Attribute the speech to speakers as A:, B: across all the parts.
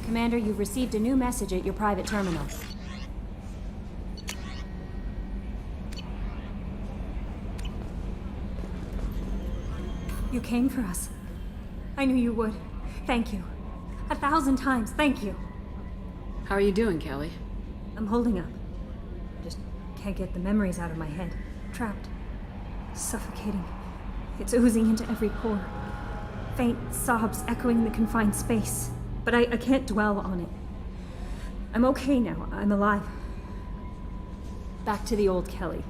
A: Commander, you've received a new message at your private terminal. You came for us. I knew you would. Thank you. 1,000 times, thank you.
B: How are you doing, Kelly?
A: I'm holding up. Just can't get the memories out of my head. Trapped. Suffocating. It's oozing into every pore. Faint sobs echoing the confined space. But I can't dwell on it. I'm okay now. I'm alive. Back to the old Kelly.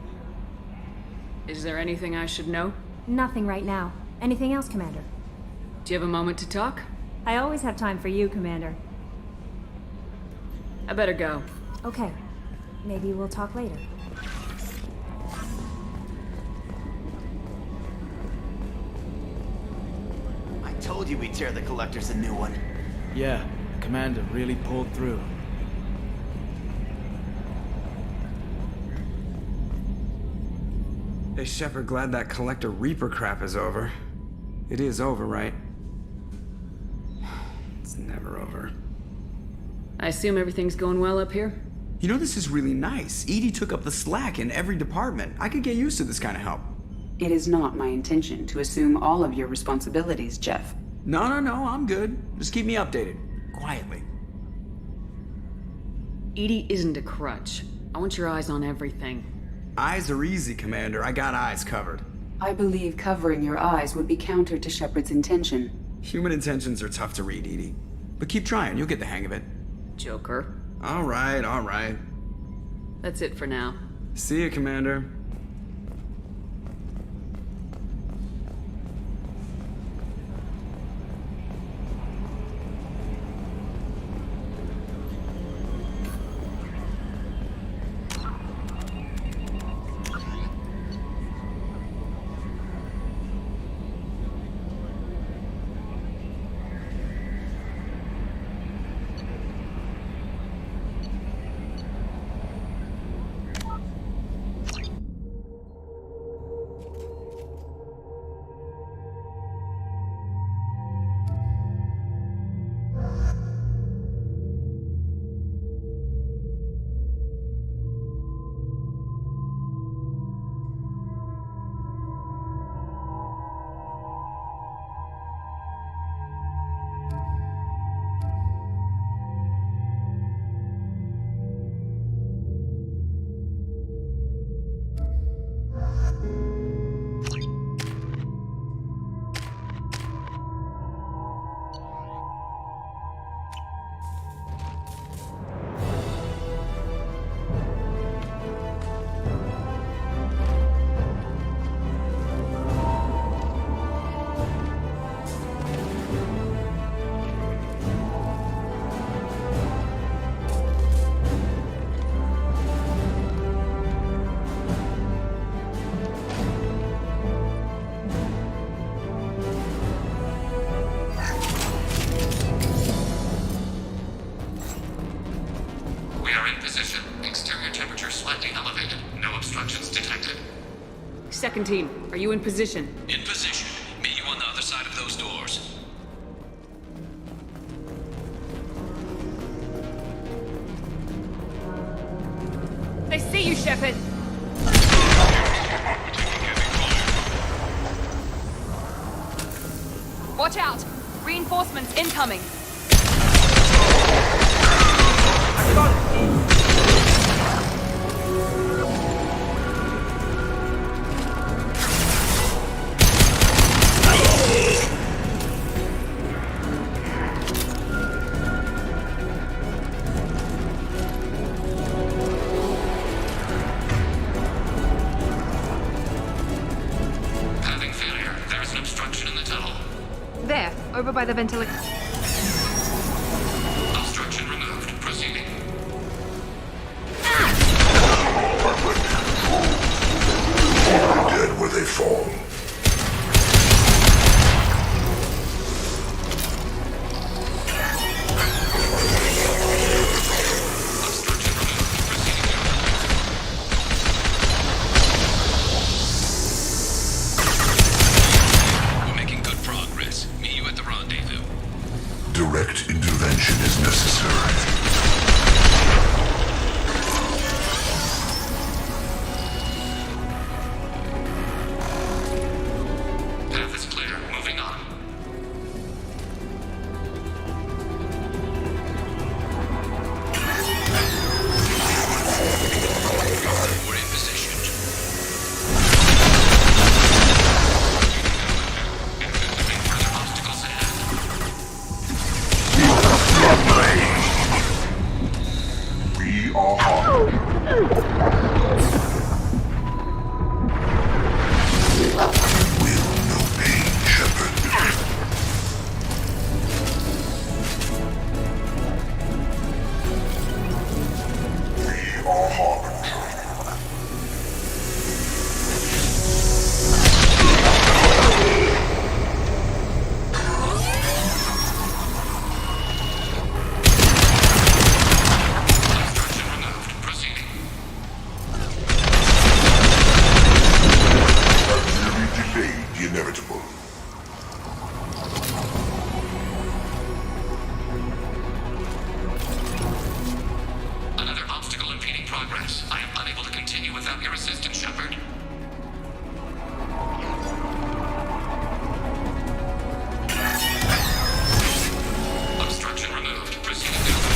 B: Is there anything I should know?
A: Nothing right now. Anything else, Commander?
B: Do you have a moment to talk?
A: I always have time for you, Commander.
B: I better go.
A: Okay. Maybe we'll talk later.
C: I told you we'd tear the Collectors a new one.
D: Yeah, Commander really pulled through.
E: Hey, Shepard, glad that Collector Reaper crap is over. It is over, right? It's never over.
B: I assume everything's going well up here?
E: You know, this is really nice. EDI took up the slack in every department. I could get used to this kind of help.
F: It is not my intention to assume all of your responsibilities, Jeff.
E: No, I'm good. Just keep me updated. Quietly.
B: EDI isn't a crutch. I want your eyes on everything.
E: Eyes are easy, Commander. I got eyes covered.
F: I believe covering your eyes would be counter to Shepard's intention.
E: Human intentions are tough to read, EDI. But keep trying. You'll get the hang of it.
B: Joker.
E: All right.
B: That's it for now.
E: See you, Commander.
B: Second team, are you in position?
G: In position. Meet you on the other side of those doors.
B: They see you, Shepard! Watch out! Reinforcements incoming!
A: Over by the ventilator.
G: Obstruction removed. Proceeding.
H: Dead where they fall. Direct intervention is necessary.
G: Path is clear. Moving on. We're in position. Moving further obstacles ahead.
H: We are hot. Will no pain, Shepard. We are hot.
G: Obstruction removed. Proceeding.
H: Merely delayed the inevitable.
G: Another obstacle impeding progress. I am unable to continue without your assistance, Shepard. Obstruction removed. Proceeding down.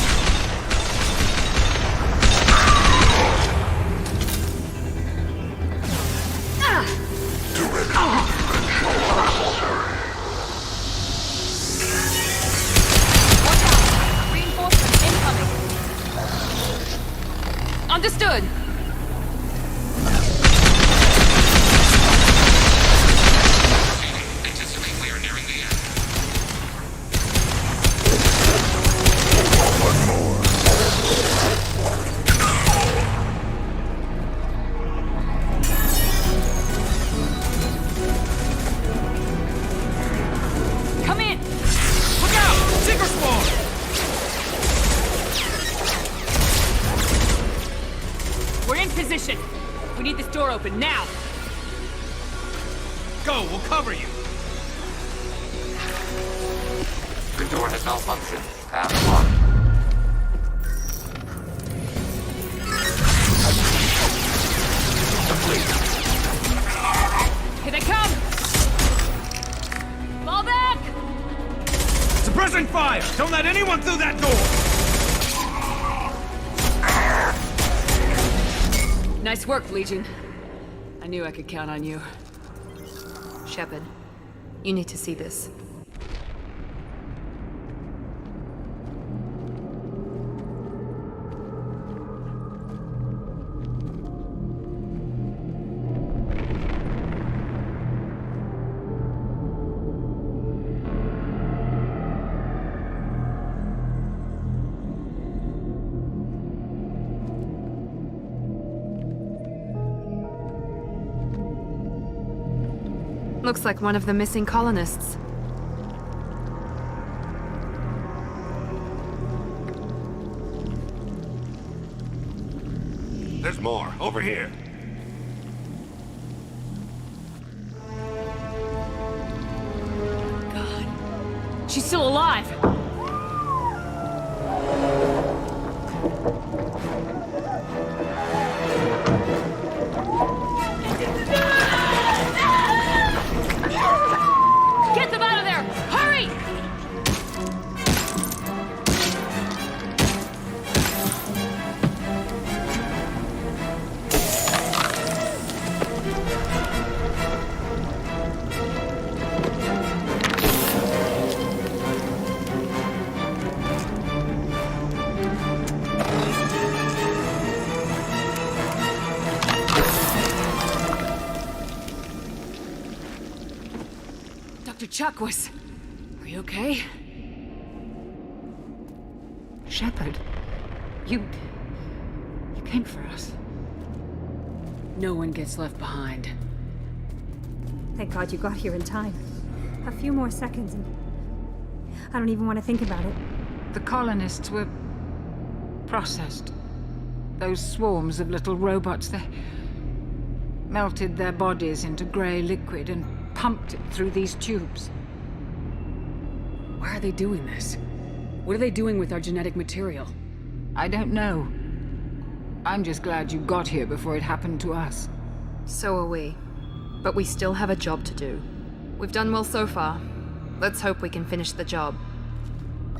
H: Direct intervention is necessary.
B: Reinforcements incoming. Understood.
G: Anticipate we are nearing the end.
B: Come in. Look out! Seeker swarm! We're in position. We need this door open now.
I: Go, we'll cover you.
G: The door has malfunctioned. Path blocked. Complete.
B: Here they come! Fall back!
I: Suppressing fire! Don't let anyone through that door!
B: Nice work, Legion. I knew I could count on you.
A: Shepard, you need to see this.
J: Looks like one of the missing colonists.
H: There's more. Over here.
B: God. She's still alive! Get them out of there! Hurry! Dr. Chakwas, are you okay?
J: Shepard, you came for us.
B: No one gets left behind.
A: Thank God you got here in time. A few more seconds and I don't even want to think about it.
J: The colonists were processed. Those swarms of little robots, they melted their bodies into grey liquid and pumped it through these tubes.
B: Why are they doing this? What are they doing with our genetic material?
J: I don't know. I'm just glad you got here before it happened to us.
K: So are we. But we still have a job to do. We've done well so far. Let's hope we can finish the job.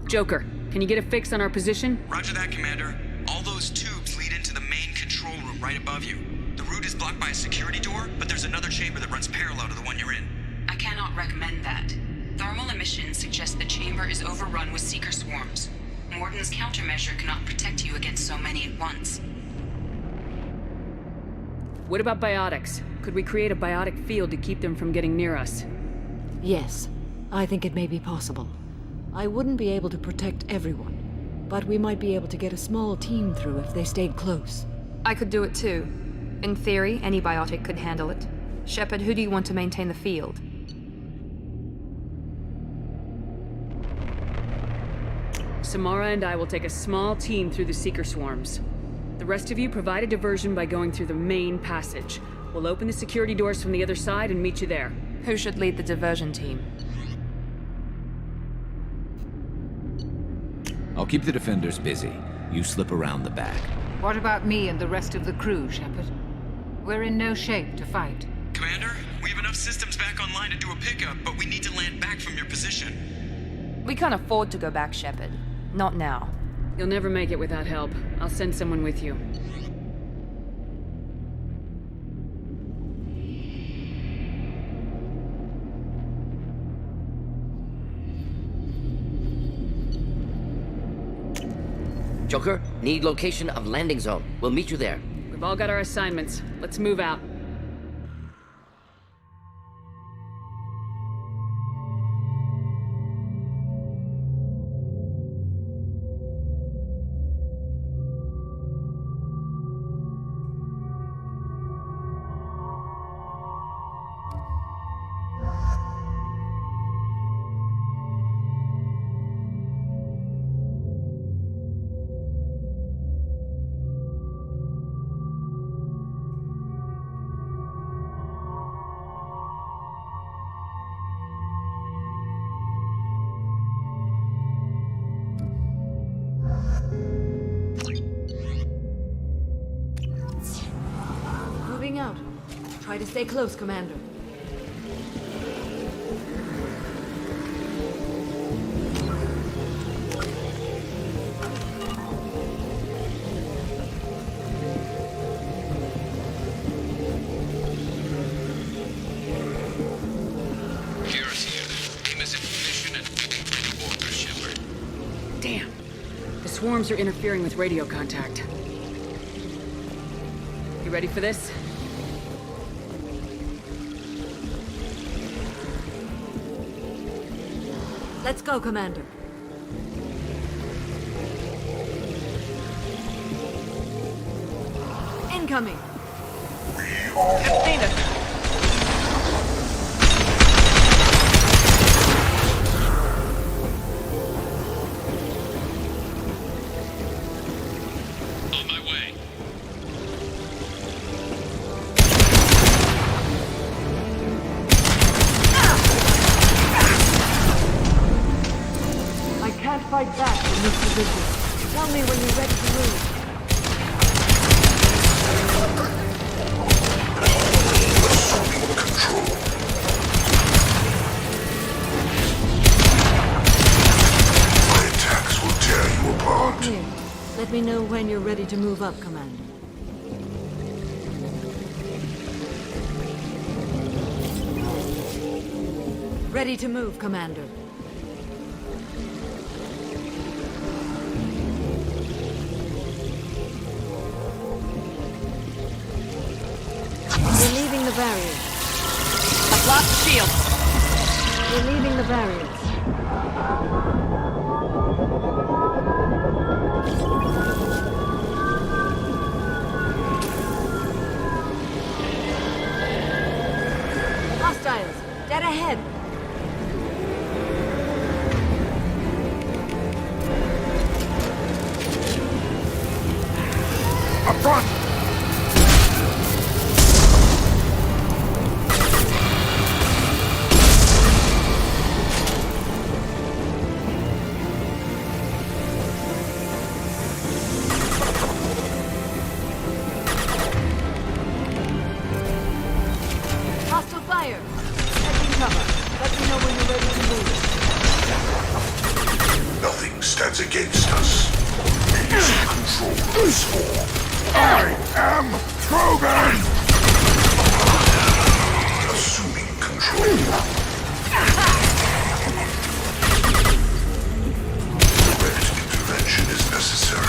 B: Joker, can you get a fix on our position?
E: Roger that, Commander. All those tubes lead into the main control room right above you. The route is blocked by a security door, but there's another chamber that runs parallel to the one you're in.
F: I cannot recommend that. Thermal emissions suggest the chamber is overrun with seeker swarms. Morden's countermeasure cannot protect you against so many at once.
B: What about biotics? Could we create a biotic field to keep them from getting near us?
L: Yes, I think it may be possible. I wouldn't be able to protect everyone, but we might be able to get a small team through if they stayed close.
K: I could do it too. In theory, any biotic could handle it. Shepard, who do you want to maintain the field?
B: Samara and I will take a small team through the Seeker swarms. The rest of you provide a diversion by going through the main passage. We'll open the security doors from the other side and meet you there.
K: Who should lead the diversion team?
M: I'll keep the defenders busy. You slip around the back.
J: What about me and the rest of the crew, Shepard? We're in no shape to fight.
E: Commander, we have enough systems back online to do a pickup, but we need to land back from your position.
K: We can't afford to go back, Shepard. Not now.
B: You'll never make it without help. I'll send someone with you.
N: Joker, need location of landing zone. We'll meet you there.
B: We've all got our assignments. Let's move out.
L: Moving out. Try to stay close, Commander.
G: Kira's here. Team is in position and ready for Order, Shepard.
B: Damn. The swarms are interfering with radio contact. You ready for this?
L: Let's go, Commander. Incoming!
G: On my way.
L: I can't fight back in this position. Tell me when you're ready to move.
H: My attacks will tear you apart.
L: Here. Let me know when you're ready to move up, Commander. Ready to move, Commander. We're leaving the barriers.
B: I've lost shield.
L: We're leaving the barriers. Hostiles, dead ahead.
H: Up front! stands against us. He's in control of the swarm. I am Krogan! Assuming control. Direct intervention is necessary.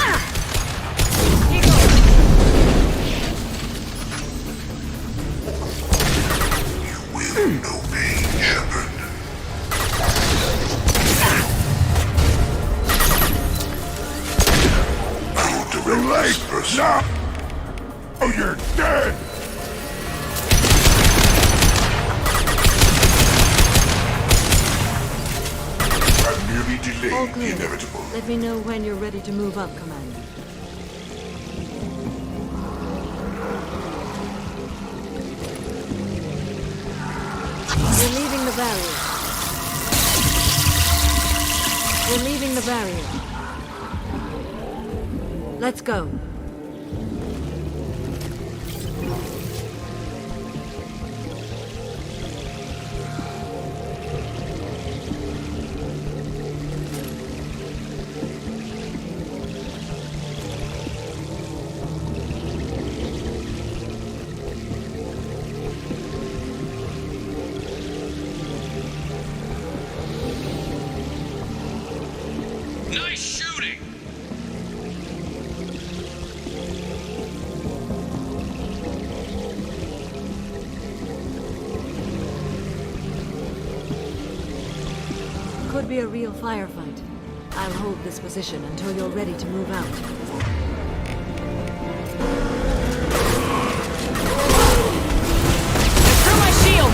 H: You will know pain, Shepard. Too late! No! Oh, you're dead! I'm merely delaying
L: All
H: the
L: clear.
H: inevitable.
L: Let me know when you're ready to move up, Commander. We're leaving the barrier. We're leaving the barrier. Let's go.
G: Nice shooting!
L: Could be a real firefight. I'll hold this position until you're ready to move out.
B: Through my shield!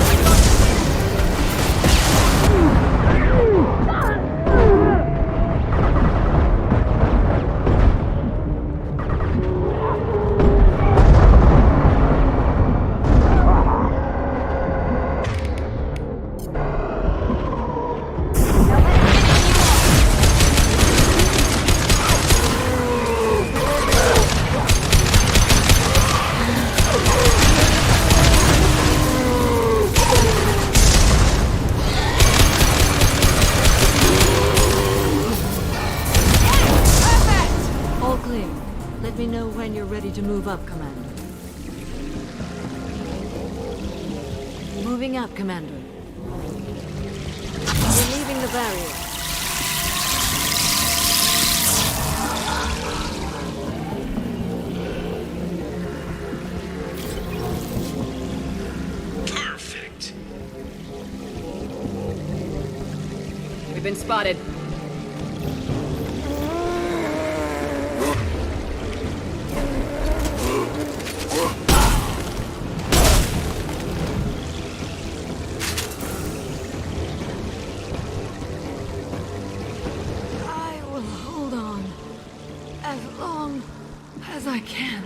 L: All clear. Let me know when you're ready to move up, Commander. Moving up, Commander. We're leaving the barrier.
G: Perfect.
B: We've been spotted.
L: I will hold on as long as I can.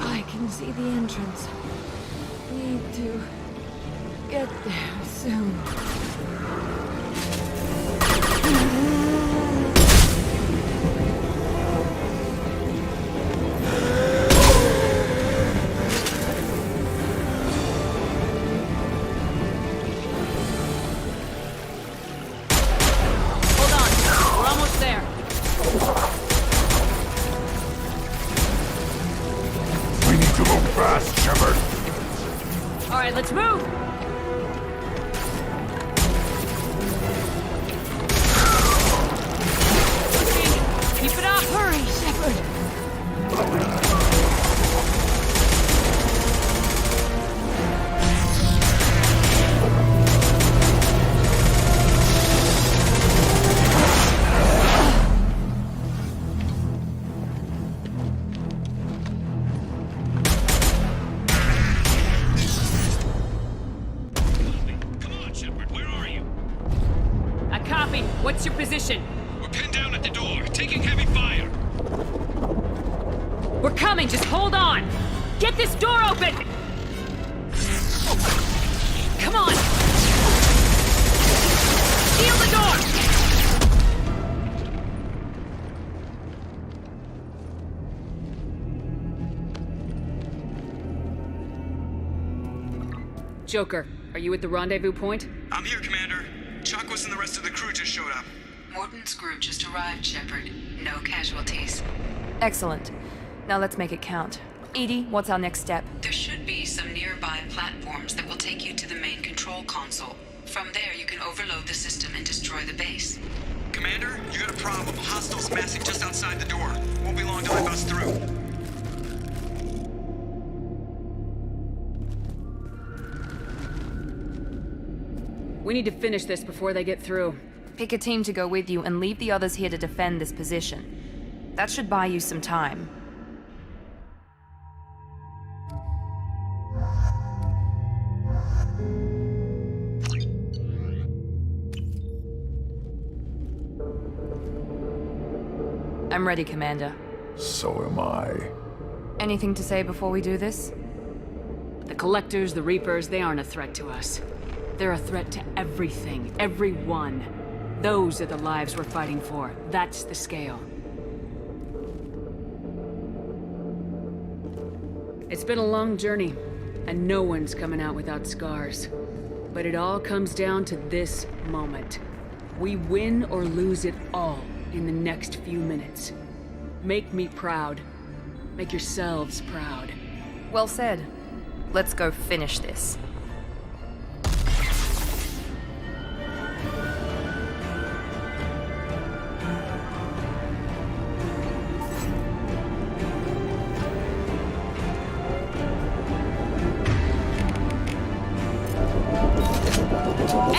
L: I can see the entrance. Need to get there soon.
B: Hold on. We're almost there.
H: We need to move fast, Shepard.
B: All right, let's move! Keep it up! Hurry, Shepard!
G: Come on, Shepard, where are you?
B: I copy. What's your position?
G: We're pinned down at the door, taking heavy fire.
B: We're coming, just hold on! Get this door open! Come on! Seal the door! Joker, are you at the rendezvous point?
E: I'm here, Commander. Chakwas and the rest of the crew just showed up.
F: Morton's group just arrived, Shepard. No casualties.
K: Excellent. Now let's make it count. Edie, what's our next step?
F: There should be some nearby platforms that will take you to the main control console. From there, you can overload the system and destroy the base.
E: Commander, you got a problem. Hostiles massing just outside the door. Won't be long till they bust through.
B: We need to finish this before they get through.
K: Pick a team to go with you and leave the others here to defend this position. That should buy you some time. I'm ready, Commander.
H: So am I.
K: Anything to say before we do this?
B: The Collectors, the Reapers, they aren't a threat to us. They're a threat to everything, everyone. Those are the lives we're fighting for. That's the scale. It's been a long journey, and no one's coming out without scars. But it all comes down to this moment. We win or lose it all in the next few minutes. Make me proud. Make yourselves proud.
K: Well said. Let's go finish this.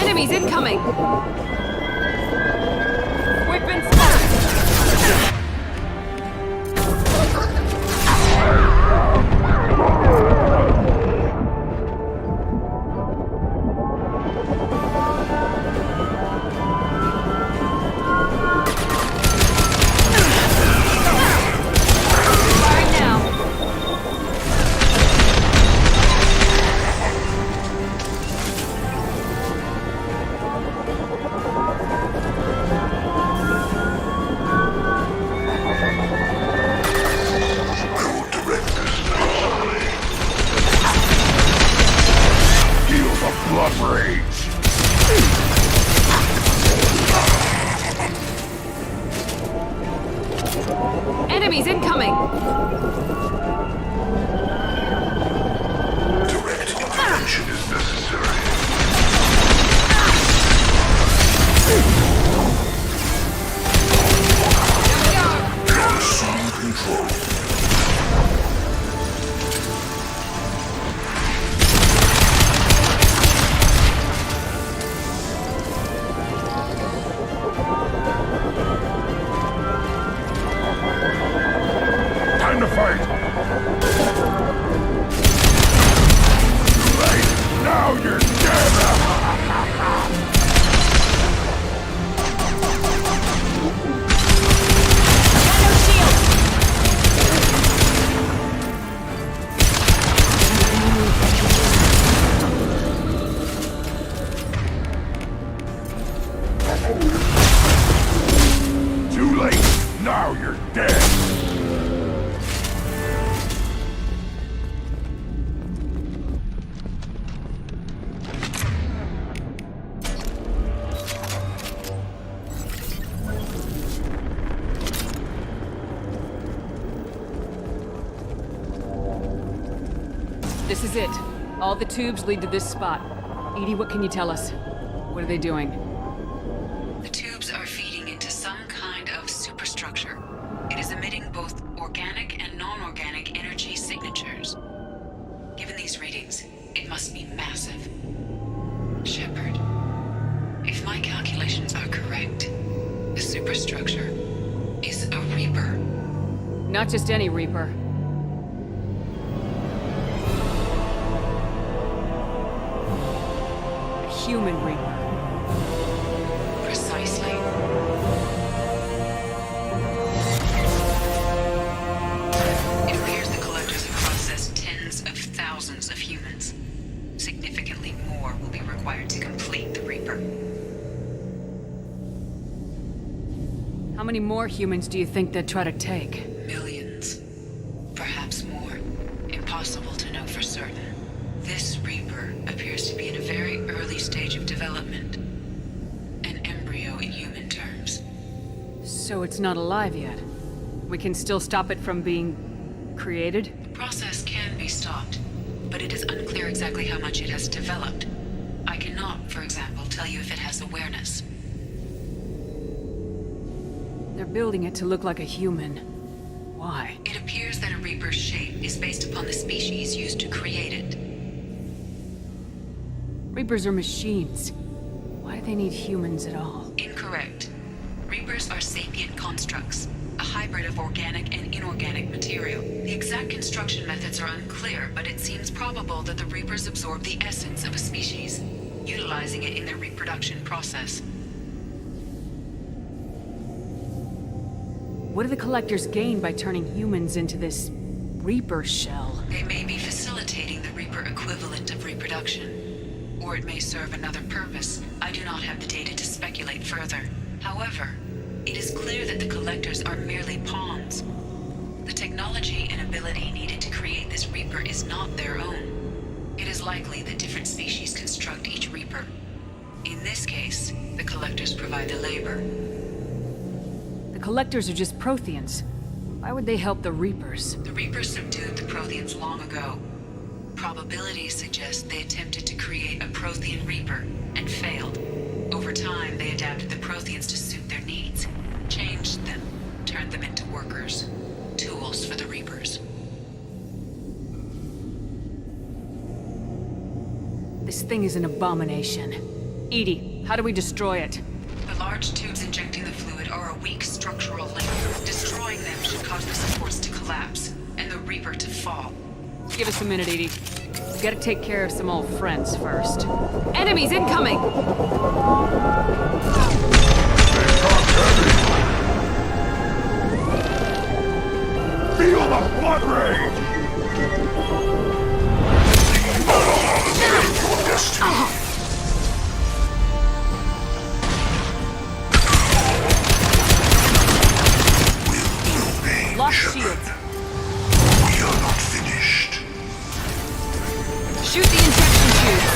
K: Enemies incoming! We've been spotted! Enemies incoming!
H: Direct intervention is necessary. Assume control. Time to fight! Too late! Now you're dead! Too late! Now you're dead!
B: This is it. All the tubes lead to this spot. Edie, what can you tell us? What are they doing?
F: The tubes are feeding into some kind of superstructure. It is emitting both organic and non-organic energy signatures. Given these readings, it must be massive. Shepard, if my calculations are correct, the superstructure is a Reaper.
B: Not just any Reaper. A human Reaper.
F: Precisely. It appears the Collectors have processed tens of thousands of humans. Significantly more will be required to complete the Reaper.
B: How many more humans do you think they'd try to take?
F: Millions. Perhaps more. Impossible to know for certain. This Reaper Reaper appears to be in a very early stage of development. An embryo in human terms.
B: So it's not alive yet. We can still stop it from being created?
F: The process can be stopped, but it is unclear exactly how much it has developed. I cannot, for example, tell you if it has awareness.
B: They're building it to look like a human. Why?
F: It appears that a Reaper's shape is based upon the species used to create it.
B: Reapers are machines. Why do they need humans at all?
F: Incorrect. Reapers are sapient constructs, a hybrid of organic and inorganic material. The exact construction methods are unclear, but it seems probable that the Reapers absorb the essence of a species, utilizing it in their reproduction process.
B: What do the Collectors gain by turning humans into this Reaper shell?
F: They may be facilitating the Reaper equivalent of reproduction, or it may serve another purpose. I do not have the data to speculate further. However, it is clear that the Collectors are merely pawns. The technology and ability needed to create this Reaper is not their own. It is likely that different species construct each Reaper. In this case, the Collectors provide the labor.
B: The Collectors are just Protheans. Why would they help the Reapers?
F: The Reapers subdued the Protheans long ago. Probabilities suggest they attempted to create a Prothean Reaper and failed. Over time, they adapted the Protheans to suit their needs, changed them, turned them into workers, tools for the Reapers.
B: This thing is an abomination. EDI, how do we destroy it?
F: The large tubes injecting the fluid are a weak structural link. Destroying them should cause the supports to collapse, and the Reaper to fall.
B: Give us a minute, EDI. We gotta take care of some old friends first.
K: Enemies incoming!
H: Feel the blood rage!
B: Lock shields.
H: We are not finished.
K: Shoot the injection tube!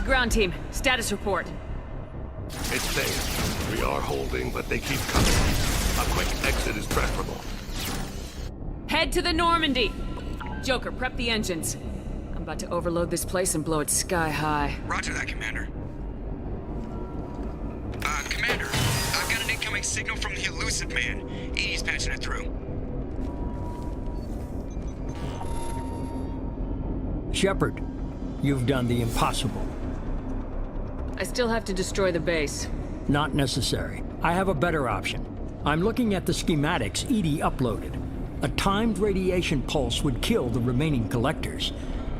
B: Ground team, status report.
H: It's safe. We are holding, but they keep coming. A quick exit is preferable.
B: Head to the Normandy! Joker, prep the engines. I'm about to overload this place and blow it sky high.
E: Roger that, Commander. Commander, I've got an incoming signal from the Elusive Man. He's patching it through.
O: Shepard, you've done the impossible.
B: I still have to destroy the base.
O: Not necessary. I have a better option. I'm looking at the schematics EDI uploaded. A timed radiation pulse would kill the remaining Collectors,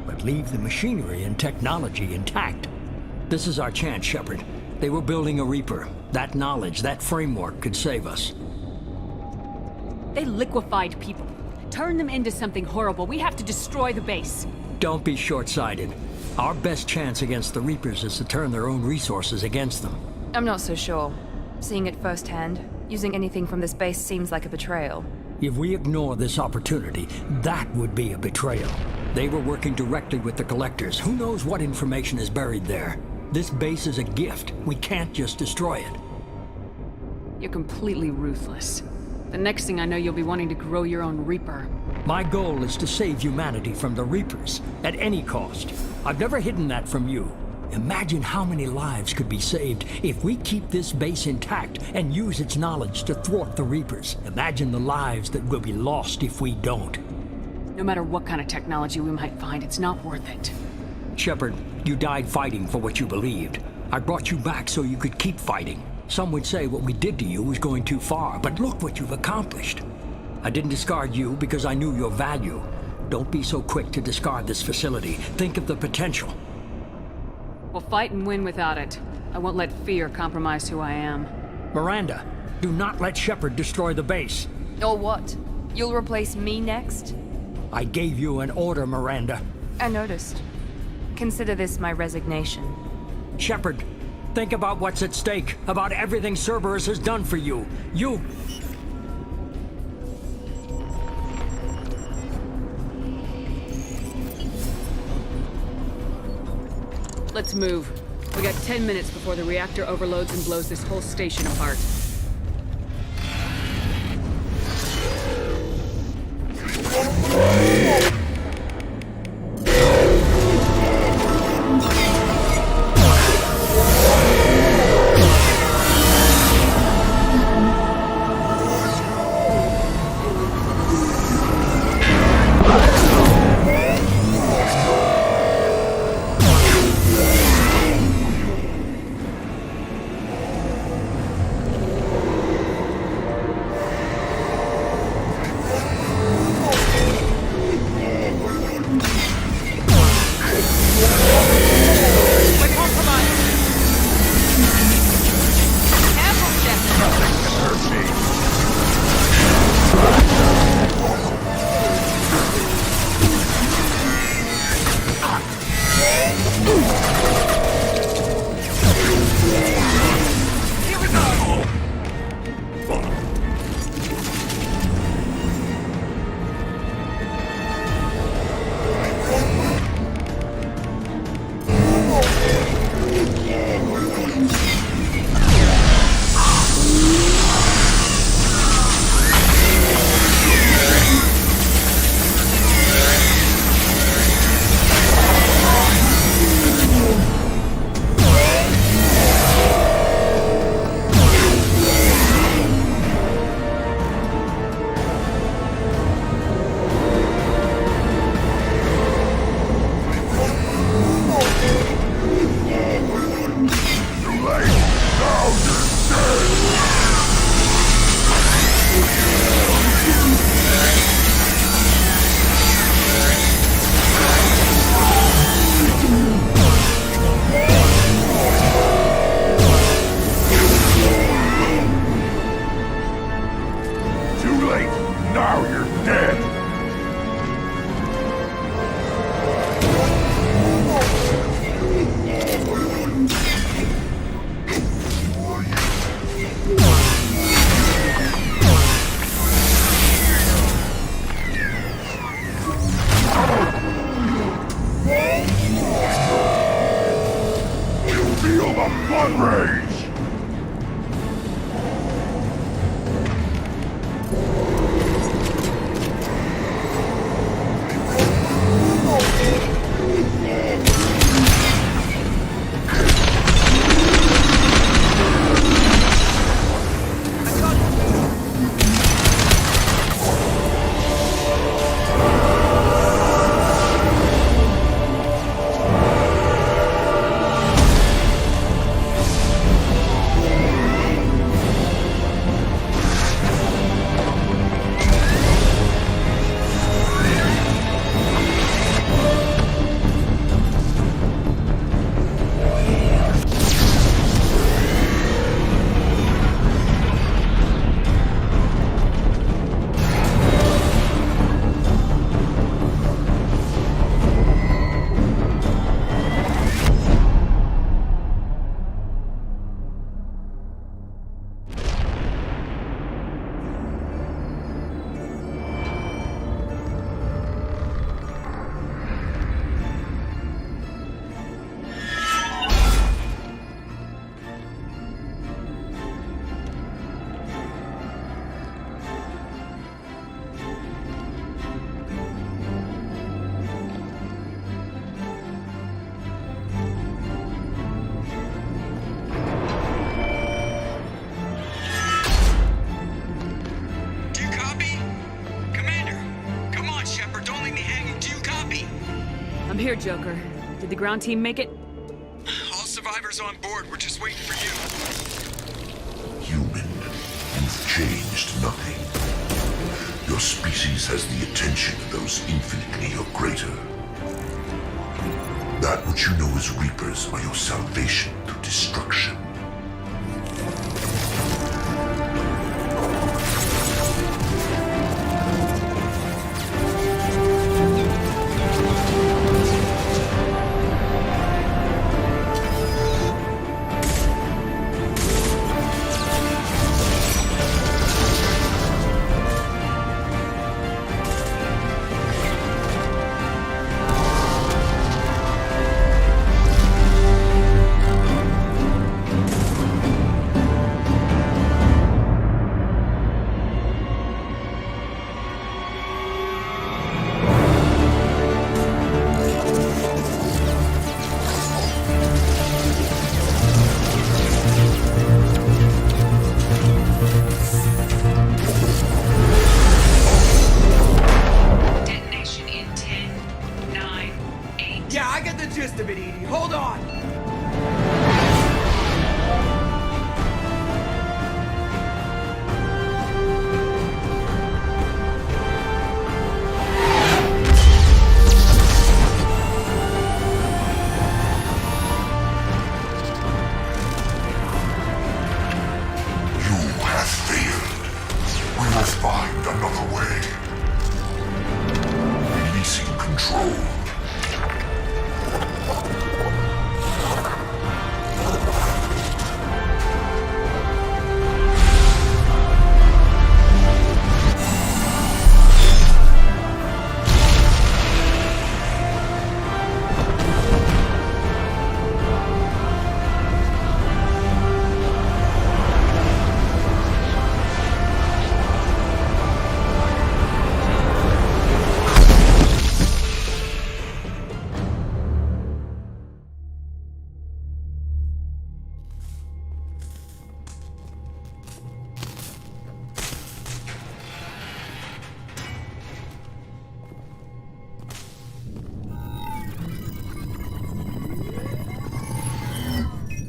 O: but leave the machinery and technology intact. This is our chance, Shepard. They were building a Reaper. That knowledge, that framework could save us.
B: They liquefied people. Turned them into something horrible. We have to destroy the base.
O: Don't be short-sighted. Our best chance against the Reapers is to turn their own resources against them.
K: I'm not so sure. Seeing it firsthand, using anything from this base seems like a betrayal.
O: If we ignore this opportunity, that would be a betrayal. They were working directly with the Collectors. Who knows what information is buried there? This base is a gift. We can't just destroy it.
B: You're completely ruthless. The next thing I know, you'll be wanting to grow your own Reaper.
O: My goal is to save humanity from the Reapers, at any cost. I've never hidden that from you. Imagine how many lives could be saved if we keep this base intact and use its knowledge to thwart the Reapers. Imagine the lives that will be lost if we don't.
B: No matter what kind of technology we might find, it's not worth it.
O: Shepard, you died fighting for what you believed. I brought you back so you could keep fighting. Some would say what we did to you was going too far, but look what you've accomplished. I didn't discard you because I knew your value. Don't be so quick to discard this facility. Think of the potential.
B: We'll fight and win without it. I won't let fear compromise who I am.
O: Miranda, do not let Shepard destroy the base.
K: Or what? You'll replace me next?
O: I gave you an order, Miranda.
K: I noticed. Consider this my resignation.
O: Shepard, think about what's at stake, about everything Cerberus has done for you. You...
B: Let's move. We got 10 minutes before the reactor overloads and blows this whole station apart. here, Joker. Did the ground team make it?
E: All survivors on board. We're just waiting for you.
H: Human, you've changed nothing. Your species has the attention of those infinitely or greater. That which you know as Reapers are your salvation through destruction.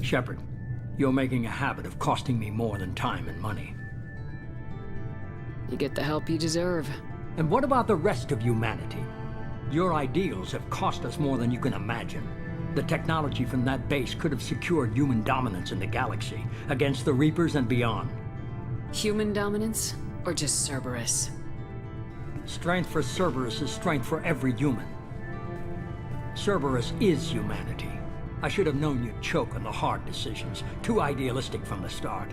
O: Shepard, you're making a habit of costing me more than time and money.
B: You get the help you deserve.
O: And what about the rest of humanity? Your ideals have cost us more than you can imagine. The technology from that base could have secured human dominance in the galaxy, against the Reapers and beyond.
B: Human dominance? Or just Cerberus?
O: Strength for Cerberus is strength for every human. Cerberus is humanity. I should have known you'd choke on the hard decisions. Too idealistic from the start.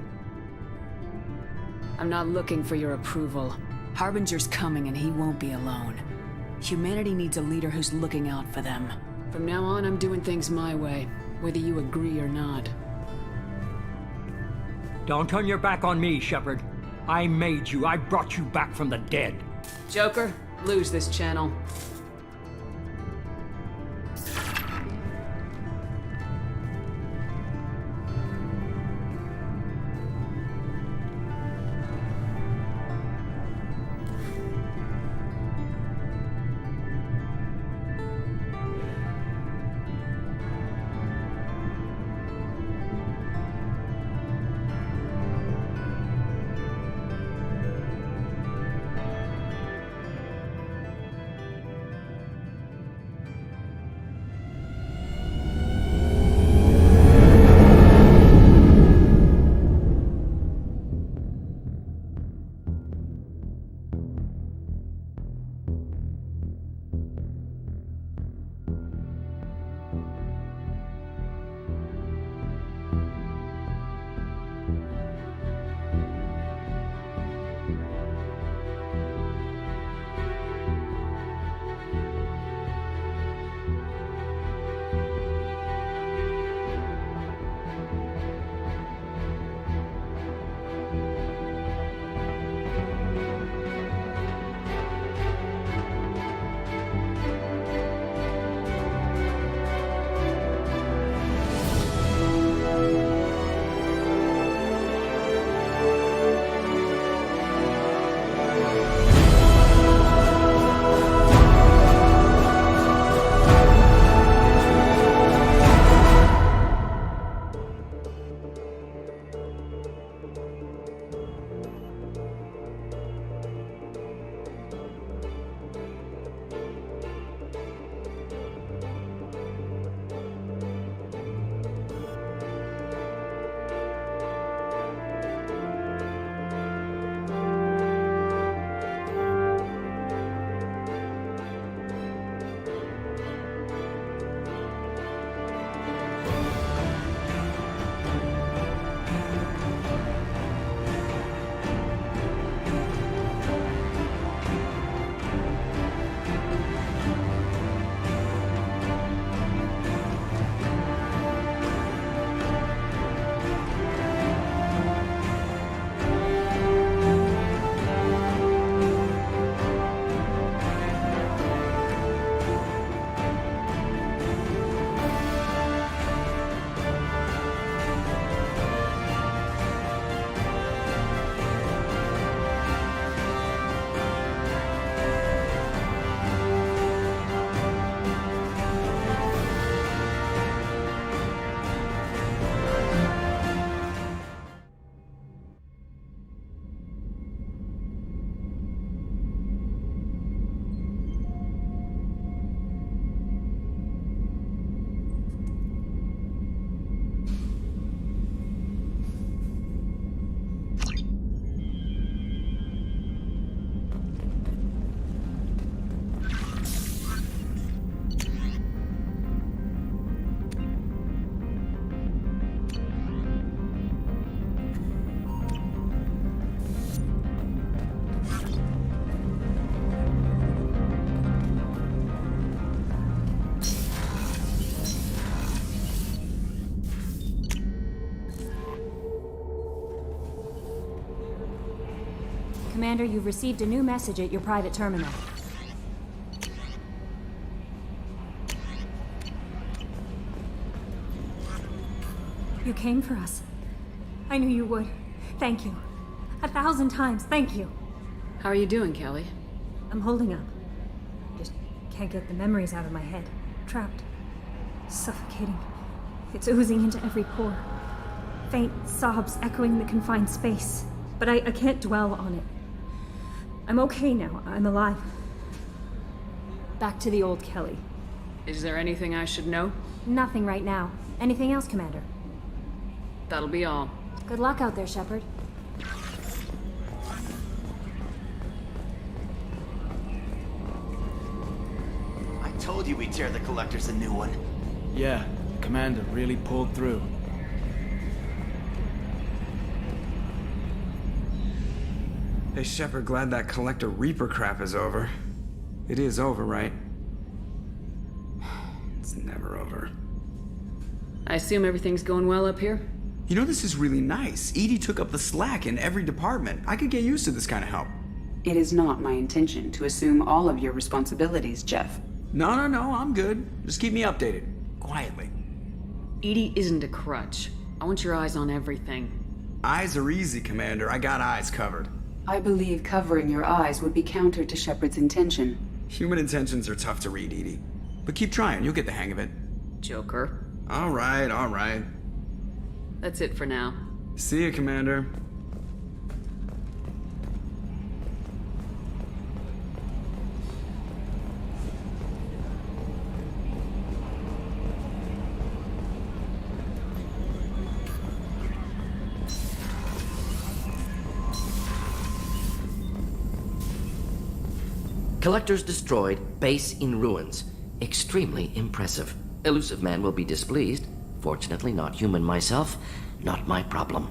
B: I'm not looking for your approval. Harbinger's coming and he won't be alone. Humanity needs a leader who's looking out for them. From now on, I'm doing things my way, whether you agree or not.
O: Don't turn your back on me, Shepard. I made you. I brought you back from the dead.
B: Joker, lose this channel.
A: Commander, you've received a new message at your private terminal. You came for us. I knew you would. Thank you. 1,000 times, thank you.
B: How are you doing, Kelly?
A: I'm holding up. Just can't get the memories out of my head. Trapped. Suffocating. It's oozing into every pore. Faint sobs echoing the confined space. But I can't dwell on it. I'm okay now. I'm alive. Back to the old Kelly.
B: Is there anything I should know?
A: Nothing right now. Anything else, Commander?
B: That'll be all.
A: Good luck out there, Shepard.
C: I told you we'd tear the Collectors a new one.
D: Yeah, the Commander really pulled through.
P: Hey, Shepard, glad that Collector Reaper crap is over. It is over, right? It's never over.
B: I assume everything's going well up here?
P: You know, this is really nice. EDI took up the slack in every department. I could get used to this kind of help.
F: It is not my intention to assume all of your responsibilities, Jeff.
P: No, I'm good. Just keep me updated. Quietly.
B: EDI isn't a crutch. I want your eyes on everything.
P: Eyes are easy, Commander. I got eyes covered.
F: I believe covering your eyes would be counter to Shepard's intention.
P: Human intentions are tough to read, EDI. But keep trying, you'll get the hang of it.
B: Joker.
P: All right.
B: That's it for now.
P: See you, Commander.
N: Collectors destroyed, base in ruins. Extremely impressive. Elusive Man will be displeased. Fortunately, not human myself. Not my problem.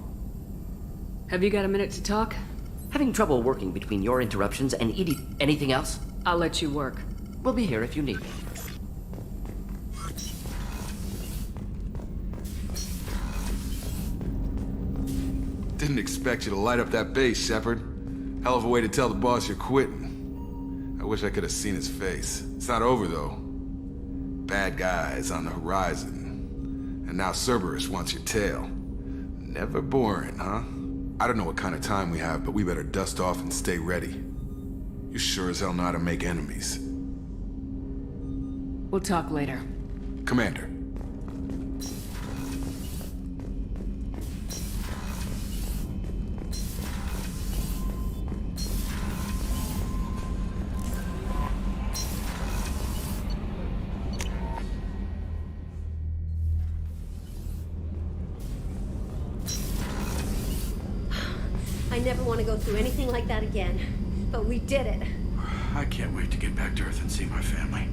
B: Have you got a minute to talk?
N: Having trouble working between your interruptions and EDI. Anything else?
B: I'll let you work.
N: We'll be here if you need me.
Q: Didn't expect you to light up that base, Shepard. Hell of a way to tell the boss you're quitting. I wish I could have seen his face. It's not over, though. Bad guys on the horizon. And now Cerberus wants your tail. Never boring, huh? I don't know what kind of time we have, but we better dust off and stay ready. You sure as hell know how to make enemies.
B: We'll talk later.
Q: Commander.
R: I never want to go through anything like that again. But we did it.
I: I can't wait to get back to Earth and see my family.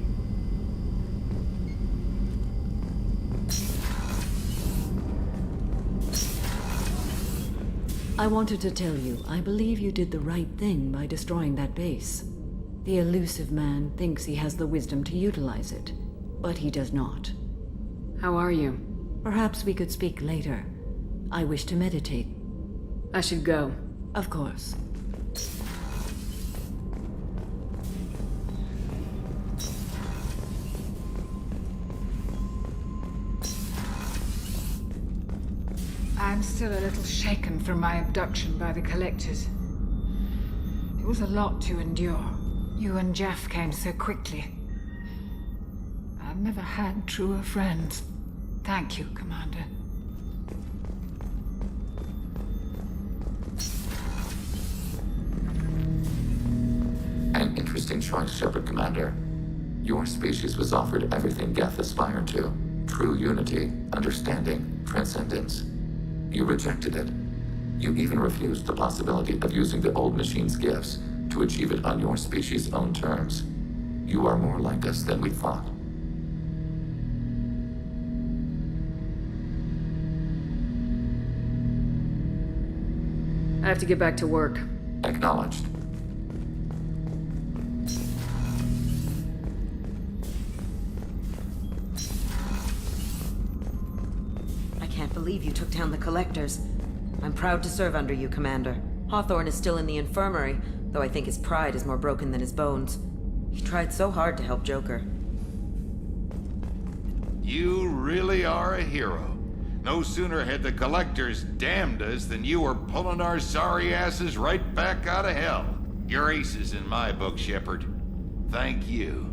L: I wanted to tell you, I believe you did the right thing by destroying that base. The Elusive Man thinks he has the wisdom to utilize it, but he does not.
B: How are you?
L: Perhaps we could speak later. I wish to meditate.
B: I should go.
L: Of course.
J: I'm still a little shaken from my abduction by the Collectors. It was a lot to endure. You and Jeff came so quickly. I've never had truer friends. Thank you, Commander.
G: An interesting choice, Shepard, Commander. Your species was offered everything Geth aspired to. True unity, understanding, transcendence. You rejected it. You even refused the possibility of using the old machine's gifts to achieve it on your species' own terms. You are more like us than we thought.
B: I have to get back to work.
G: Acknowledged.
S: I can't believe you took down the Collectors. I'm proud to serve under you, Commander. Hawthorne is still in the infirmary, though I think his pride is more broken than his bones. He tried so hard to help Joker.
T: You really are a hero. No sooner had the Collectors damned us than you were pulling our sorry asses right back out of hell. You're aces in my book, Shepard. Thank you.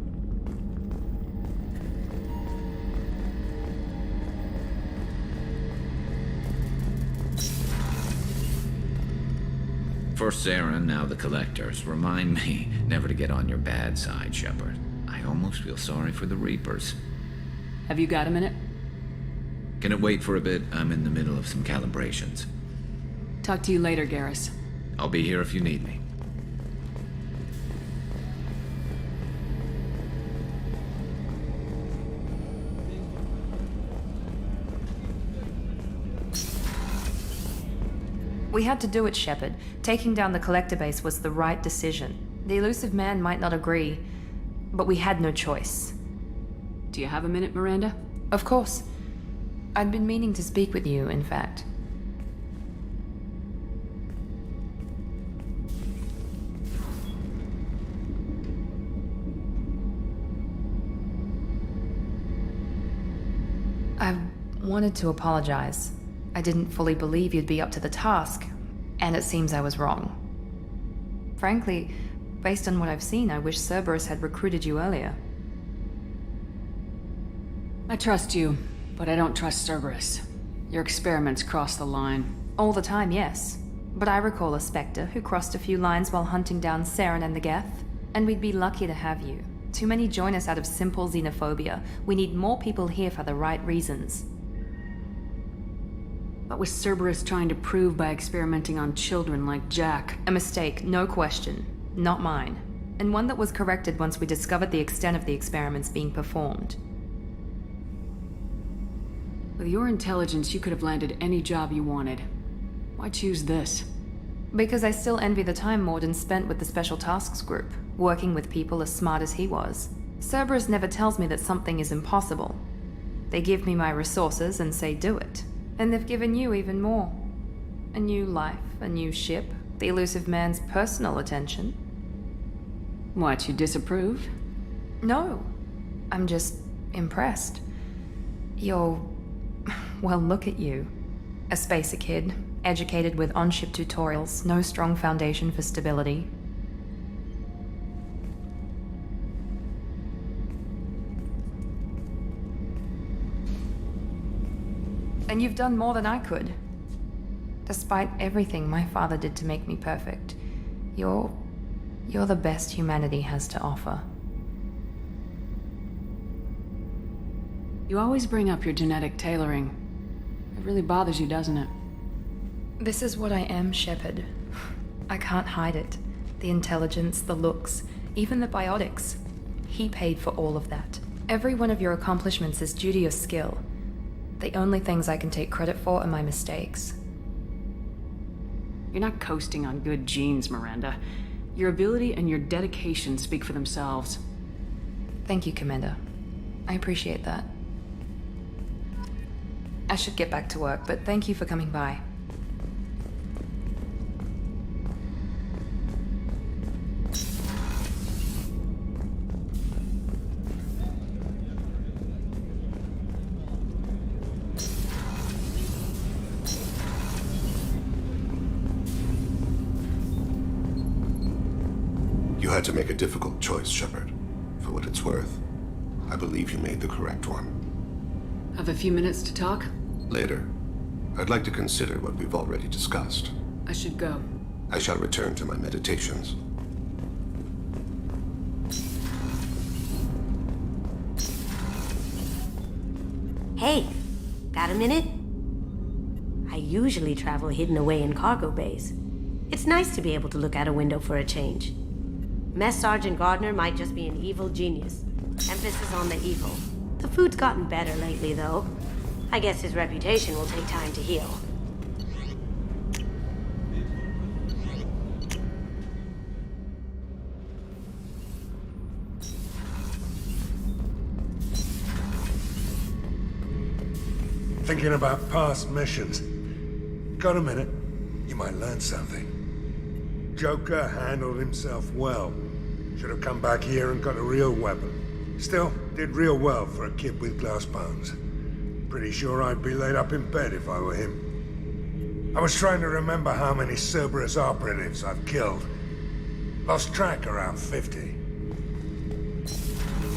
M: First Saren, now the Collectors. Remind me never to get on your bad side, Shepard. I almost feel sorry for the Reapers.
B: Have you got a minute?
M: Can it wait for a bit? I'm in the middle of some calibrations.
B: Talk to you later, Garrus.
M: I'll be here if you need me.
K: We had to do it, Shepard. Taking down the Collector base was the right decision. The Illusive Man might not agree, but we had no choice.
B: Do you have a minute, Miranda?
K: Of course. I'd been meaning to speak with you, in fact. I wanted to apologize. I didn't fully believe you'd be up to the task, and it seems I was wrong. Frankly, based on what I've seen, I wish Cerberus had recruited you earlier.
B: I trust you, but I don't trust Cerberus. Your experiments cross the line.
K: All the time, yes. But I recall a Spectre who crossed a few lines while hunting down Saren and the Geth, and we'd be lucky to have you. Too many join us out of simple xenophobia. We need more people here for the right reasons.
B: What was Cerberus trying to prove by experimenting on children like Jack?
K: A mistake, no question. Not mine. And one that was corrected once we discovered the extent of the experiments being performed.
B: With your intelligence, you could have landed any job you wanted. Why choose this?
K: Because I still envy the time Mordin spent with the Special Tasks Group, working with people as smart as he was. Cerberus never tells me that something is impossible. They give me my resources and say do it. And they've given you even more. A new life, a new ship, the Illusive Man's personal attention.
B: What, you disapprove?
K: No. I'm just impressed. You're... well, look at you. A spacer kid, educated with on-ship tutorials, no strong foundation for stability. And you've done more than I could. Despite everything my father did to make me perfect, you're the best humanity has to offer.
B: You always bring up your genetic tailoring. It really bothers you, doesn't it?
K: This is what I am, Shepard. I can't hide it. The intelligence, the looks, even the biotics. He paid for all of that. Every one of your accomplishments is due to your skill. The only things I can take credit for are my mistakes.
B: You're not coasting on good genes, Miranda. Your ability and your dedication speak for themselves.
K: Thank you, Commander. I appreciate that. I should get back to work, but thank you for coming by.
H: You had to make a difficult choice, Shepard. For what it's worth, I believe you made the correct one.
B: Have a few minutes to talk?
H: Later. I'd like to consider what we've already discussed.
B: I should go.
H: I shall return to my meditations.
R: Hey, got a minute? I usually travel hidden away in cargo bays. It's nice to be able to look out a window for a change. Mess Sergeant Gardner might just be an evil genius. Emphasis on the evil. The food's gotten better lately, though. I guess his reputation will take time to heal.
H: Thinking about past missions. Got a minute? You might learn something.
U: Joker handled himself well. Should have come back here and got a real weapon. Still, did real well for a kid with glass bones. Pretty sure I'd be laid up in bed if I were him. I was trying to remember how many Cerberus operatives I've killed. Lost track around 50.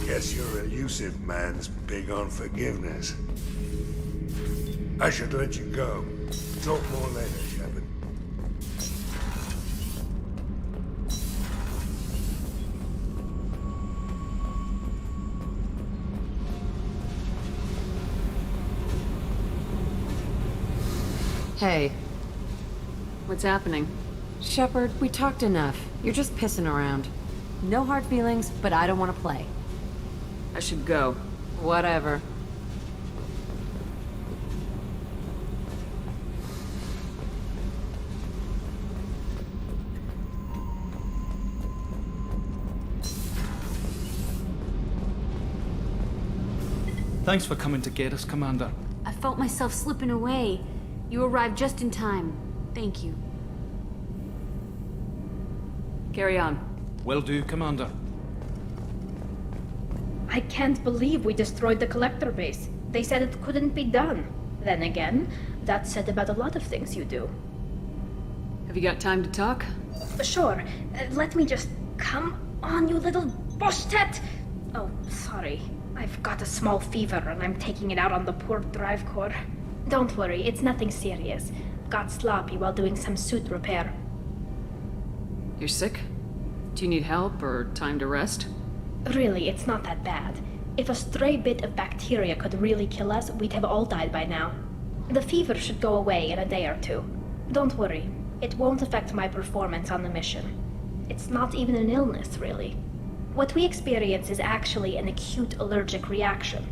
U: Guess your elusive man's big on forgiveness. I should let you go. Talk more later, Shepard.
L: Hey.
B: What's happening?
L: Shepard, we talked enough. You're just pissing around. No hard feelings, but I don't want to play.
B: I should go.
L: Whatever.
D: Thanks for coming to get us, Commander.
V: I felt myself slipping away. You arrived just in time. Thank you.
B: Carry on.
D: Will do, Commander.
W: I can't believe we destroyed the Collector base. They said it couldn't be done. Then again, that's said about a lot of things you do.
B: Have you got time to talk?
W: Sure. Let me just... Come on, you little boshtet! Oh, sorry. I've got a small fever and I'm taking it out on the poor drive core. Don't worry, it's nothing serious. Got sloppy while doing some suit repair.
B: You're sick? Do you need help or time to rest?
W: Really, it's not that bad. If a stray bit of bacteria could really kill us, we'd have all died by now. The fever should go away in a day or two. Don't worry, it won't affect my performance on the mission. It's not even an illness, really. What we experience is actually an acute allergic reaction.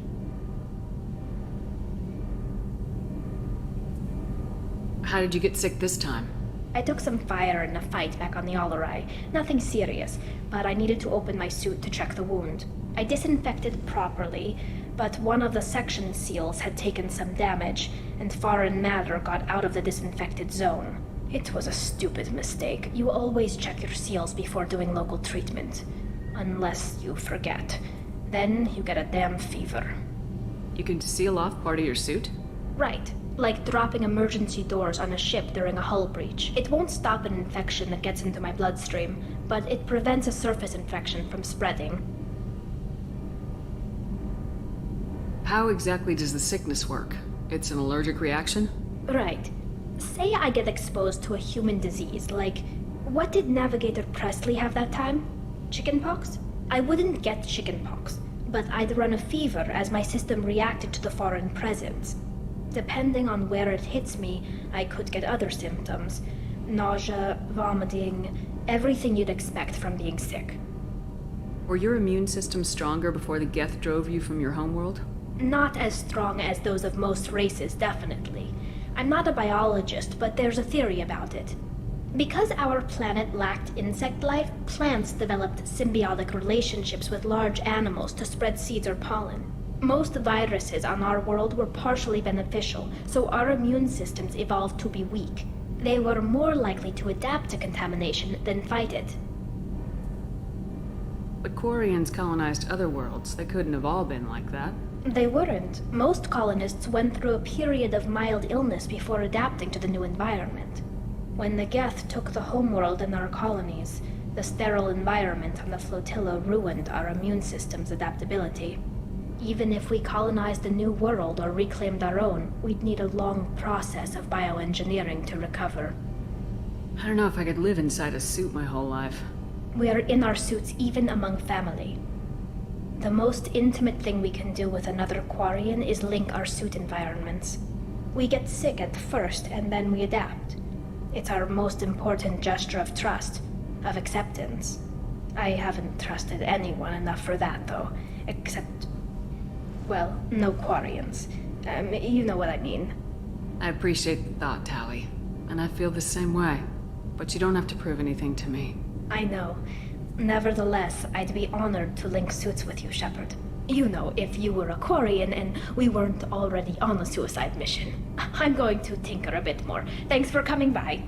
B: How did you get sick this time?
W: I took some fire in a fight back on the Allerai. Nothing serious, but I needed to open my suit to check the wound. I disinfected properly, but one of the section seals had taken some damage, and foreign matter got out of the disinfected zone. It was a stupid mistake. You always check your seals before doing local treatment. Unless you forget. Then you get a damn fever.
B: You can seal off part of your suit?
W: Right. Like dropping emergency doors on a ship during a hull breach. It won't stop an infection that gets into my bloodstream, but it prevents a surface infection from spreading.
B: How exactly does the sickness work? It's an allergic reaction?
W: Right. Say I get exposed to a human disease, like... What did Navigator Presley have that time? Chickenpox? I wouldn't get chickenpox, but I'd run a fever as my system reacted to the foreign presence. Depending on where it hits me, I could get other symptoms. Nausea, vomiting, everything you'd expect from being sick.
B: Were your immune system stronger before the Geth drove you from your homeworld?
W: Not as strong as those of most races, definitely. I'm not a biologist, but there's a theory about it. Because our planet lacked insect life, plants developed symbiotic relationships with large animals to spread seeds or pollen. Most viruses on our world were partially beneficial, so our immune systems evolved to be weak. They were more likely to adapt to contamination than fight it.
B: But Quarians colonized other worlds. They couldn't have all been like that.
W: They weren't. Most colonists went through a period of mild illness before adapting to the new environment. When the Geth took the homeworld and our colonies, the sterile environment on the flotilla ruined our immune system's adaptability. Even if we colonized a new world or reclaimed our own, we'd need a long process of bioengineering to recover.
B: I don't know if I could live inside a suit my whole life.
W: We are in our suits even among family. The most intimate thing we can do with another Quarian is link our suit environments. We get sick at first and then we adapt. It's our most important gesture of trust, of acceptance. I haven't trusted anyone enough for that, though, except... well, no Quarians. You know what I mean.
B: I appreciate the thought, Tali, and I feel the same way. But you don't have to prove anything to me.
W: I know. Nevertheless, I'd be honored to link suits with you, Shepard. You know, if you were a Quarian and we weren't already on a suicide mission. I'm going to tinker a bit more. Thanks for coming by.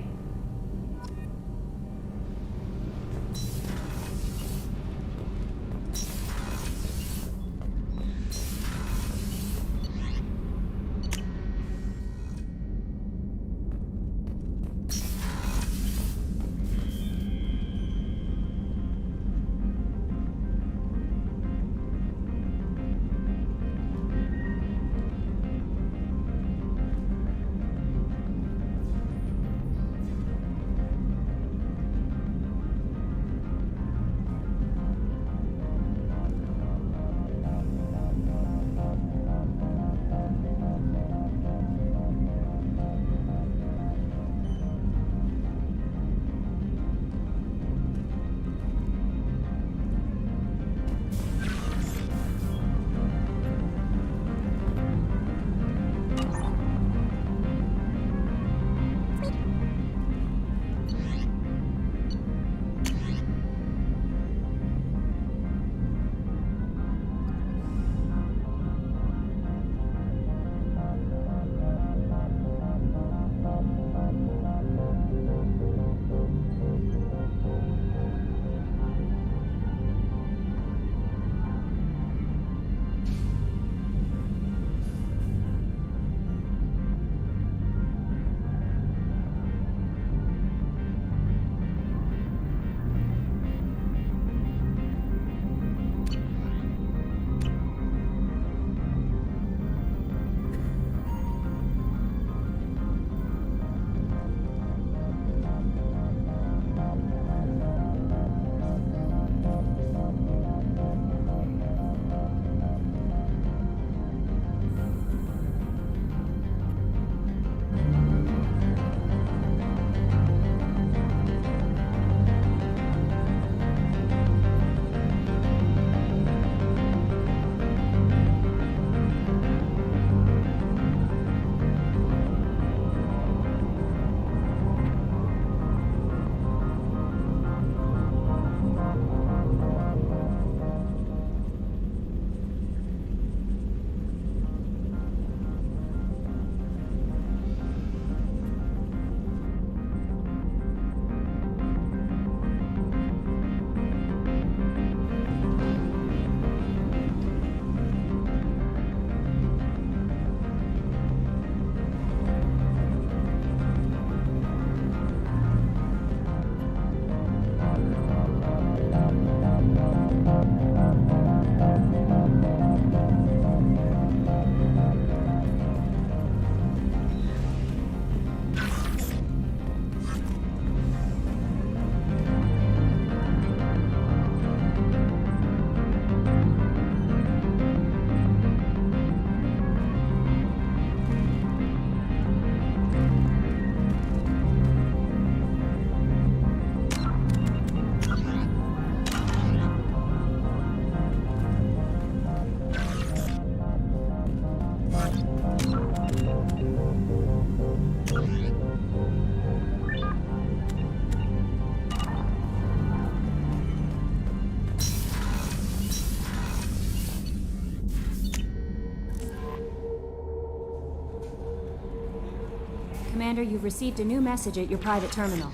A: Commander, you've received a new message at your private terminal.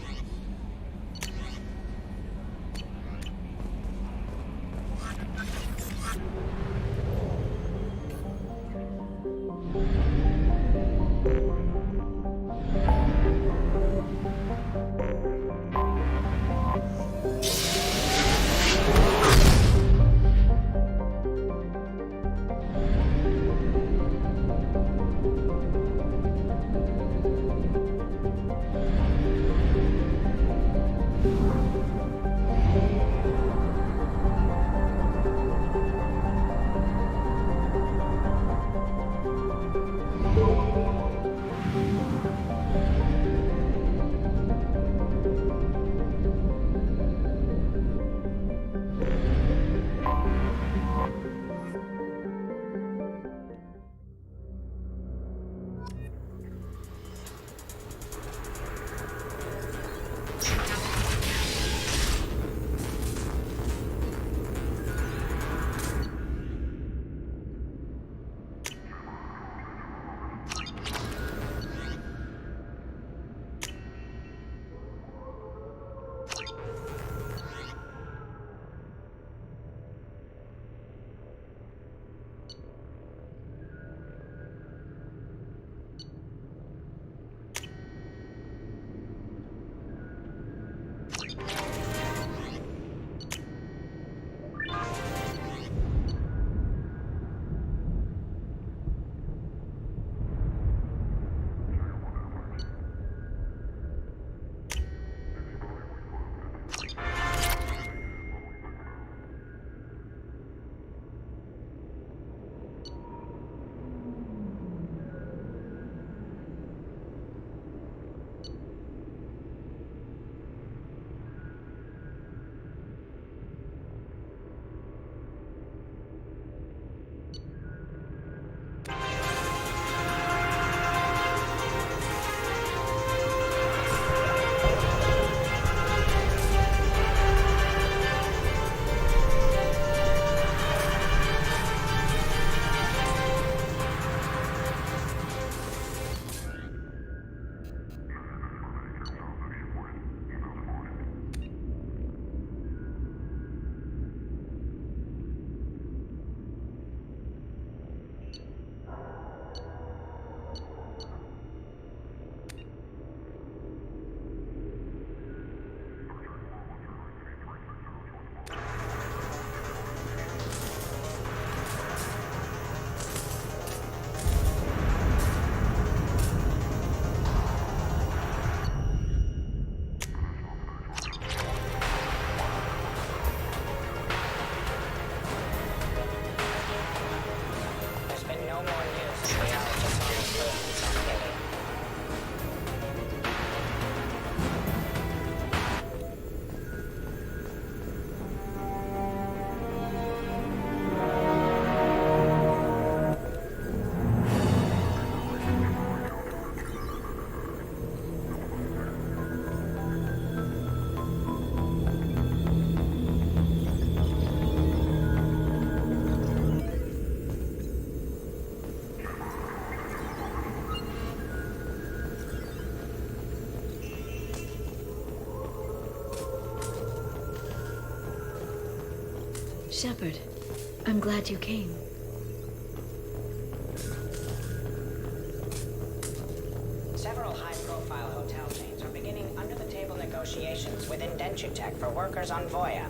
E: Shepard, I'm glad you came.
O: Several high-profile hotel chains are beginning under-the-table negotiations with Indenture Tech for workers on Voya.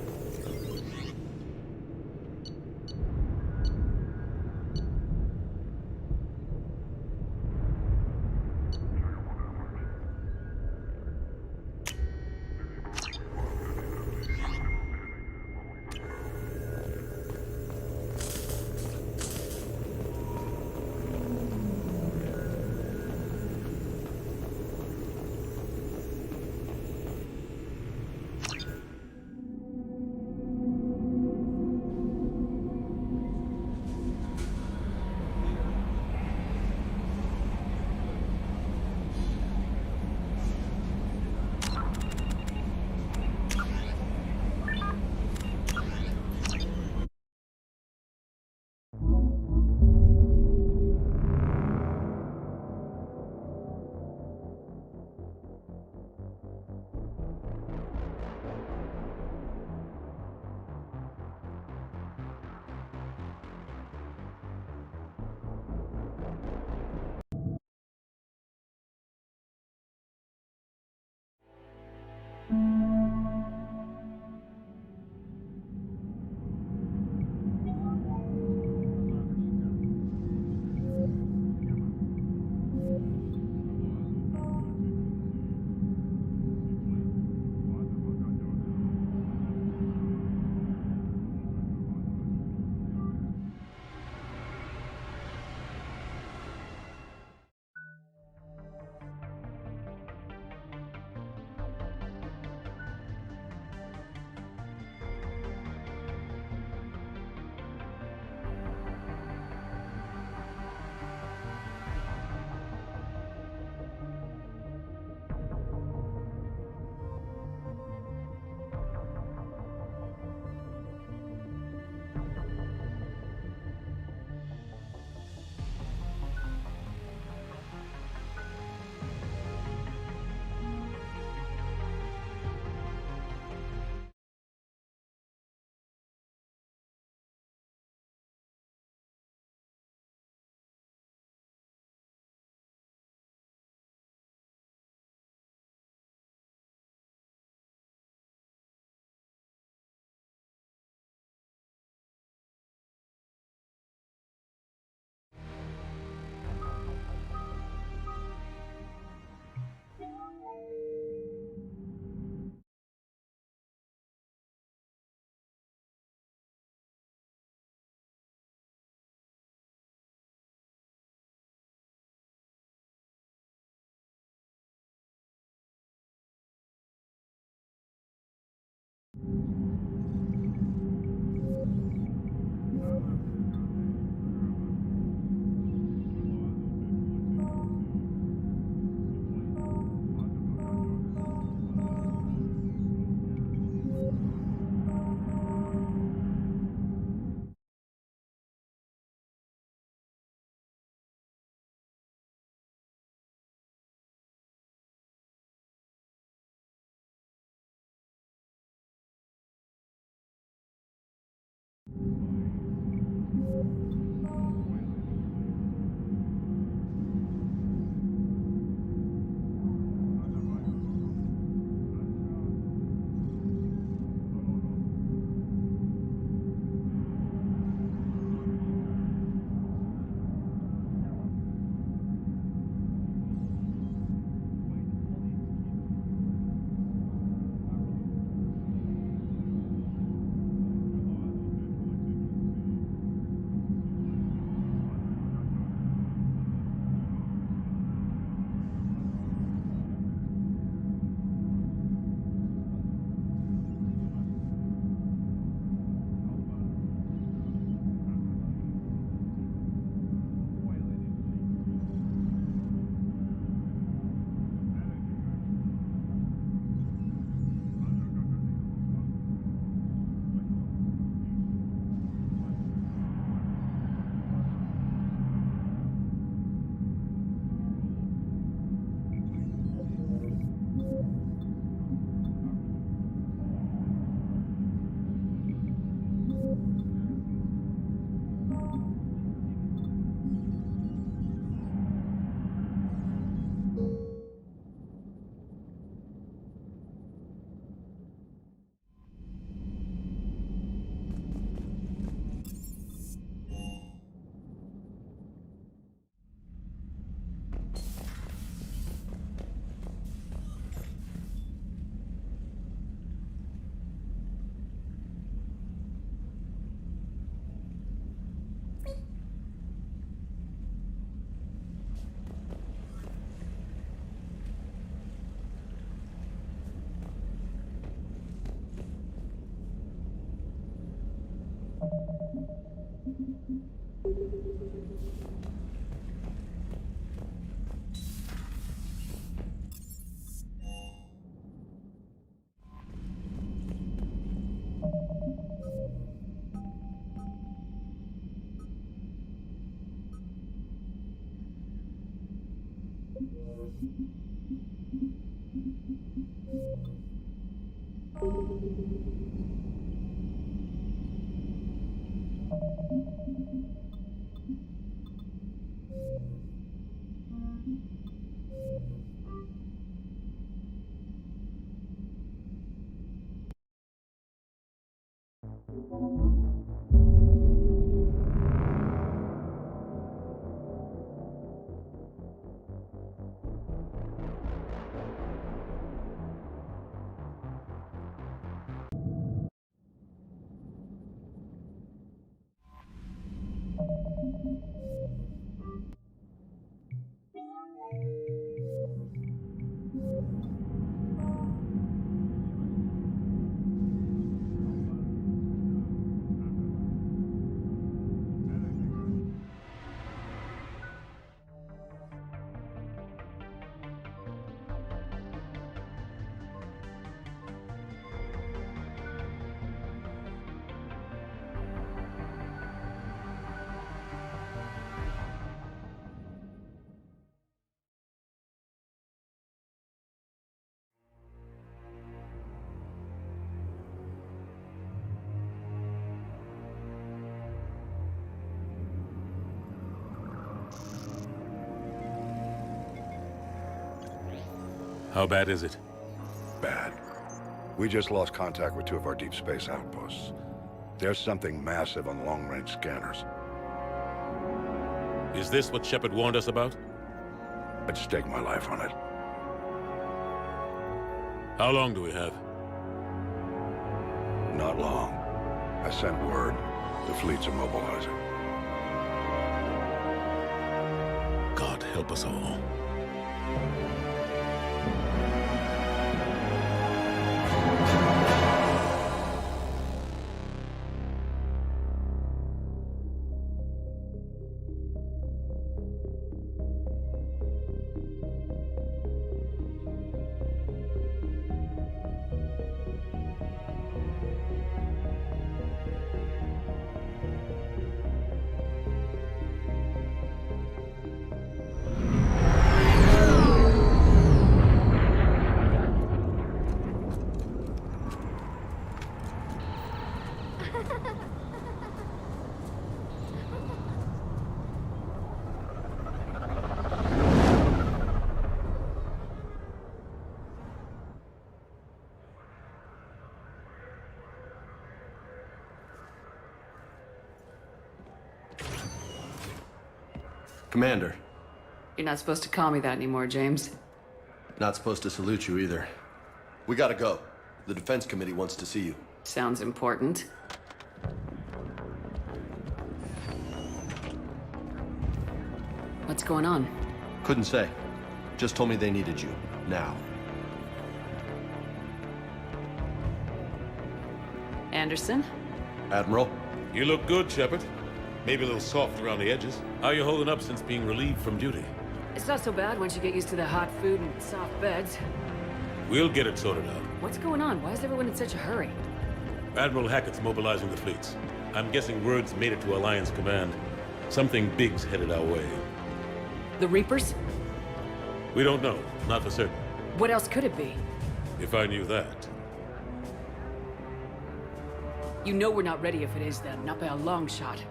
C: How bad is it?
F: Bad. We just lost contact with 2 of our deep space outposts. There's something massive on the long-range scanners.
C: Is this what Shepard warned us about?
F: I'd stake my life on it.
C: How long do we have?
F: Not long. I sent word. The fleets are mobilizing.
C: God help us all.
P: Commander.
B: You're not supposed to call me that anymore, James.
P: Not supposed to salute you either. We gotta go. The Defense Committee wants to see you.
B: Sounds important. What's going on?
P: Couldn't say. Just told me they needed you. Now.
B: Anderson?
P: Admiral?
C: You look good, Shepard. Maybe a little soft around the edges. How are you holding up since being relieved from duty?
B: It's not so bad once you get used to the hot food and soft beds.
C: We'll get it sorted out.
B: What's going on? Why is everyone in such a hurry?
C: Admiral Hackett's mobilizing the fleets. I'm guessing word's made it to Alliance Command. Something big's headed our way.
B: The Reapers?
C: We don't know. Not for certain.
B: What else could it be?
C: If I knew that.
B: You know we're not ready if it is them, not by a long shot.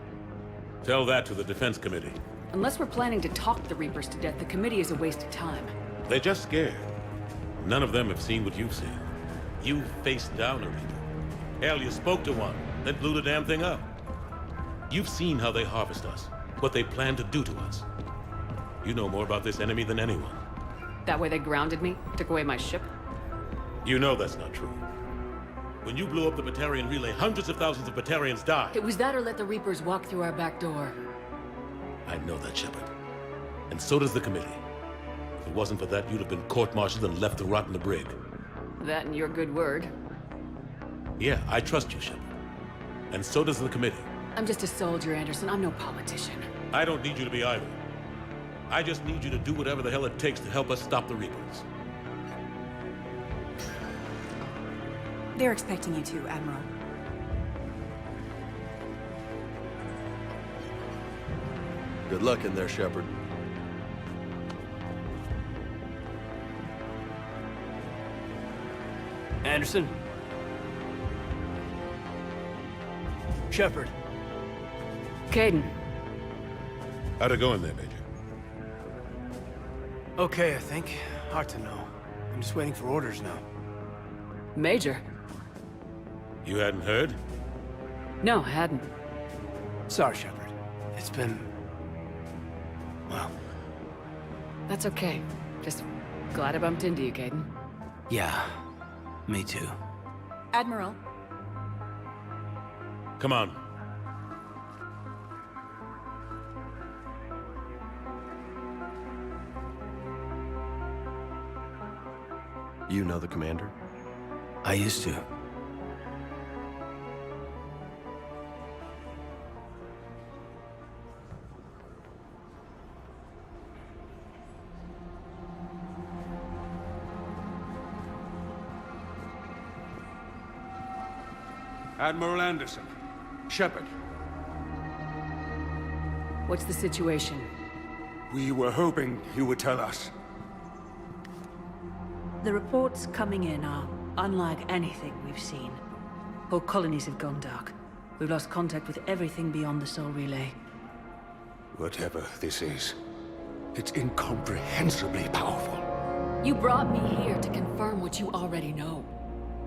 C: Tell that to the Defense Committee.
B: Unless we're planning to talk the Reapers to death, the committee is a waste of time.
C: They're just scared. None of them have seen what you've seen. You faced down a Reaper. Hell, you spoke to one, then blew the damn thing up. You've seen how they harvest us, what they plan to do to us. You know more about this enemy than anyone.
B: That way they grounded me, took away my ship?
C: You know that's not true. When you blew up the Batarian relay, hundreds of thousands of Batarians died.
B: It was that or let the Reapers walk through our back door.
C: I know that, Shepard. And so does the committee. If it wasn't for that, you'd have been court-martialed and left to rot in the brig.
B: That and your good word.
C: Yeah, I trust you, Shepard. And so does the committee.
B: I'm just a soldier, Anderson. I'm no politician.
C: I don't need you to be either. I just need you to do whatever the hell it takes to help us stop the Reapers.
A: They're expecting you to, Admiral.
P: Good luck in there, Shepard.
I: Anderson? Shepard?
B: Kaidan.
C: How'd it go in there, Major?
I: Okay, I think. Hard to know. I'm just waiting for orders now.
B: Major?
C: You hadn't heard?
B: No, I hadn't.
I: Sorry, Shepard. It's been... well...
B: That's okay. Just glad I bumped into you, Kaidan.
I: Yeah, me too.
A: Admiral.
C: Come on.
P: You know the commander?
I: I used to.
N: Admiral Anderson. Shepard.
B: What's the situation?
N: We were hoping you would tell us.
Q: The reports coming in are unlike anything we've seen. Whole colonies have gone dark. We've lost contact with everything beyond the Sol Relay.
N: Whatever this is, it's incomprehensibly powerful.
B: You brought me here to confirm what you already know.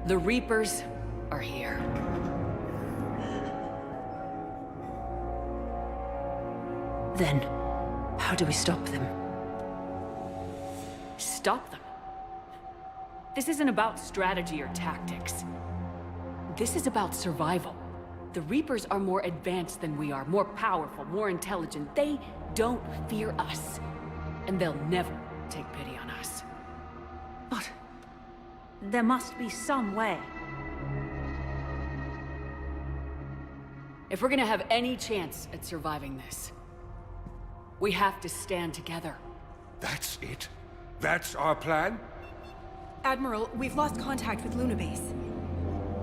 B: The Reapers are here.
Q: Then, how do we stop them?
B: Stop them? This isn't about strategy or tactics. This is about survival. The Reapers are more advanced than we are, more powerful, more intelligent. They don't fear us. And they'll never take pity on us.
Q: But there must be some way.
B: If we're gonna have any chance at surviving this, we have to stand together.
N: That's it? That's our plan?
A: Admiral, we've lost contact with Luna Base.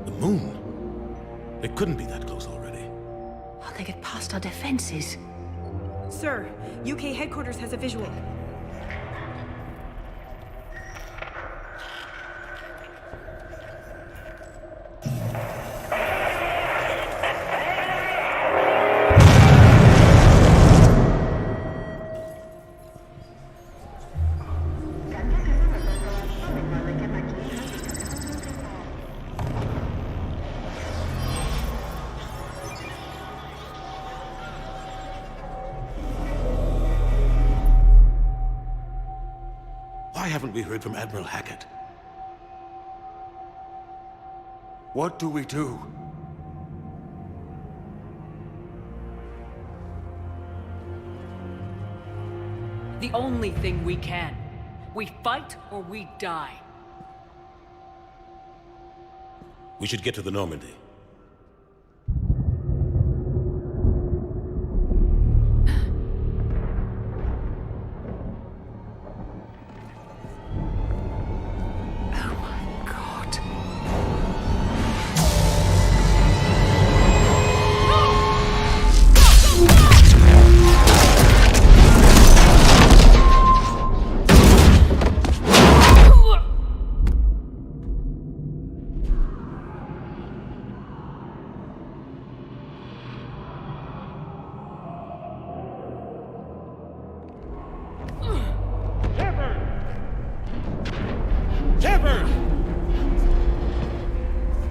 C: The moon? It couldn't be that close already.
Q: How'd they get past our defenses?
A: Sir, UK headquarters has a visual.
C: Why haven't we heard from Admiral Hackett?
N: What do we do?
B: The only thing we can. We fight or we die.
C: We should get to the Normandy.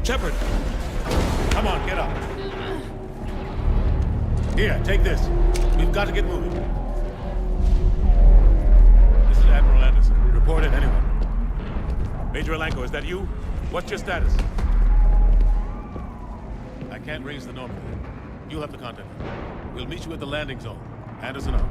C: Shepard! Come on, get up. Here, take this. We've got to get moving. This is Admiral Anderson. Report it, anyone. Major Alanko, is that you? What's your status? I can't raise the Normandy. You'll have to contact them. We'll meet you at the landing zone. Anderson out.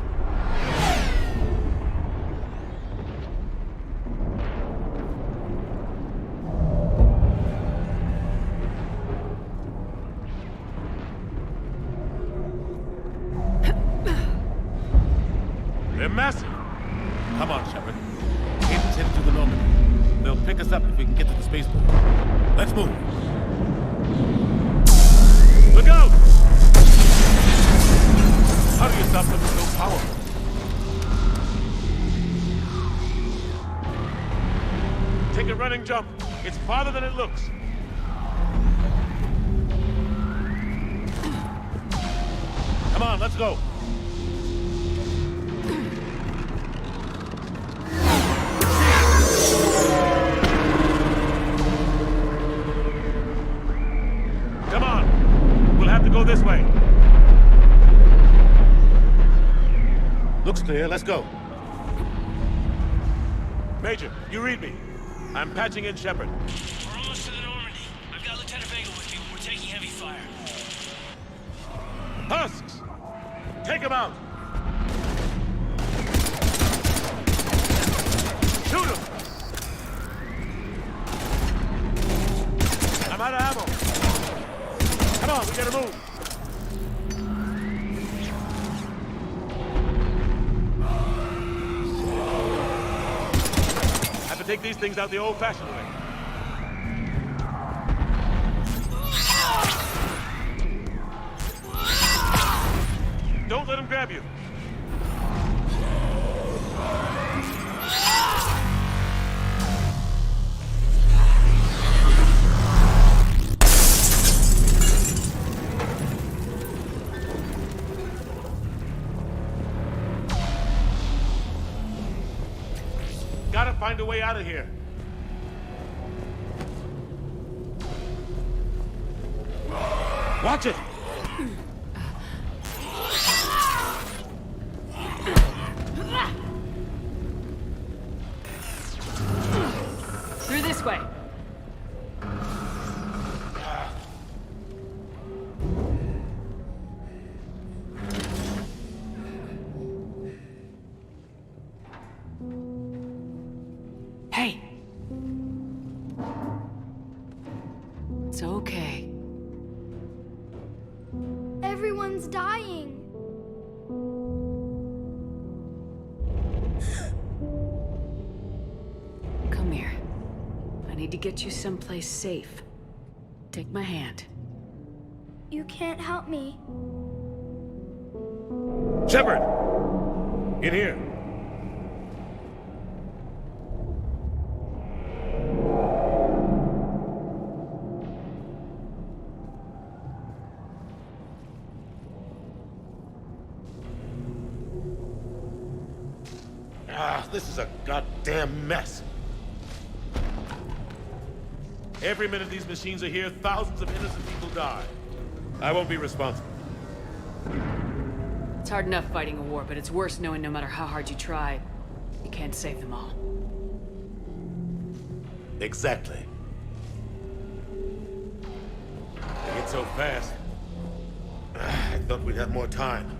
C: massive. Come on, Shepard. Hayden's headed to the Normandy. They'll pick us up if we can get to the spaceport. Let's move. Look out! How do you stop something so powerful? Take a running jump. It's farther than it looks. Come on, let's go. Come on. We'll have to go this way. Looks clear. Let's go. Major, you read me. I'm patching in Shepard.
G: We're almost to the Normandy. I've got Lieutenant Vega with you. We're taking heavy fire.
C: Husks! Take him out! Shoot him! I'm out of ammo. Come on, we gotta move. Have to take these things out the old-fashioned way. Don't let him grab you. Gotta find a way out of here. Watch it!
B: Through this way. Hey. It's okay.
V: Everyone's dying.
B: Come here. I need to get you someplace safe. Take my hand.
V: You can't help me.
C: Shepard! In here. This is a goddamn mess. Every minute these machines are here, thousands of innocent people die. I won't be responsible.
B: It's hard enough fighting a war, but it's worse knowing no matter how hard you try, you can't save them all.
C: Exactly. They get so fast. I thought we'd have more time.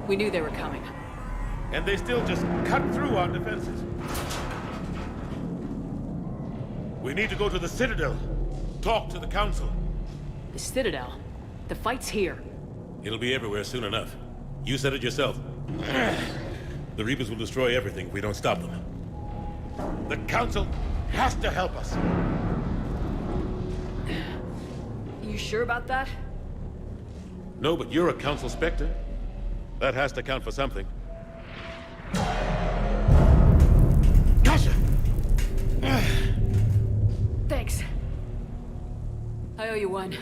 B: We knew they were coming.
C: And they still just cut through our defenses. We need to go to the Citadel. Talk to the Council.
B: The Citadel? The fight's here.
C: It'll be everywhere soon enough. You said it yourself. The Reapers will destroy everything if we don't stop them. The Council has to help us.
B: You sure about that?
C: No, but you're a Council Spectre. That has to count for something. Gotcha!
B: Thanks. I owe you one.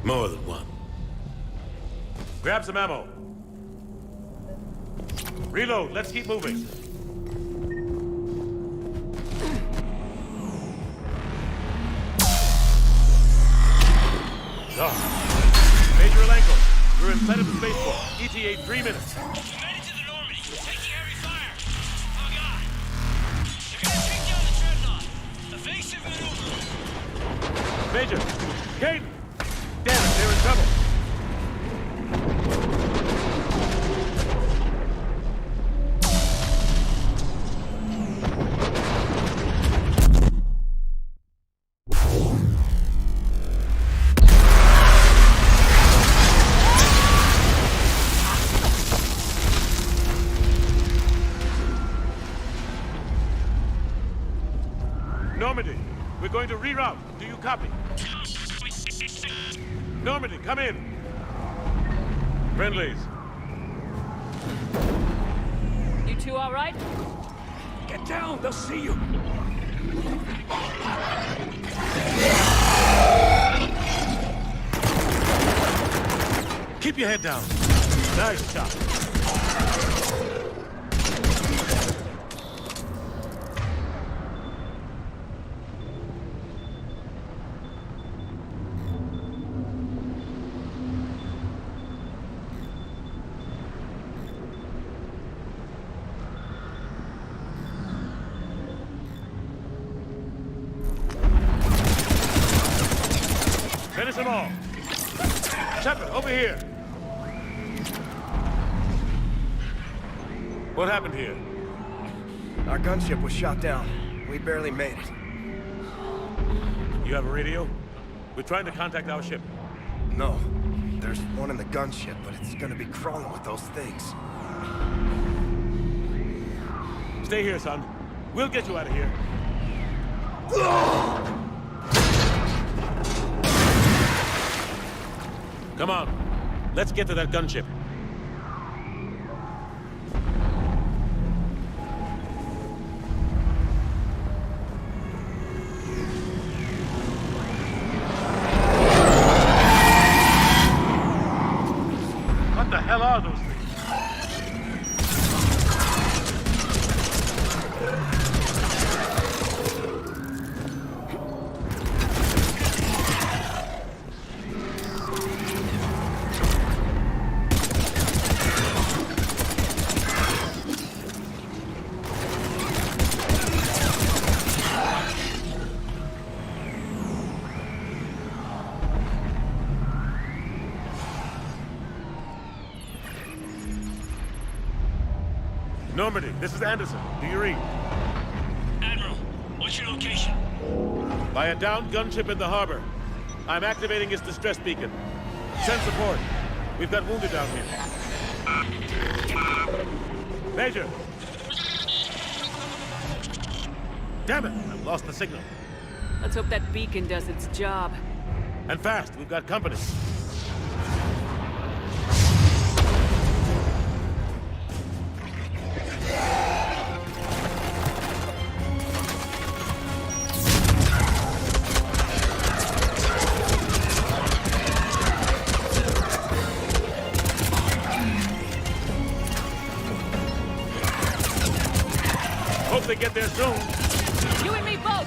C: More than one. Grab some ammo. Reload. Let's keep moving. Major Alenko, we're inside of the spaceport. ETA 3 minutes.
G: We made it to the Normandy. We're taking heavy fire. Oh, God. They're gonna take down the Dreadnought. Evasive maneuver.
C: Major! Kate! Damn it, they're in trouble. going to reroute. Do you copy? Normandy, come in. Friendlies.
B: You two all right?
N: Get down, they'll see you.
C: Keep your head down. Nice shot. Finish them all. Shepard, over here. What happened here?
J: Our gunship was shot down. We barely made it.
C: You have a radio? We're trying to contact our ship.
J: No. There's one in the gunship, but it's gonna be crawling with those things.
C: Stay here, son. We'll get you out of here. Come on. Let's get to that gunship. What the hell are those things? Normandy, this is Anderson. Do you read?
G: Admiral, what's your location?
C: By a downed gunship in the harbor. I'm activating its distress beacon. Send support. We've got wounded down here. Major! Damn it! I've lost the signal.
B: Let's hope that beacon does its job.
C: And fast. We've got company. Hope they get there soon.
B: You and me both!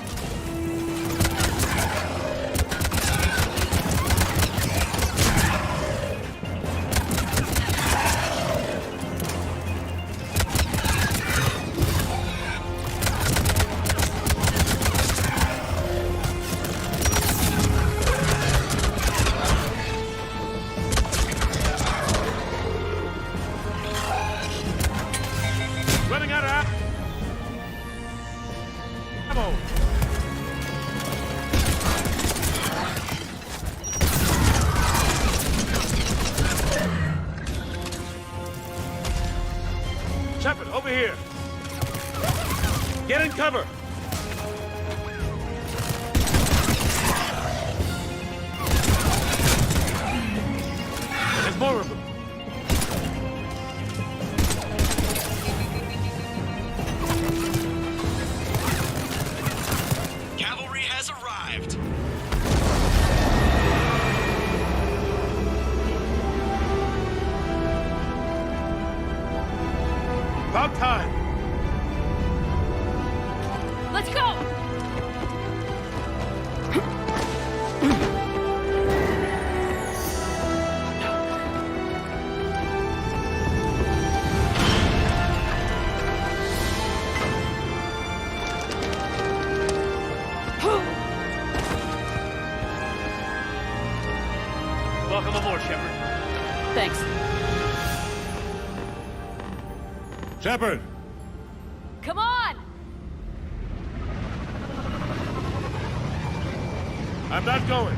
C: Running out of ammo. Shepard, over here. Get in cover. There's more of them.
G: Cavalry has arrived.
C: About time.
B: Let's go!
G: Welcome aboard, Shepard.
B: Thanks.
C: Shepard!
B: Come on!
C: I'm not going.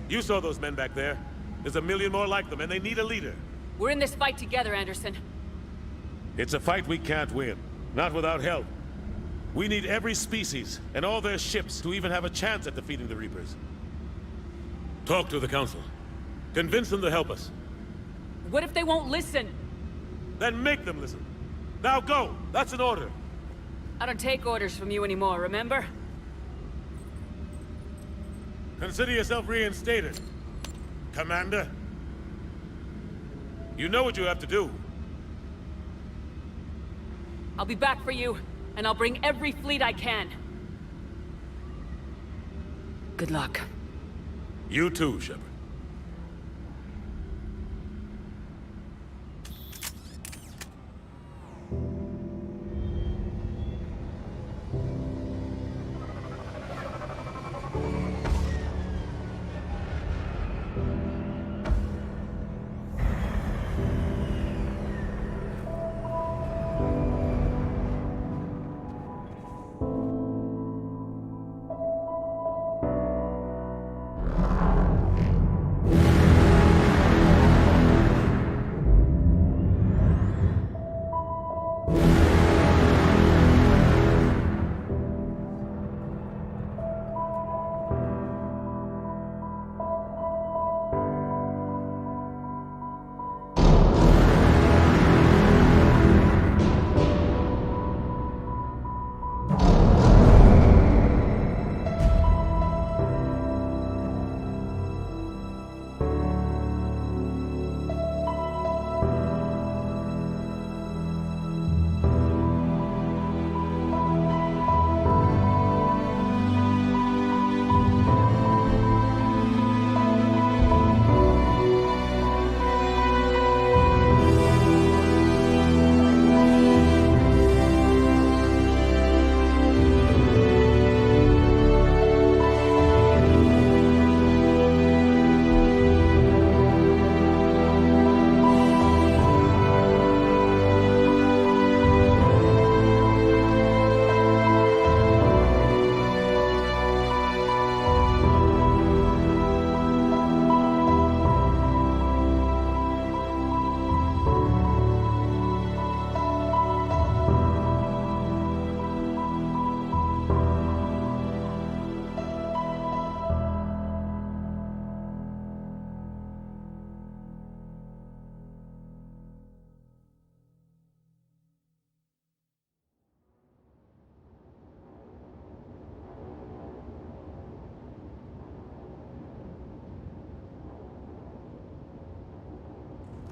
C: You saw those men back there. There's a million more like them, and they need a leader.
B: We're in this fight together, Anderson.
C: It's a fight we can't win. Not without help. We need every species and all their ships to even have a chance at defeating the Reapers. Talk to the Council. Convince them to help us.
B: What if they won't listen?
C: Then make them listen. Now go! That's an order.
B: I don't take orders from you anymore, remember?
C: Consider yourself reinstated, Commander. You know what you have to do.
B: I'll be back for you, and I'll bring every fleet I can. Good luck.
C: You too, Shepard.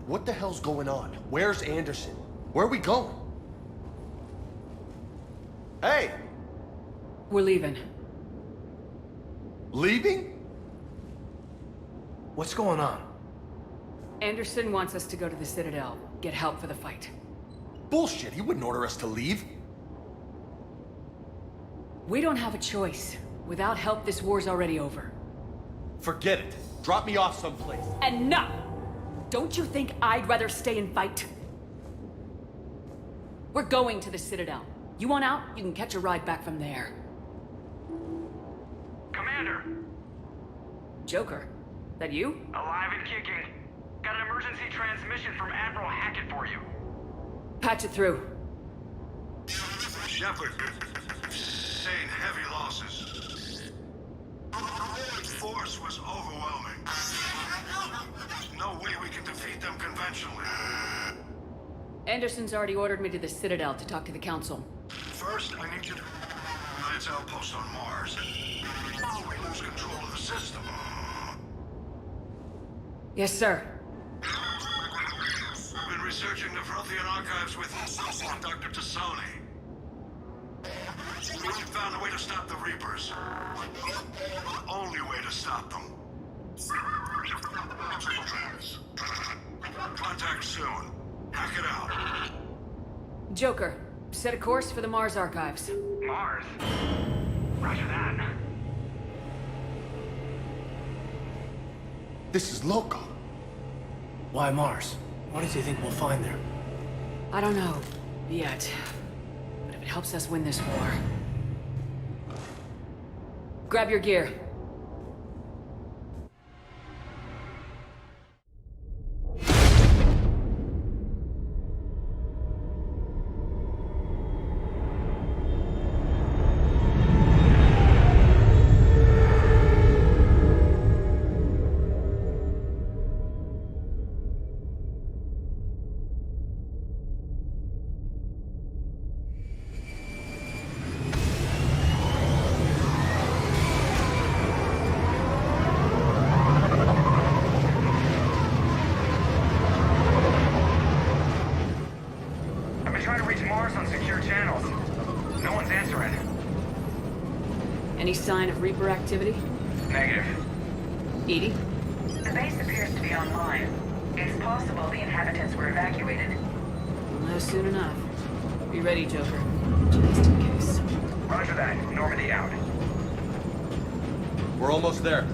P: What the hell's going on? Where's Anderson? Where are we going? Hey!
B: We're leaving.
P: Leaving?
I: What's going on?
B: Anderson wants us to go to the Citadel, get help for the fight.
P: Bullshit, he wouldn't order us to leave.
B: We don't have a choice. Without help, this war's already over.
P: Forget it. Drop me off someplace.
B: Enough! Don't you think I'd rather stay and fight? We're going to the Citadel. You want out, you can catch a ride back from there.
G: Commander!
B: Joker, that you?
G: Alive and kicking. Got an emergency transmission from Admiral Hackett for you.
B: Patch it through.
U: Shepard, sustained heavy losses. The force was overwhelming. There's no way we can defeat them conventionally.
B: Anderson's already ordered me to the Citadel to talk to the Council.
U: First, I need you to Alliance outpost on Mars. We lose control of the system.
B: Yes, sir.
U: I've been researching the Prothean archives with Dr. Tassoni. We found a way to stop the Reapers. The only way to stop them. Contact soon. Hack it out.
B: Joker, set a course for the Mars archives.
G: Mars? Roger that.
P: This is loco.
I: Why Mars? What does he think we'll find there?
B: I don't know. Yet. But if it helps us win this war... Grab your gear. Any sign of Reaper activity?
M: Negative.
B: Edie?
S: The base appears to be online. It's possible the inhabitants were evacuated.
B: No, soon enough. Be ready, Joker. Just in case.
M: Roger that. Normandy out.
P: We're almost there.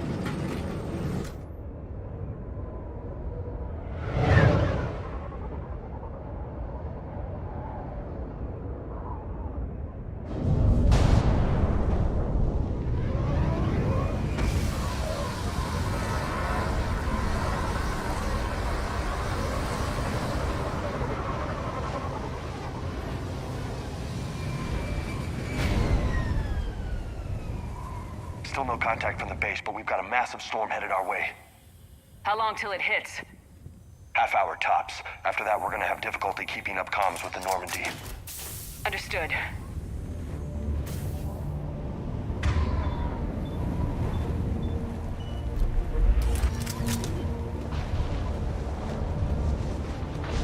J: Still no contact from the base, but we've got a massive storm headed our way.
B: How long till it hits?
J: Half hour tops. After that, we're gonna have difficulty keeping up comms with the Normandy.
B: Understood.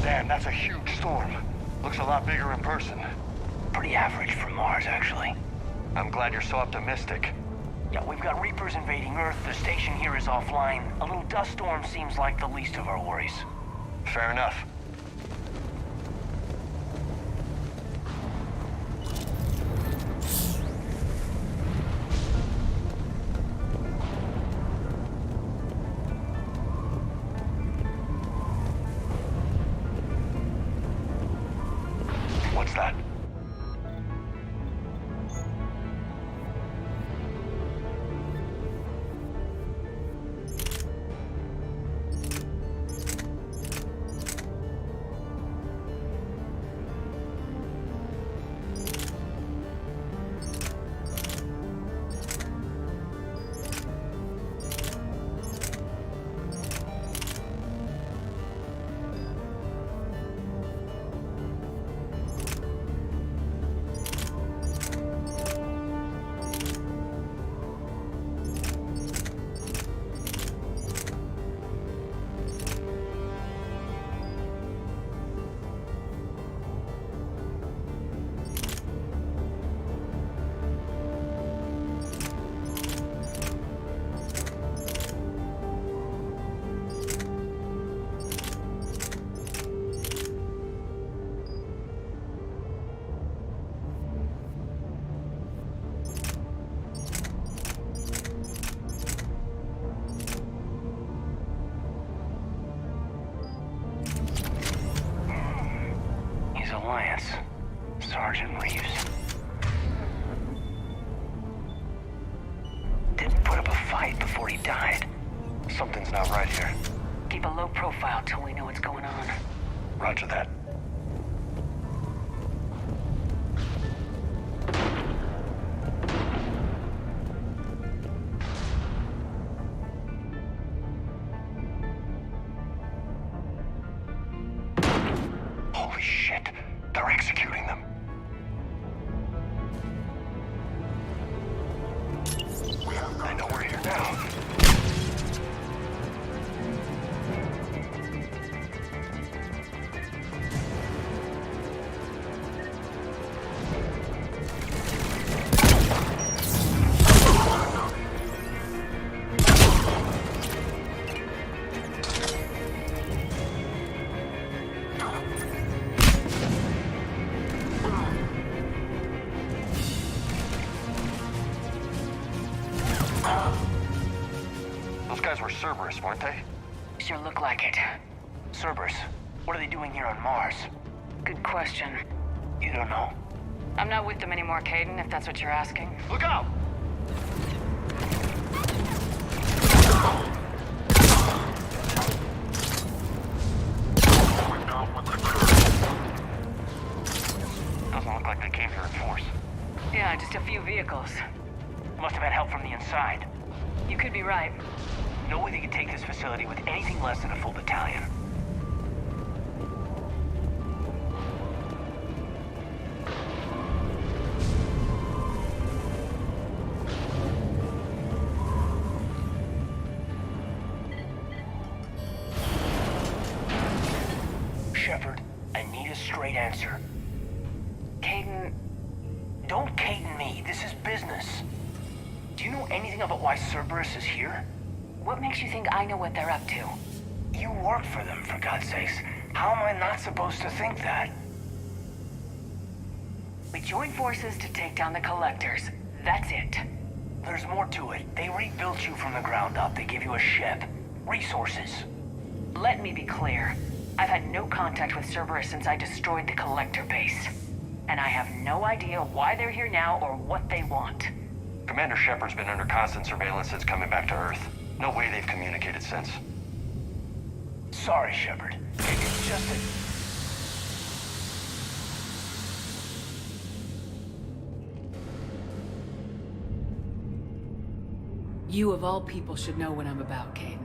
J: Damn, that's a huge storm. Looks a lot bigger in person.
G: Pretty average for Mars, actually.
J: I'm glad you're so optimistic.
G: Yeah, we've got Reapers invading Earth. The station here is offline. A little dust storm seems like the least of our worries.
J: Fair enough. What's that?
G: Alliance. Sergeant Reeves. Didn't put up a fight before he died.
J: Something's not right here.
B: Keep a low profile till we know what's going on.
J: Roger that. Holy shit. They're executing them. They know we're here now. Those guys were Cerberus, weren't they?
B: Sure look like it.
G: Cerberus, what are they doing here on Mars?
B: Good question.
G: You don't know.
B: I'm not with them anymore, Caden, if that's what you're asking.
J: Look out! Doesn't look like they came here in force.
B: Yeah, just a few vehicles.
G: Must have had help from the inside.
B: You could be right.
G: No way they could take this facility with anything less than a full battalion. Shepard, I need a straight answer.
B: Caden...
G: Don't Caden me. This is business.
M: Do you know anything about why Cerberus is here?
S: What makes you think I know what they're up to?
M: You work for them, for God's sakes. How am I not supposed to think that?
S: We joined forces to take down the Collectors. That's it.
M: There's more to it. They rebuilt you from the ground up. They give you a ship. Resources.
S: Let me be clear. I've had no contact with Cerberus since I destroyed the Collector base. And I have no idea why they're here now or what they want.
K: Commander Shepard's been under constant surveillance since coming back to Earth. No way they've communicated since.
M: Sorry, Shepard. It's just that...
B: You of all people should know what I'm about, Kaidan.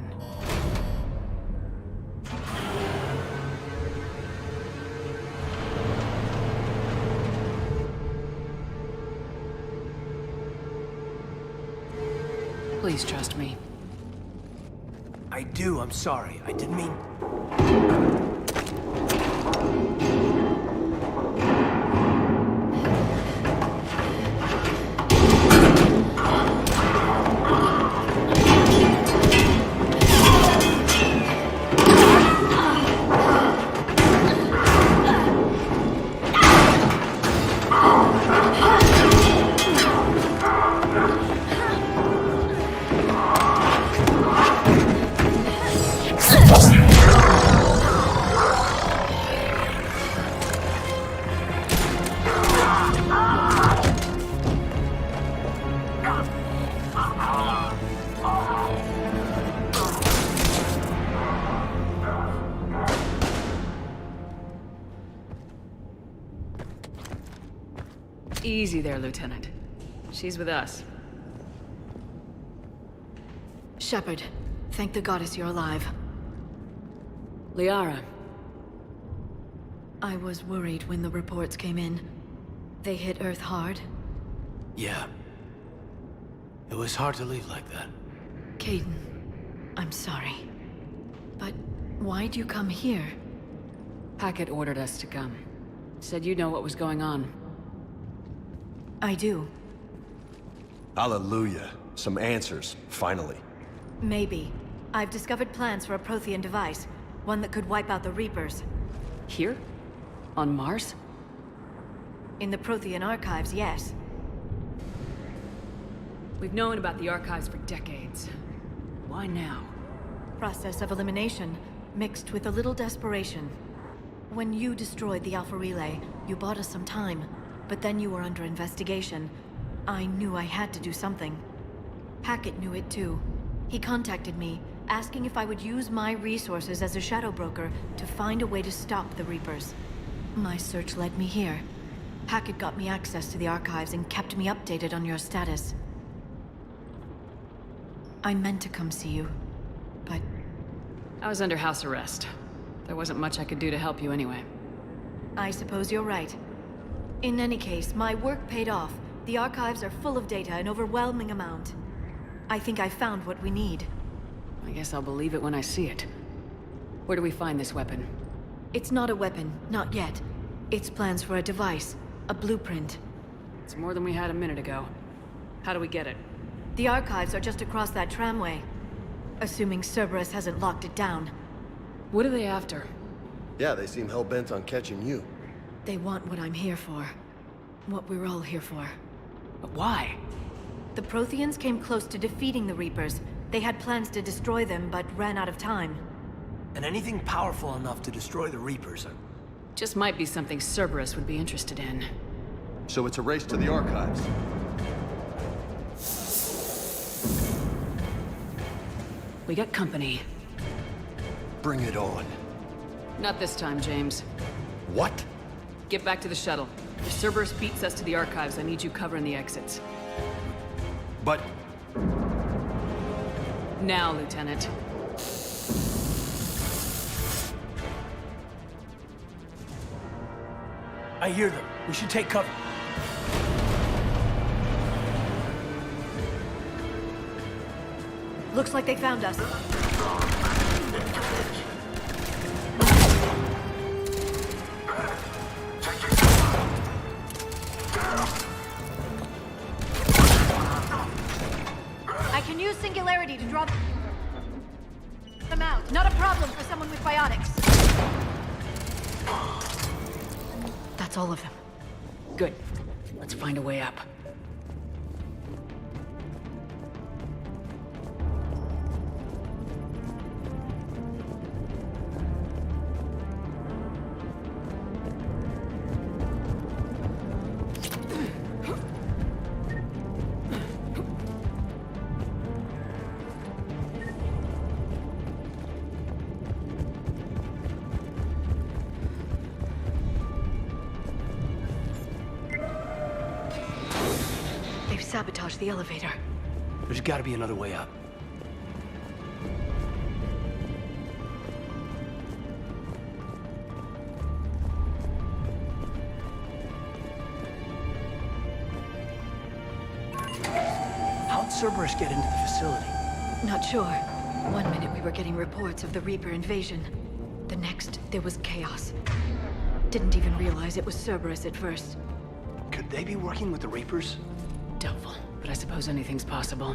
B: Please trust me.
I: I do, I'm sorry. I didn't mean...
B: Easy there, Lieutenant. She's with us.
L: Shepard, thank the goddess you're alive.
B: Liara.
L: I was worried when the reports came in. They hit Earth hard.
I: Yeah. It was hard to leave like that.
L: Kaidan, I'm sorry. But why'd you come here?
B: Hackett ordered us to come. Said you know what was going on.
L: I do.
P: Hallelujah. Some answers, finally.
L: Maybe. I've discovered plans for a Prothean device. One that could wipe out the Reapers.
B: Here? On Mars?
L: In the Prothean archives, yes.
B: We've known about the archives for decades. Why now?
L: Process of elimination, mixed with a little desperation. When you destroyed the Alpha Relay, you bought us some time. But then you were under investigation. I knew I had to do something. Hackett knew it too. He contacted me, asking if I would use my resources as a shadow broker to find a way to stop the Reapers. My search led me here. Hackett got me access to the archives and kept me updated on your status. I meant to come see you, but...
B: I was under house arrest. There wasn't much I could do to help you anyway.
L: I suppose you're right. In any case, my work paid off. The archives are full of data, an overwhelming amount. I think I found what we need.
B: I guess I'll believe it when I see it. Where do we find this weapon?
L: It's not a weapon, not yet. It's plans for a device, a blueprint.
B: It's more than we had a minute ago. How do we get it?
L: The archives are just across that tramway. Assuming Cerberus hasn't locked it down.
B: What are they after?
P: Yeah, they seem hell-bent on catching you.
L: They want what I'm here for. What we're all here for.
B: But why?
L: The Protheans came close to defeating the Reapers. They had plans to destroy them, but ran out of time.
I: And anything powerful enough to destroy the Reapers.
B: Just might be something Cerberus would be interested in.
P: So it's a race to the archives.
B: We got company.
P: Bring it on.
B: Not this time, James.
P: What?
B: Get back to the shuttle. If Cerberus beats us to the archives, I need you covering the exits.
P: But...
B: Now, Lieutenant.
I: I hear them. We should take cover.
L: Looks like they found us. can use Singularity to draw them out. Not a problem for someone with biotics. That's all of them.
B: Good. Let's find a way up.
L: They've sabotaged the elevator.
I: There's gotta be another way up. How'd Cerberus get into the facility?
L: Not sure. One minute we were getting reports of the Reaper invasion. The next, there was chaos. Didn't even realize it was Cerberus at first.
I: Could they be working with the Reapers?
B: Doubtful, but I suppose anything's possible.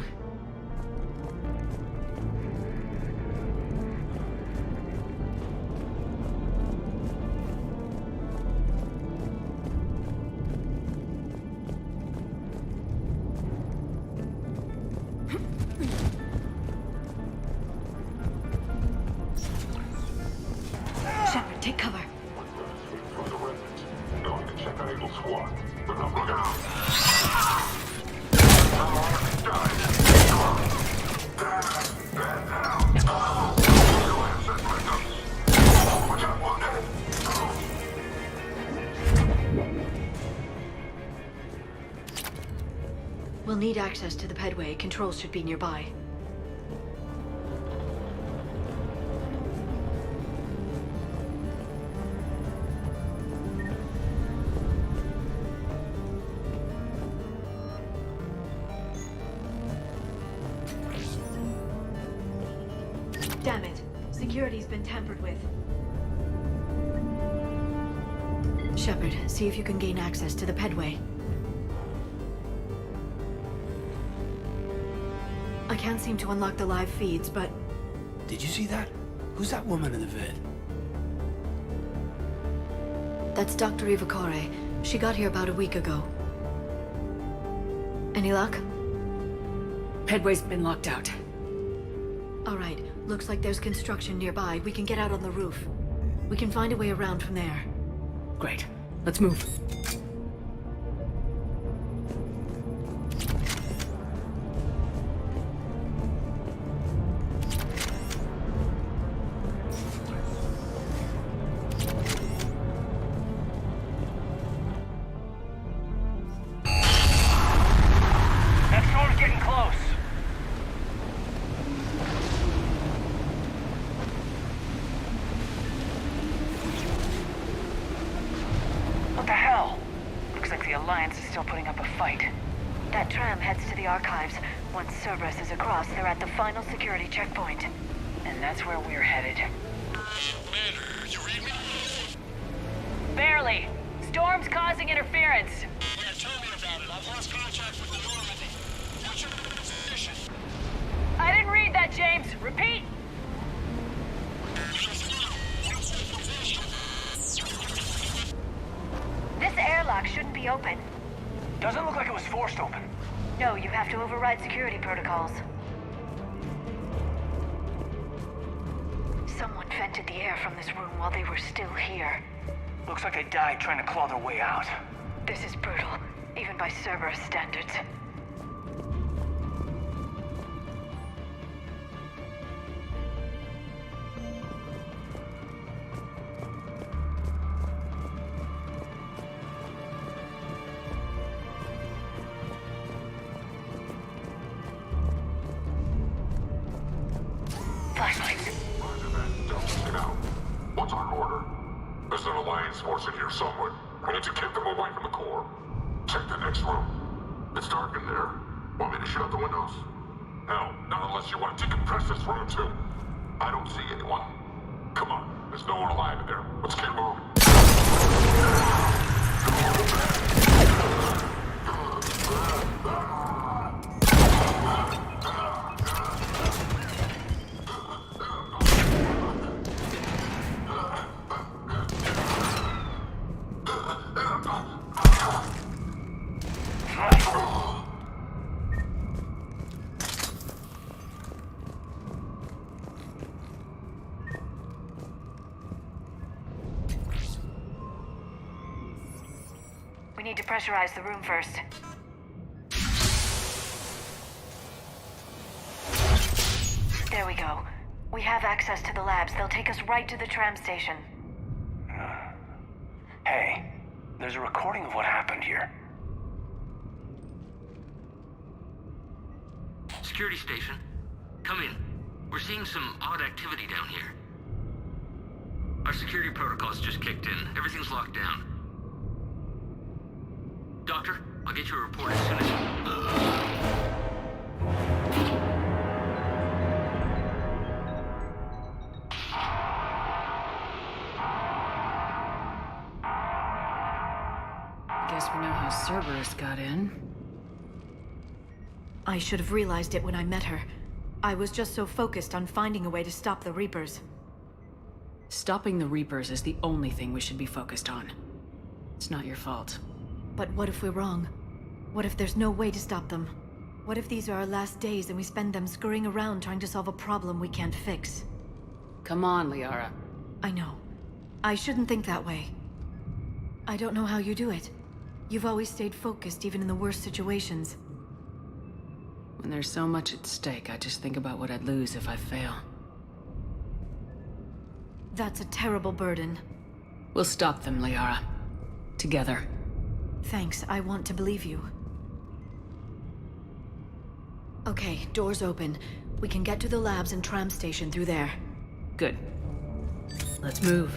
L: Shepard, take cover. We'll need access to the pedway. Controls should be nearby. Damn it. Security's been tampered with. Shepard, see if you can gain access to the pedway. I can't seem to unlock the live feeds, but...
I: Did you see that? Who's that woman in the vid?
L: That's Dr. Ivakare. She got here about a week ago. Any luck?
B: Pedway's been locked out.
L: All right. Looks like there's construction nearby. We can get out on the roof. We can find a way around from there.
B: Great. Let's move.
M: That storm's getting close.
S: What the hell? Looks like the Alliance is still putting up a fight.
E: That tram heads to the archives. Once Cerberus is across, they're at the final security checkpoint.
S: And that's where we're headed.
G: Commander, you read me?
S: Barely. Storm's causing interference.
G: Yeah, tell me about it. I've lost contact with the Normandy. What's your position?
S: I didn't read that, James. Repeat.
E: This airlock shouldn't be open.
M: Doesn't look like it was forced open.
E: No, you have to override security protocols. Someone vented the air from this room while they were still here.
M: Looks like they died trying to claw their way out.
E: This is brutal, even by Cerberus standards.
S: Flashlights.
H: What's our order? There's an Alliance force in here somewhere. We need to keep them away from the core. Check the next room. It's dark in there. Want me to shut the windows? No, not unless you want to decompress this room too. I don't see anyone. Come on, there's no one alive in there. Let's keep moving.
E: depressurize the room first. There we go. We have access to the labs. They'll take us right to the tram station.
M: Hey, there's a recording of what happened here.
D: Security station. Come in. We're seeing some odd activity down here. Our security protocols just kicked in. Everything's locked down. Doctor, I'll get you a report as soon as...
B: Guess we know how Cerberus got in.
L: I should have realized it when I met her. I was just so focused on finding a way to stop the Reapers.
B: Stopping the Reapers is the only thing we should be focused on. It's not your fault.
L: But what if we're wrong? What if there's no way to stop them? What if these are our last days and we spend them scurrying around trying to solve a problem we can't fix?
B: Come on, Liara.
L: I know. I shouldn't think that way. I don't know how you do it. You've always stayed focused even in the worst situations.
B: When there's so much at stake, I just think about what I'd lose if I fail.
L: That's a terrible burden.
B: We'll stop them, Liara. Together.
L: Thanks, I want to believe you. Okay, doors open. We can get to the labs and tram station through there.
B: Good. Let's move.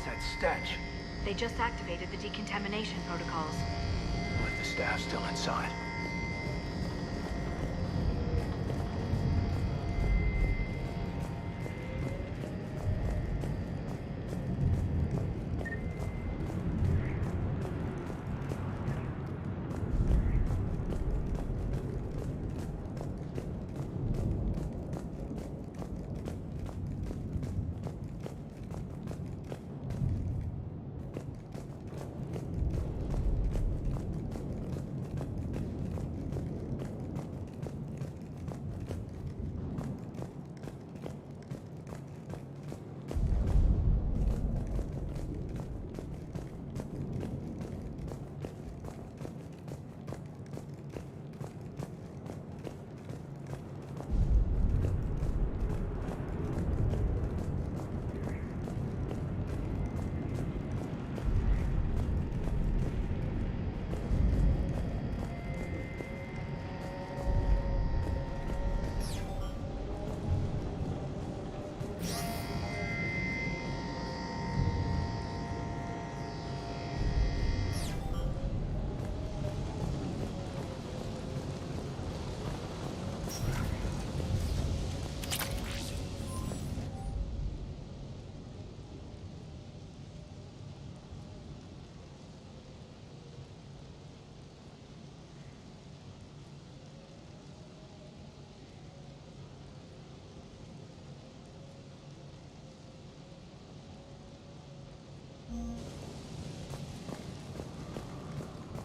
I: that stench?
L: They just activated the decontamination protocols.
I: What if the staff's still inside?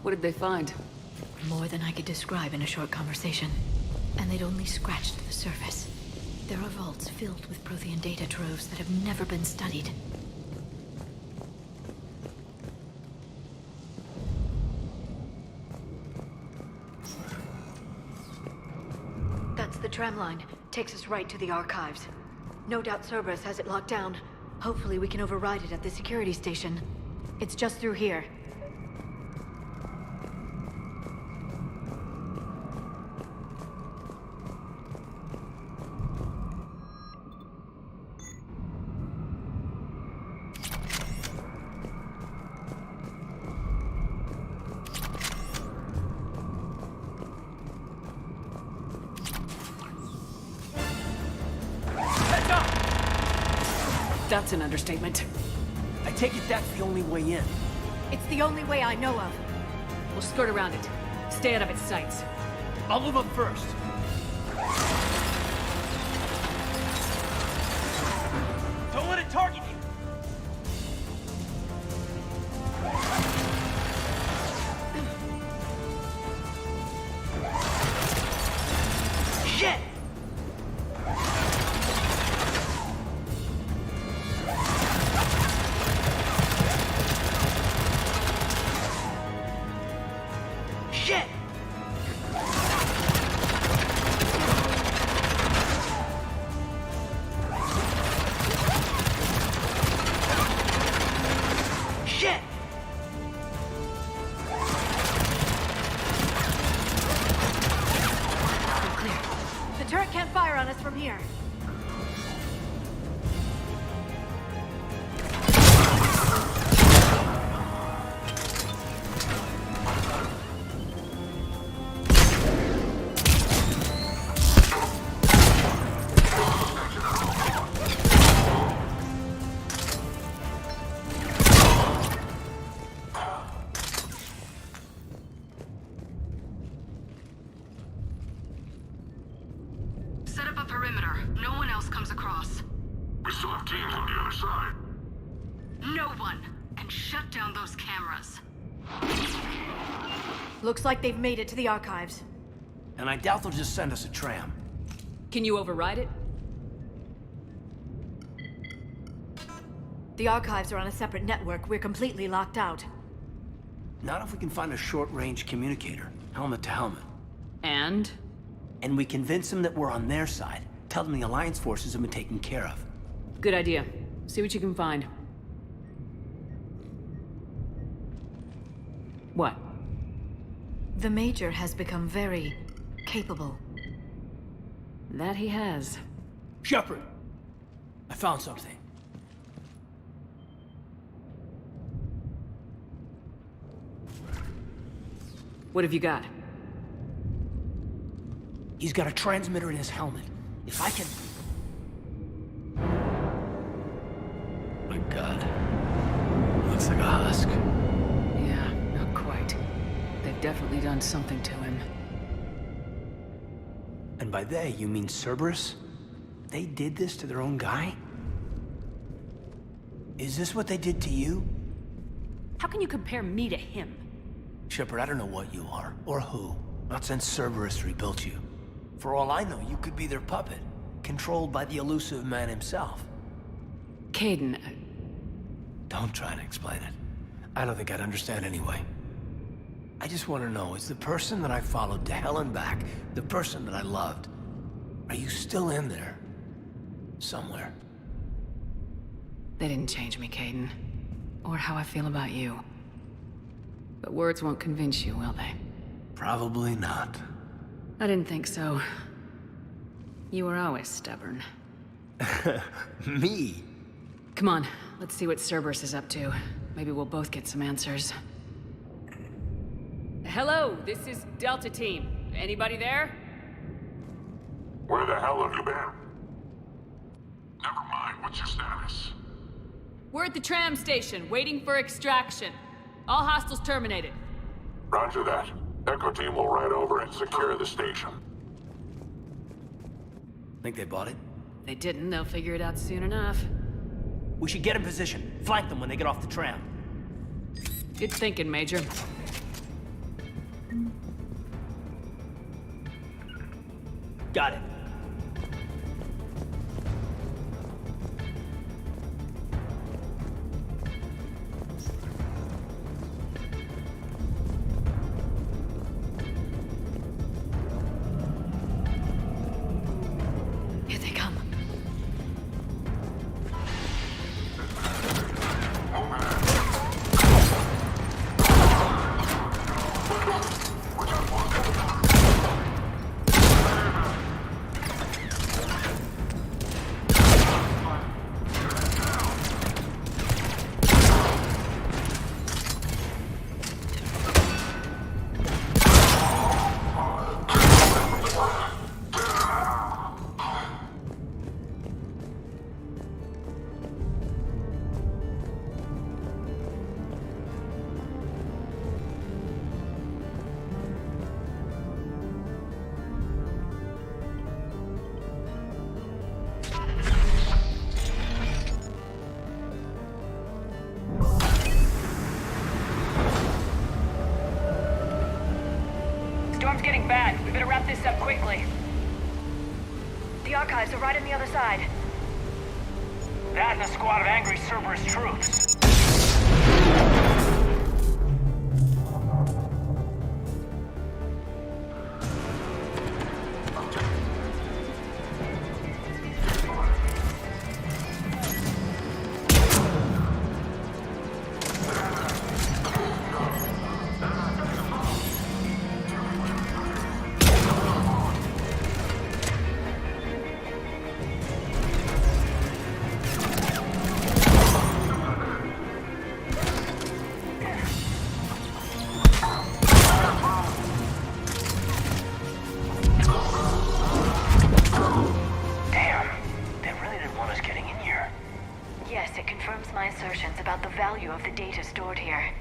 B: What did they find?
L: More than I could describe in a short conversation. And they'd only scratched the surface. There are vaults filled with Prothean data troves that have never been studied. That's the tram line. Takes us right to the archives. No doubt Cerberus has it locked down. Hopefully we can override it at the security station. It's just through here.
B: That's an understatement.
I: I take it that's the only way in.
L: It's the only way I know of.
B: We'll skirt around it. Stay out of its sights.
I: I'll move up first. Don't let it target you! Shit!
L: Looks like they've made it to the archives.
I: And I doubt they'll just send us a tram.
B: Can you override it?
L: The archives are on a separate network. We're completely locked out.
I: Not if we can find a short-range communicator, helmet to helmet.
B: And?
I: And we convince them that we're on their side. Tell them the Alliance forces have been taken care of.
B: Good idea. See what you can find. What?
L: The Major has become very capable.
B: That he has.
I: Shepard! I found something.
B: What have you got?
I: He's got a transmitter in his helmet. If I can...
P: My God. Looks like a husk.
B: Yeah, not quite. They've definitely done something to him.
I: And by they, you mean Cerberus? They did this to their own guy? Is this what they did to you?
Q: How can you compare me to him?
I: Shepard, I don't know what you are, or who. Not since Cerberus rebuilt you. For all I know, you could be their puppet, controlled by the elusive man himself.
B: Kaidan,
I: Don't try to explain it. I don't think I'd understand anyway. I just want to know, is the person that I followed to hell and back, the person that I loved, are you still in there? Somewhere.
B: they didn't change me, Kaidan. Or how I feel about you. But words won't convince you, will they?
I: Probably not.
B: I didn't think so. You were always stubborn.
I: Me?
B: Come on, let's see what Cerberus is up to. Maybe we'll both get some answers. Hello, this is Delta Team. Anybody there?
H: Where the hell have you been? Never mind, what's your status?
B: We're at the tram station, waiting for extraction. All hostiles terminated.
H: Roger that. Echo Team will ride over and secure the station.
I: Think they bought it?
B: If they didn't, they'll figure it out soon enough.
I: We should get in position. Flank them when they get off the tram.
B: Good thinking, Major.
I: Got it.
L: Here they come.
S: Storm's getting bad. We better wrap this up quickly.
E: The archives are right on the other side.
M: That and a squad of angry Cerberus troops.
E: Yes, it confirms my assertions about the value of the data stored here.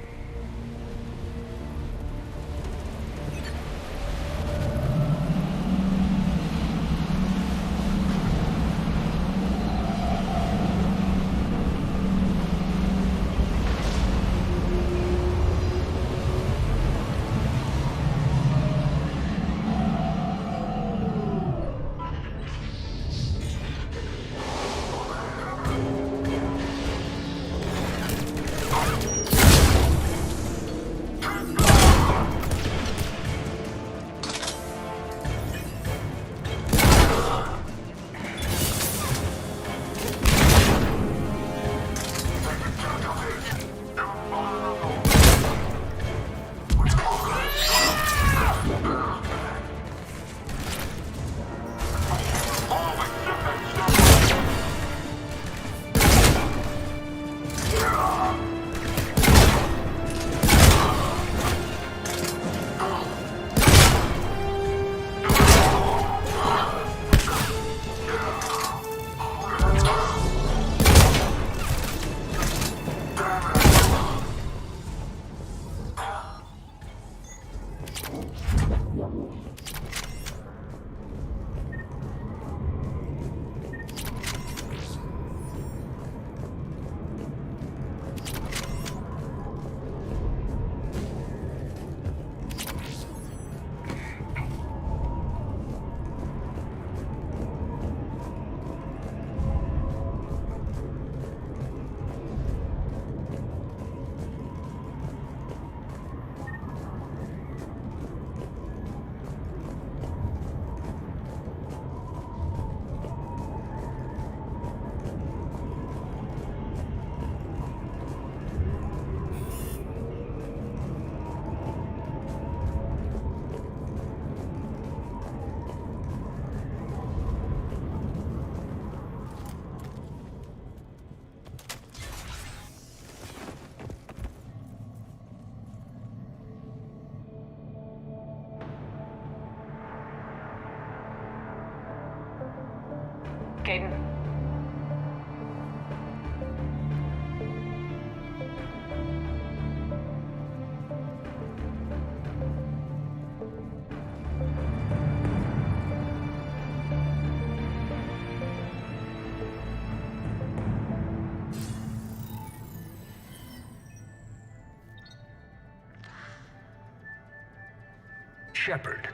R: Shepard.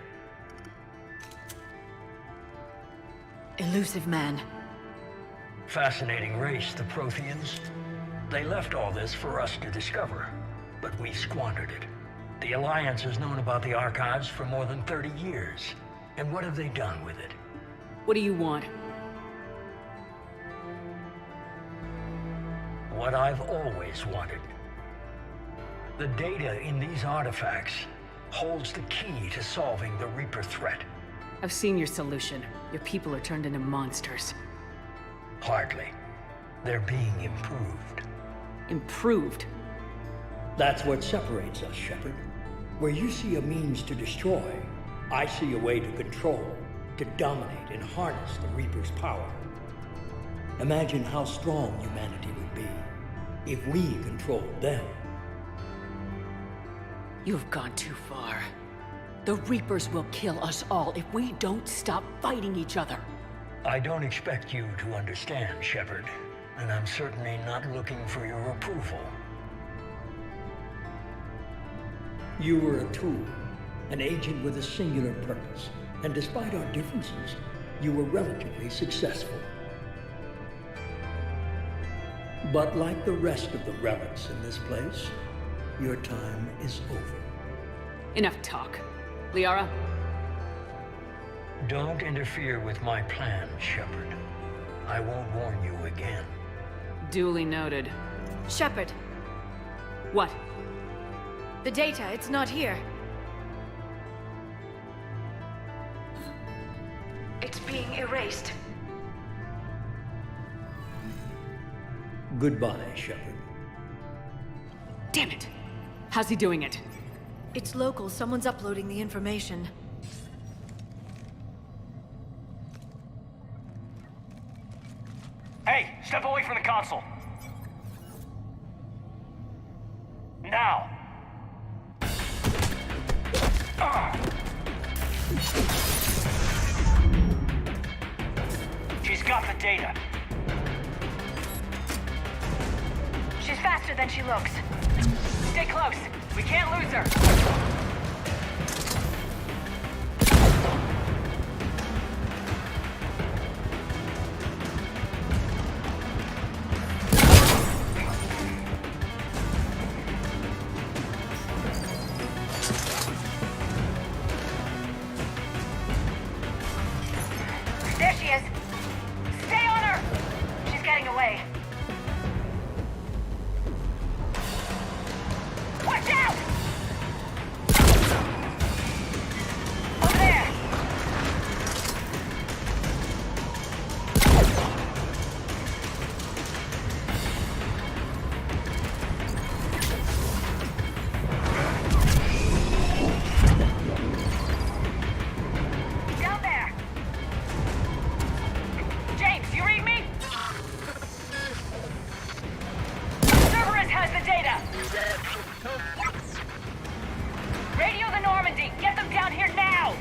L: Elusive man.
R: Fascinating race, the Protheans. They left all this for us to discover, but we squandered it. The Alliance has known about the archives for more than 30 years. And what have they done with it?
B: What do you want?
R: What I've always wanted. The data in these artifacts holds the key to solving the Reaper threat.
B: I've seen your solution. Your people are turned into monsters.
R: Hardly. They're being improved.
B: Improved?
T: That's what separates us, Shepard. Where you see a means to destroy, I see a way to control, to dominate and harness the Reaper's power. Imagine how strong humanity would be if we controlled them.
B: You've gone too far. The Reapers will kill us all if we don't stop fighting each other.
R: I don't expect you to understand, Shepard, and I'm certainly not looking for your approval.
T: You were a tool, an agent with a singular purpose, and despite our differences, you were relatively successful. But like the rest of the relics in this place, your time is over.
B: Enough talk. Liara?
R: Don't interfere with my plan, Shepard. I won't warn you again.
B: Duly noted.
L: Shepard.
B: What?
L: The data, it's not here. It's being erased.
T: Goodbye, Shepard.
B: Damn it! How's he doing it?
L: It's local. Someone's uploading the information.
M: Hey, step away from the console. Now. She's got the data.
E: She's faster than she looks.
S: Stay close. We can't lose her.
E: There she is. Stay on her. She's getting away. Watch out! Over there! Down there! James, you read me? Cerberus has the data! Radio the Normandy! Get them down here now!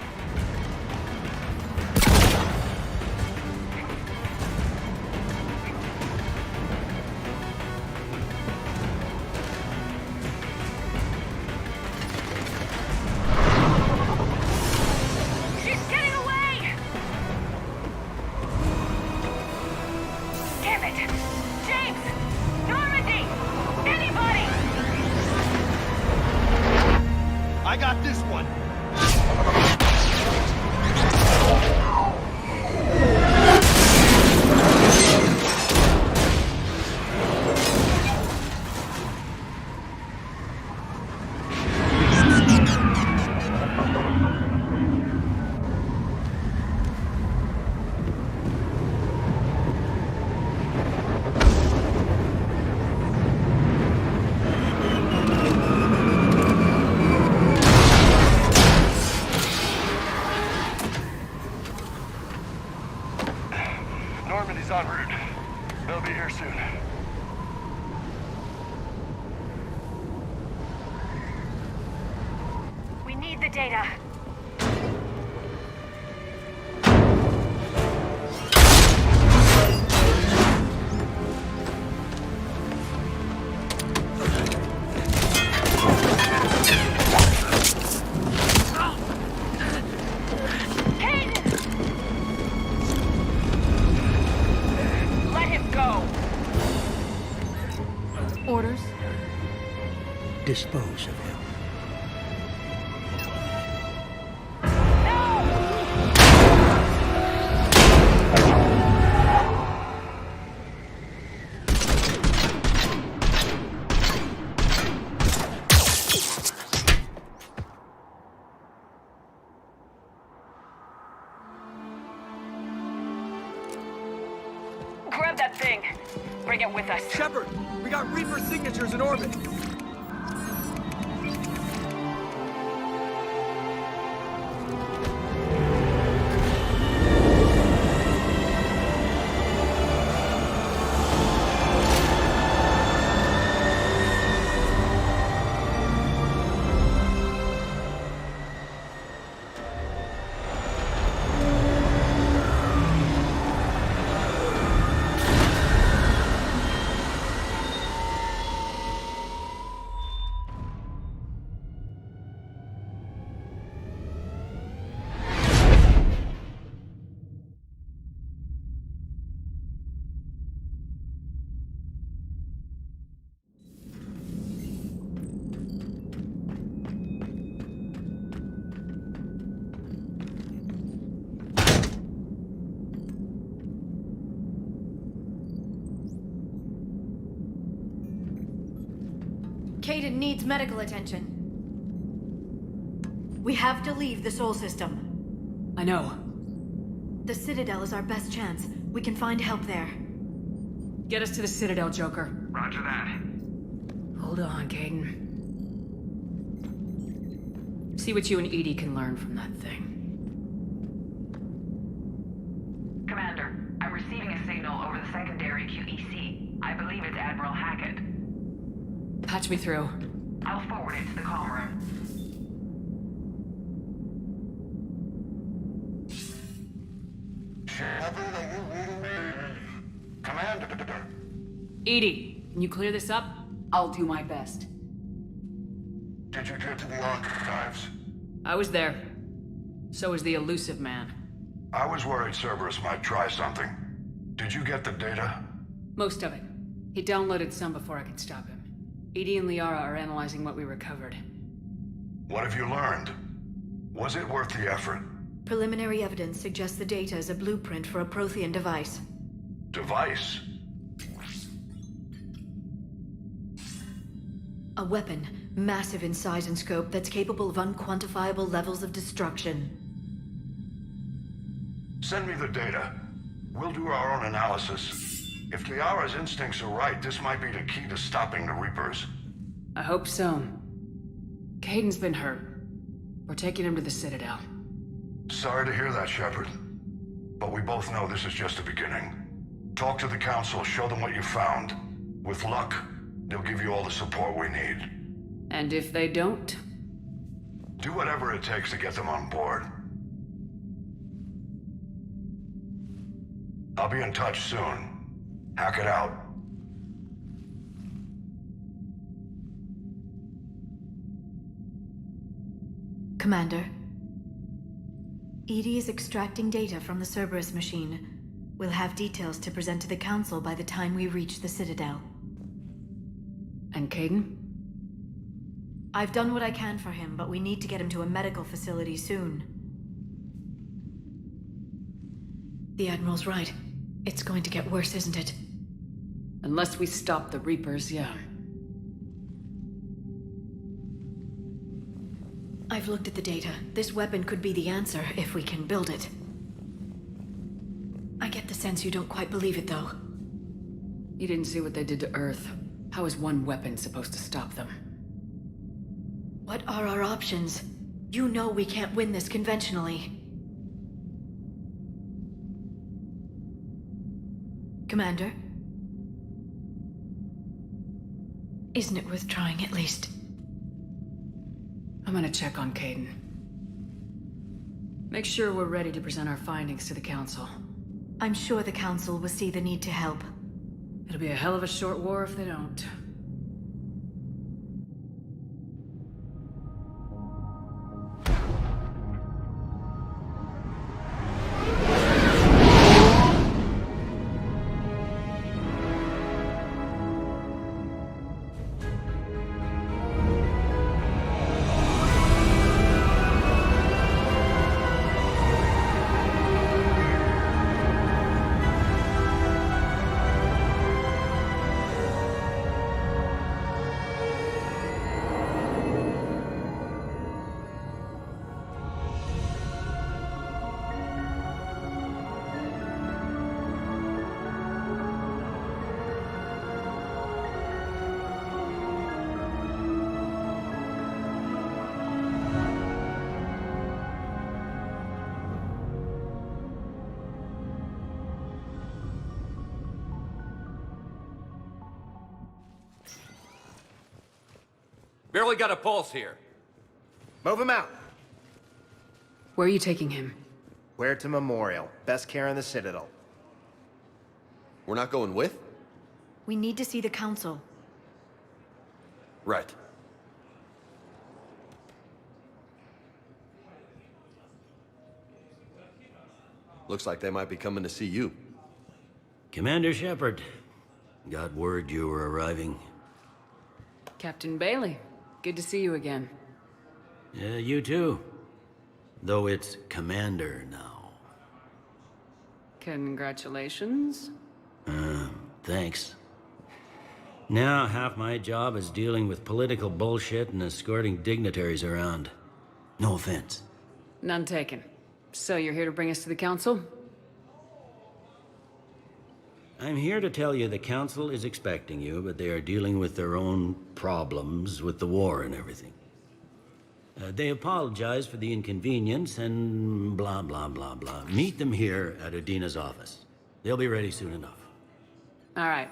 E: She's getting away! Damn it! James! Normandy! Anybody!
P: I got this one. Normandy's en route. They'll be here soon.
E: We need the data.
L: Orders?
R: Dispose of him.
S: Grab that thing. Bring it with us.
J: Shepard, we got Reaper signatures in orbit.
L: Kaidan needs medical attention. We have to leave the Sol system.
B: I know.
L: The Citadel is our best chance. We can find help there.
B: Get us to the Citadel, Joker.
D: Roger that.
B: Hold on, Kaidan. See what you and EDI can learn from that thing.
S: Commander, I'm receiving a signal over the secondary QEC. I believe it's Admiral Hackett.
B: Patch me through.
S: I'll forward it to the comm room.
H: Shepard, are you reading me? Commander.
B: EDI, can you clear this up? I'll do my best.
H: Did you get to the archives?
B: I was there. So was the elusive man.
H: I was worried Cerberus might try something. Did you get the data?
B: Most of it. He downloaded some before I could stop him. EDI and Liara are analyzing what we recovered.
H: What have you learned? Was it worth the effort?
L: Preliminary evidence suggests the data is a blueprint for a Prothean device.
H: Device?
L: A weapon, massive in size and scope, that's capable of unquantifiable levels of destruction.
H: Send me the data. We'll do our own analysis. If Liara's instincts are right, this might be the key to stopping the Reapers.
B: I hope so. Kaidan's been hurt. We're taking him to the Citadel.
H: Sorry to hear that, Shepard. But we both know this is just the beginning. Talk to the Council, show them what you found. With luck, they'll give you all the support we need.
B: And if they don't?
H: Do whatever it takes to get them on board. I'll be in touch soon. Hack it out.
L: Commander. EDI is extracting data from the Cerberus machine. We'll have details to present to the Council by the time we reach the Citadel.
B: And Kaidan?
L: I've done what I can for him, but we need to get him to a medical facility soon. The Admiral's right. It's going to get worse, isn't it?
B: Unless we stop the Reapers, yeah.
L: I've looked at the data. This weapon could be the answer if we can build it. I get the sense you don't quite believe it, though.
B: You didn't see what they did to Earth. How is one weapon supposed to stop them?
L: What are our options? You know we can't win this conventionally. Commander? Isn't it worth trying at least?
B: I'm gonna check on Kaidan. Make sure we're ready to present our findings to the Council.
L: I'm sure the Council will see the need to help.
B: It'll be a hell of a short war if they don't.
F: Barely got a pulse here.
J: Move him out.
B: Where are you taking him?
J: Where to Memorial. Best care in the Citadel.
P: We're not going with?
L: We need to see the Council.
P: Right. Looks like they might be coming to see you.
O: Commander Shepard, got word you were arriving.
B: Captain Bailey, good to see you again.
O: Yeah, you too. Though it's Commander now.
B: Congratulations.
O: Thanks. Now half my job is dealing with political bullshit and escorting dignitaries around. No offense.
B: None taken. So you're here to bring us to the Council?
O: I'm here to tell you the Council is expecting you, but they are dealing with their own problems with the war and everything. They apologize for the inconvenience and blah, blah, blah, blah. Meet them here at Udina's office. They'll be ready soon enough.
B: All right.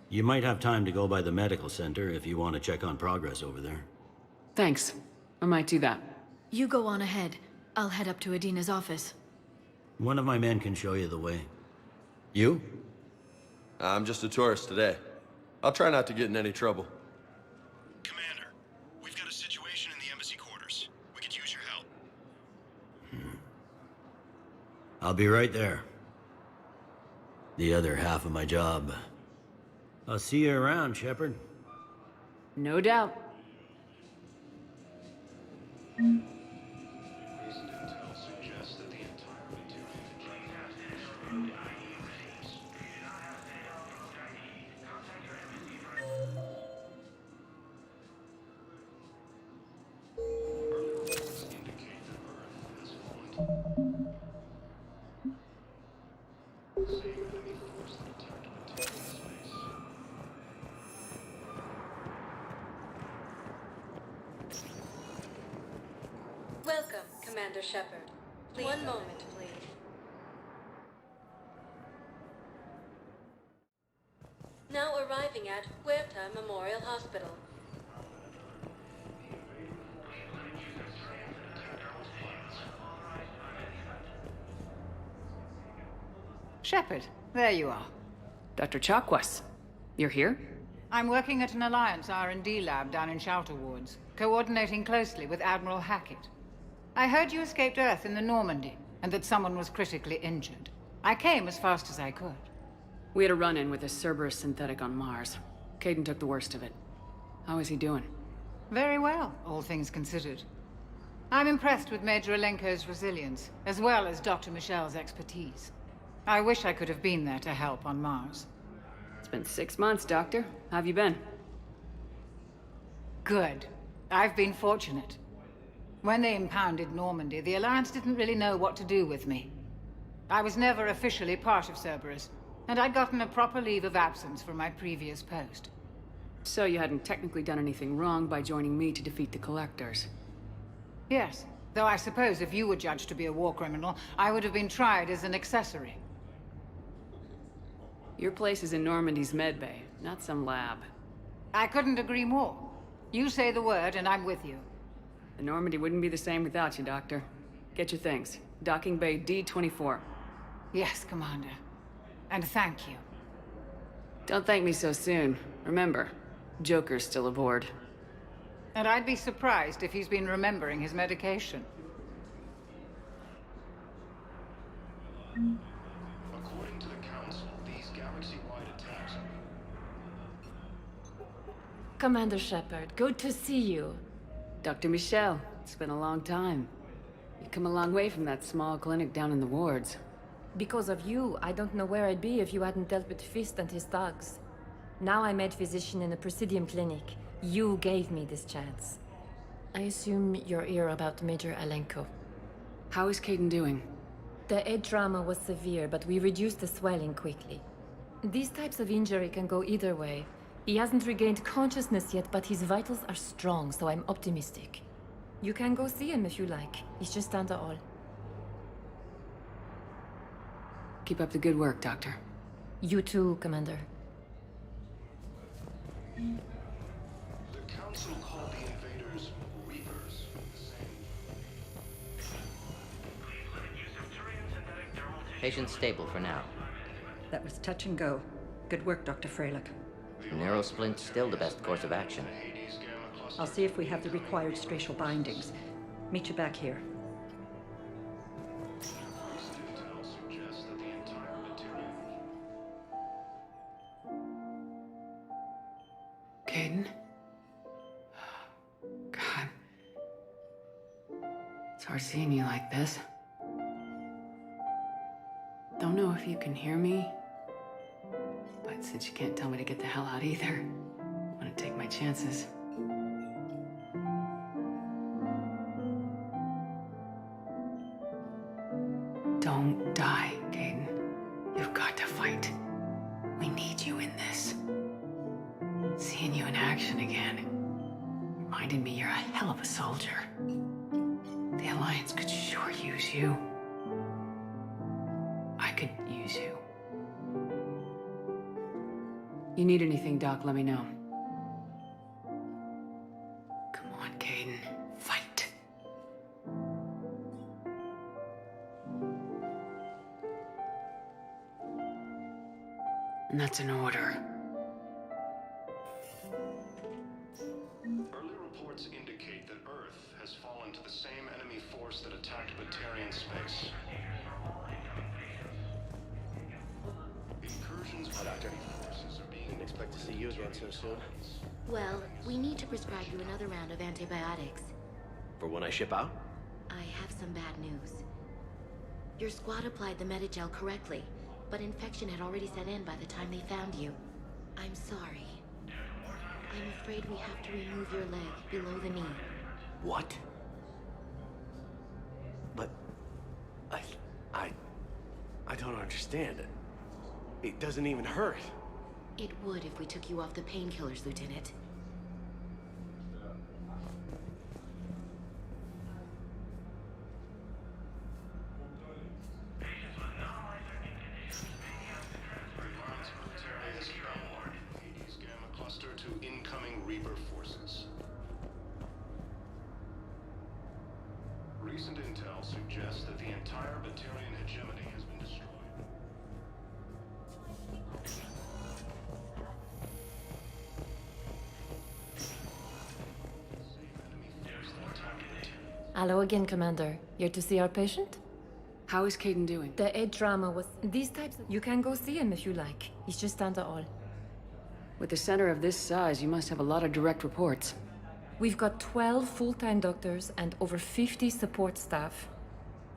O: You might have time to go by the medical center if you want to check on progress over there.
B: Thanks. I might do that.
L: You go on ahead. I'll head up to Udina's office.
O: One of my men can show you the way. You?
P: I'm just a tourist today. I'll try not to get in any trouble.
J: Commander, we've got a situation in the embassy quarters. We could use your help.
O: I'll be right there. The other half of my job. I'll see you around, Shepard.
B: No doubt.
W: Welcome, Commander Shepard. One moment, please. Now arriving at Huerta Memorial Hospital.
X: Shepard, there you are.
B: Dr. Chakwas, you're here?
X: I'm working at an Alliance R&D lab down in Shelter Wards, coordinating closely with Admiral Hackett. I heard you escaped Earth in the Normandy, and that someone was critically injured. I came as fast as I could.
B: We had a run-in with a Cerberus synthetic on Mars. Caden took the worst of it. How is he doing?
X: Very well, all things considered. I'm impressed with Major Alenko's resilience, as well as Dr. Michel's expertise. I wish I could have been there to help on Mars.
B: It's been 6 months, Doctor. How have you been?
X: Good. I've been fortunate. When they impounded Normandy, the Alliance didn't really know what to do with me. I was never officially part of Cerberus, and I'd gotten a proper leave of absence from my previous post.
B: So you hadn't technically done anything wrong by joining me to defeat the Collectors?
X: Yes, though I suppose if you were judged to be a war criminal, I would have been tried as an accessory.
B: Your place is in Normandy's medbay, not some lab.
X: I couldn't agree more. You say the word and I'm with you.
B: The Normandy wouldn't be the same without you, Doctor. Get your things. Docking Bay D-24.
X: Yes, Commander. And thank you.
B: Don't thank me so soon. Remember, Joker's still aboard.
X: And I'd be surprised if he's been remembering his medication.
J: According to the Council, these galaxy-wide attacks are...
W: Commander Shepard, good to see you.
B: Dr. Michel, it's been a long time. You've come a long way from that small clinic down in the wards.
W: Because of you, I don't know where I'd be if you hadn't dealt with Fist and his thugs. Now I'm head physician in the Presidium Clinic. You gave me this chance. I assume you're here about Major Alenko.
B: How is Caden doing?
W: The head trauma was severe, but we reduced the swelling quickly. These types of injury can go either way. He hasn't regained consciousness yet, but his vitals are strong, so I'm optimistic. You can go see him if you like. He's just down the hall.
B: Keep up the good work, Doctor.
W: You too, Commander.
J: The Council
A: Patient's stable for now.
Q: That was touch and go. Good work, Dr. Freilich.
A: Neurosplint's still the best course of action.
Q: I'll see if we have the required spatial bindings. Meet you back here.
B: Kaidan? God. It's hard seeing you like this. Don't know if you can hear me, but since you can't tell me to get the hell out either, I'm gonna take my chances. Don't die, Kaidan. You've got to fight. We need you in this. Seeing you in action again reminded me you're a hell of a soldier. The Alliance could sure use you. I could use you. You need anything, Doc, let me know. Come on, Kaidan. Fight. And that's an order.
J: Early reports indicate that Earth has fallen to the same enemy force that attacked Batarian space. Incursions by enemy forces are being...
P: Didn't expect to see you again so soon.
F: Well, we need to prescribe you another round of antibiotics.
P: For when I ship out?
F: I have some bad news. Your squad applied the Medigel correctly, but infection had already set in by the time they found you. I'm sorry. I'm afraid we have to remove your leg below the knee.
P: What? But... I don't understand. It doesn't even hurt.
F: It would if we took you off the painkillers, Lieutenant.
J: Hades Gamma Cluster to incoming Reaper forces. Recent intel suggests that the entire Batarian hegemony has been destroyed.
W: Hello again, Commander. Here to see our patient?
B: How is Kaidan doing?
W: The head trauma was... These types... You can go see him if you like. He's just down the hall.
B: With a center of this size, you must have a lot of direct reports.
W: We've got 12 full-time doctors and over 50 support staff.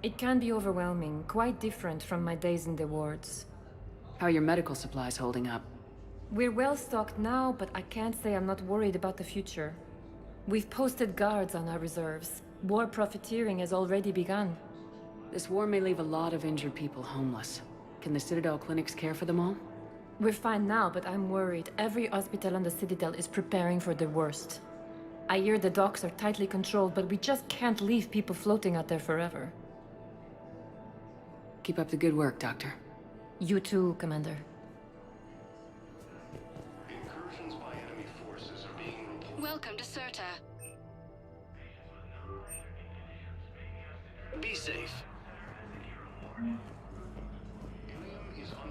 W: It can be overwhelming, quite different from my days in the wards.
B: How are your medical supplies holding up?
W: We're well stocked now, but I can't say I'm not worried about the future. We've posted guards on our reserves. War profiteering has already begun.
B: This war may leave a lot of injured people homeless. Can the Citadel clinics care for them all?
W: We're fine now, but I'm worried. Every hospital on the Citadel is preparing for the worst. I hear the docks are tightly controlled, but we just can't leave people floating out there forever.
B: Keep up the good work, Doctor.
W: You too, Commander.
J: Incursions by enemy forces are being reported.
N: Welcome to Serta.
P: Be safe.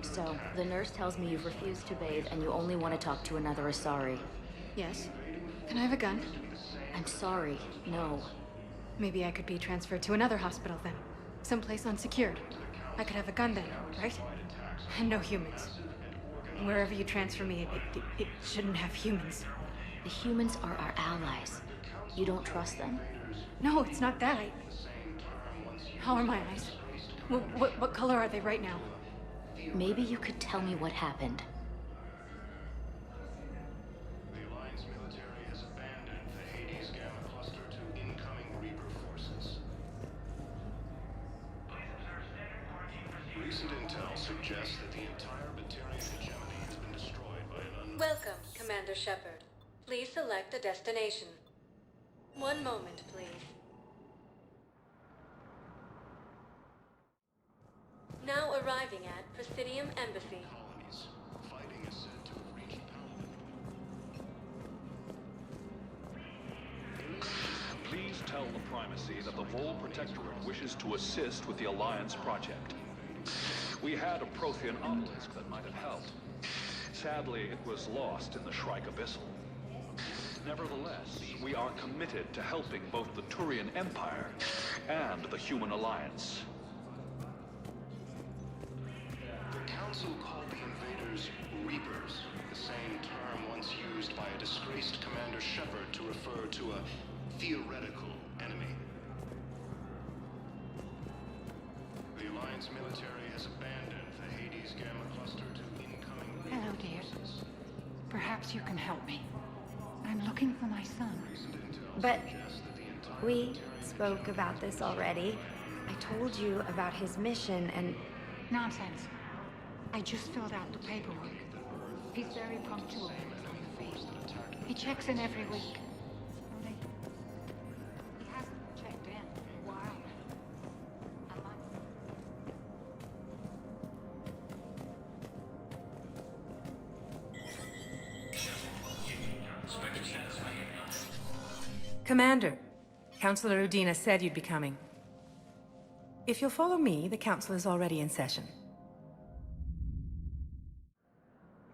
F: So, the nurse tells me you've refused to bathe and you only want to talk to another Asari.
N: Yes. Can I have a gun?
F: I'm sorry, no.
N: Maybe I could be transferred to another hospital then. Someplace unsecured. I could have a gun then, right? And no humans. Wherever you transfer me, it shouldn't have humans.
F: The humans are our allies. You don't trust them?
N: No, it's not that. How are my eyes? What color are they right now?
F: Maybe you could tell me what happened.
J: The Alliance military has abandoned the Hades Gamma Cluster to incoming Reaper forces. Recent intel suggests that the entire Batarian hegemony has been destroyed by an unknown...
W: Welcome, Commander Shepard. Please select a destination. One moment, please. Now arriving at Presidium Embassy.
J: Colonies. Fighting is said to have reached Paladin.
V: Please tell the Primacy that the Vol Protectorate wishes to assist with the Alliance project.
J: We had a Prothean obelisk that might have helped. Sadly, it was lost in the Shrike Abyssal. Nevertheless, we are committed to helping both the Turian Empire and the Human Alliance. The Council called the invaders Reapers, the same term once used by a disgraced Commander Shepard to refer to a theoretical enemy. The Alliance military has abandoned the Hades Gamma Cluster to incoming...
X: Hello, dear. Perhaps you can help me. I'm looking for my son.
C: But we spoke about this already. I told you about his mission and...
X: Nonsense. I just filled out the paperwork. He's very punctual on the face. He checks in every week. Only he hasn't checked in in a while.
K: Commander, Councilor Udina said you'd be coming. If you'll follow me, the council is already in session.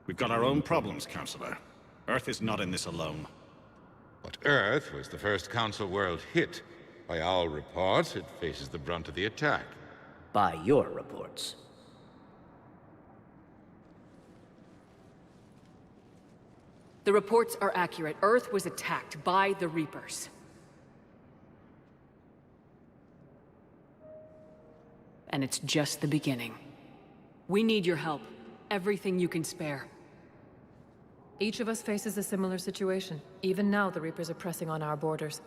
U: We've got our own problems, Councilor. Earth is not in this alone.
V: But Earth was the first Council world hit. By our reports, it faces the brunt of the attack.
Y: By your reports.
B: The reports are accurate. Earth was attacked by the Reapers. And it's just the beginning. We need your help. Everything you can spare.
W: Each of us faces a similar situation. Even now, the Reapers are pressing on our borders.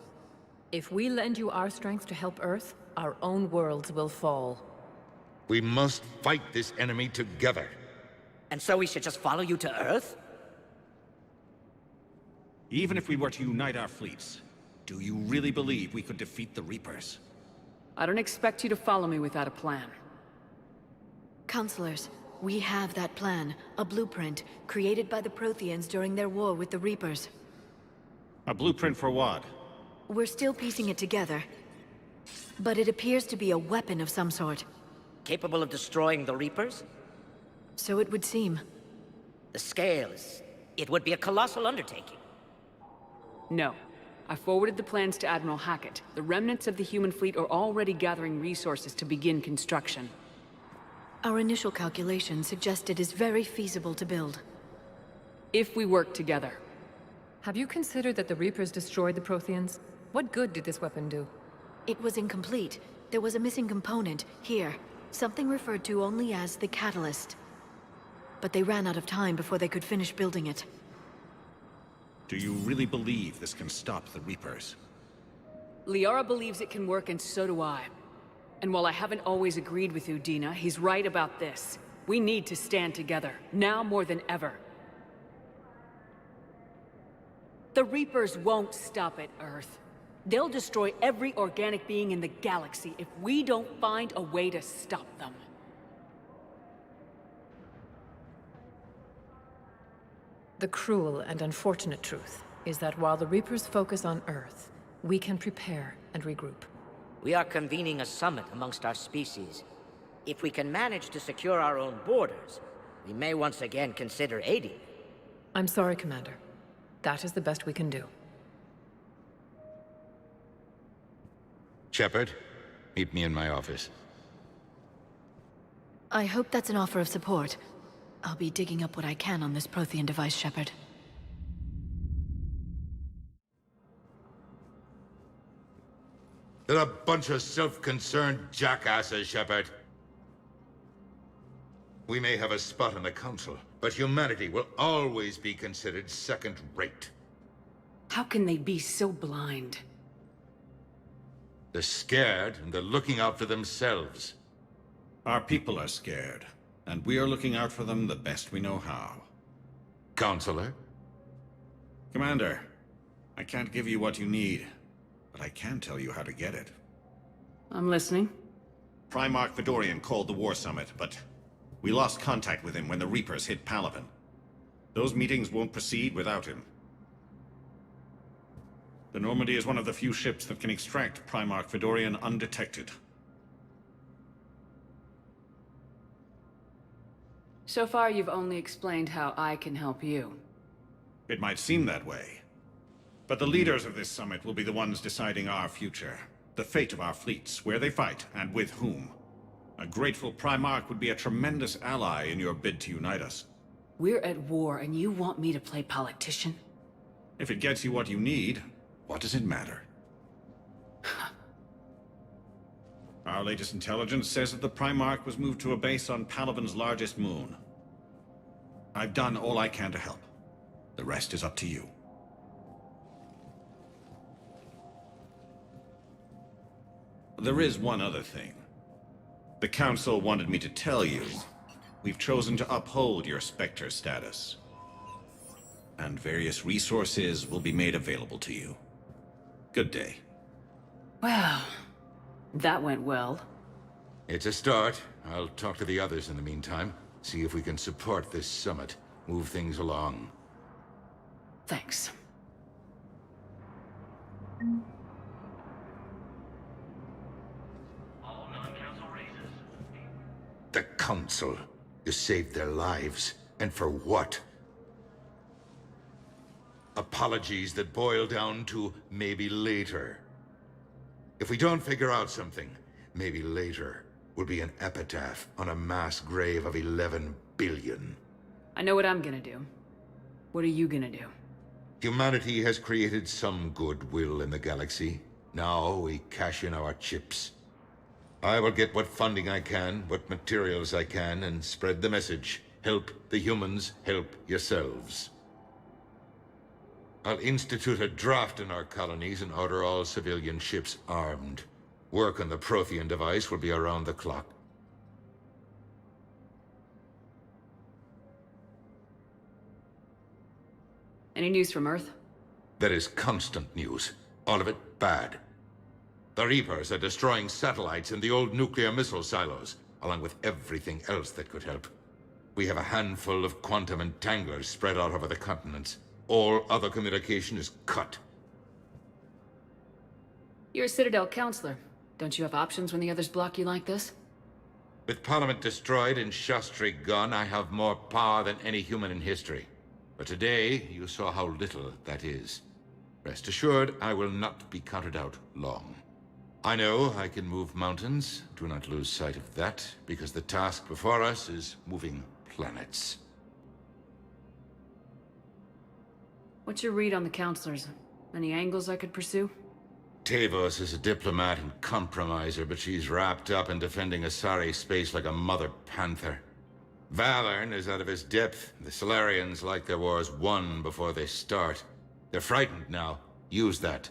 W: If we lend you our strength to help Earth, our own worlds will fall.
V: We must fight this enemy together.
Y: And so we should just follow you to Earth?
U: Even if we were to unite our fleets, do you really believe we could defeat the Reapers?
B: I don't expect you to follow me without a plan.
L: Counselors, we have that plan. A blueprint, created by the Protheans during their war with the Reapers.
U: A blueprint for what?
L: We're still piecing it together. But it appears to be a weapon of some sort.
Y: Capable of destroying the Reapers?
L: So it would seem.
Y: The scale is... it would be a colossal undertaking.
B: No. I forwarded the plans to Admiral Hackett. The remnants of the human fleet are already gathering resources to begin construction.
L: Our initial calculations suggest it is very feasible to build.
B: If we work together.
W: Have you considered that the Reapers destroyed the Protheans? What good did this weapon do?
L: It was incomplete. There was a missing component, here. Something referred to only as the Catalyst. But they ran out of time before they could finish building it.
U: Do you really believe this can stop the Reapers?
B: Liara believes it can work, and so do I. And while I haven't always agreed with Udina, he's right about this. We need to stand together, now more than ever. The Reapers won't stop at Earth. They'll destroy every organic being in the galaxy if we don't find a way to stop them.
W: The cruel and unfortunate truth is that while the Reapers focus on Earth, we can prepare and regroup.
Y: We are convening a summit amongst our species. If we can manage to secure our own borders, we may once again consider aiding.
W: I'm sorry, Commander. That is the best we can do.
V: Shepard, meet me in my office.
L: I hope that's an offer of support. I'll be digging up what I can on this Prothean device, Shepard.
V: They're a bunch of self-concerned jackasses, Shepard. We may have a spot on the Council, but humanity will always be considered second-rate.
B: How can they be so blind?
V: They're scared, and they're looking out for themselves.
U: Our people are scared, and we are looking out for them the best we know how.
V: Counselor?
U: Commander, I can't give you what you need, but I can tell you how to get it.
B: I'm listening.
U: Primarch Fedorian called the War Summit, but we lost contact with him when the Reapers hit Palaven. Those meetings won't proceed without him. The Normandy is one of the few ships that can extract Primarch Fedorian undetected.
B: So far, you've only explained how I can help you.
U: It might seem that way. But the leaders of this summit will be the ones deciding our future. The fate of our fleets, where they fight, and with whom. A grateful Primarch would be a tremendous ally in your bid to unite us.
B: We're at war, and you want me to play politician?
U: If it gets you what you need, what does it matter? Our latest intelligence says that the Primarch was moved to a base on Palaven's largest moon. I've done all I can to help. The rest is up to you. There is one other thing. The Council wanted me to tell you, we've chosen to uphold your Spectre status. And various resources will be made available to you. Good day.
B: Well, that went well.
V: It's a start. I'll talk to the others in the meantime. See if we can support this summit. Move things along.
B: Thanks.
V: The Council. You saved their lives. And for what? Apologies that boil down to maybe later. If we don't figure out something, maybe later will be an epitaph on a mass grave of 11 billion.
B: I know what I'm gonna do. What are you gonna do?
V: Humanity has created some goodwill in the galaxy. Now we cash in our chips. I will get what funding I can, what materials I can, and spread the message. Help the humans, help yourselves. I'll institute a draft in our colonies and order all civilian ships armed. Work on the Prothean device will be around the clock.
B: Any news from Earth?
V: There is constant news. All of it bad. The Reapers are destroying satellites in the old nuclear missile silos, along with everything else that could help. We have a handful of quantum entanglers spread out over the continents. All other communication is cut.
B: You're a Citadel counselor. Don't you have options when the others block you like this?
V: With Parliament destroyed and Shastri gone, I have more power than any human in history. But today, you saw how little that is. Rest assured, I will not be counted out long. I know I can move mountains. Do not lose sight of that, because the task before us is moving planets.
B: What's your read on the counselors? Any angles I could pursue?
V: Tavos is a diplomat and compromiser, but she's wrapped up in defending Asari space like a mother panther. Valern is out of his depth. The Solarians like their wars won before they start. They're frightened now. Use that.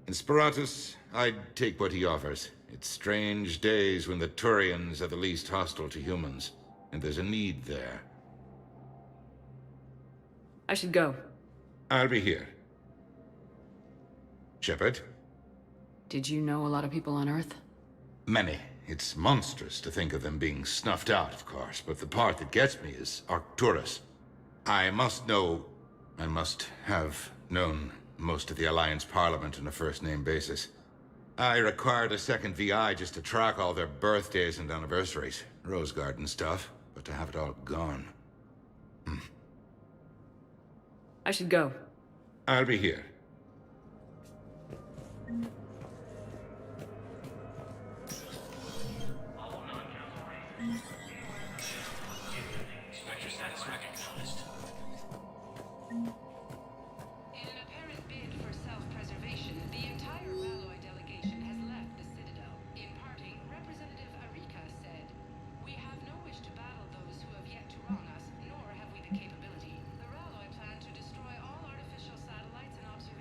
V: In Sparatus, I'd take what he offers. It's strange days when the Turians are the least hostile to humans. And there's a need there.
B: I should go.
V: I'll be here. Shepard?
B: Did you know a lot of people on Earth?
V: Many. It's monstrous to think of them being snuffed out, of course, but the part that gets me is Arcturus. I must have known most of the Alliance Parliament on a first-name basis. I required a second VI just to track all their birthdays and anniversaries. Rose Garden stuff, but to have it all gone.
B: I should go.
V: I'll be here.
E: Spectre status recognized. In an apparent bid for self-preservation, the entire Ralloy delegation has left the Citadel. In parting, Representative Arika said, "We have no wish to battle those who have yet to wrong us, nor have we the capability. The Ralloy plan to destroy all artificial satellites and observations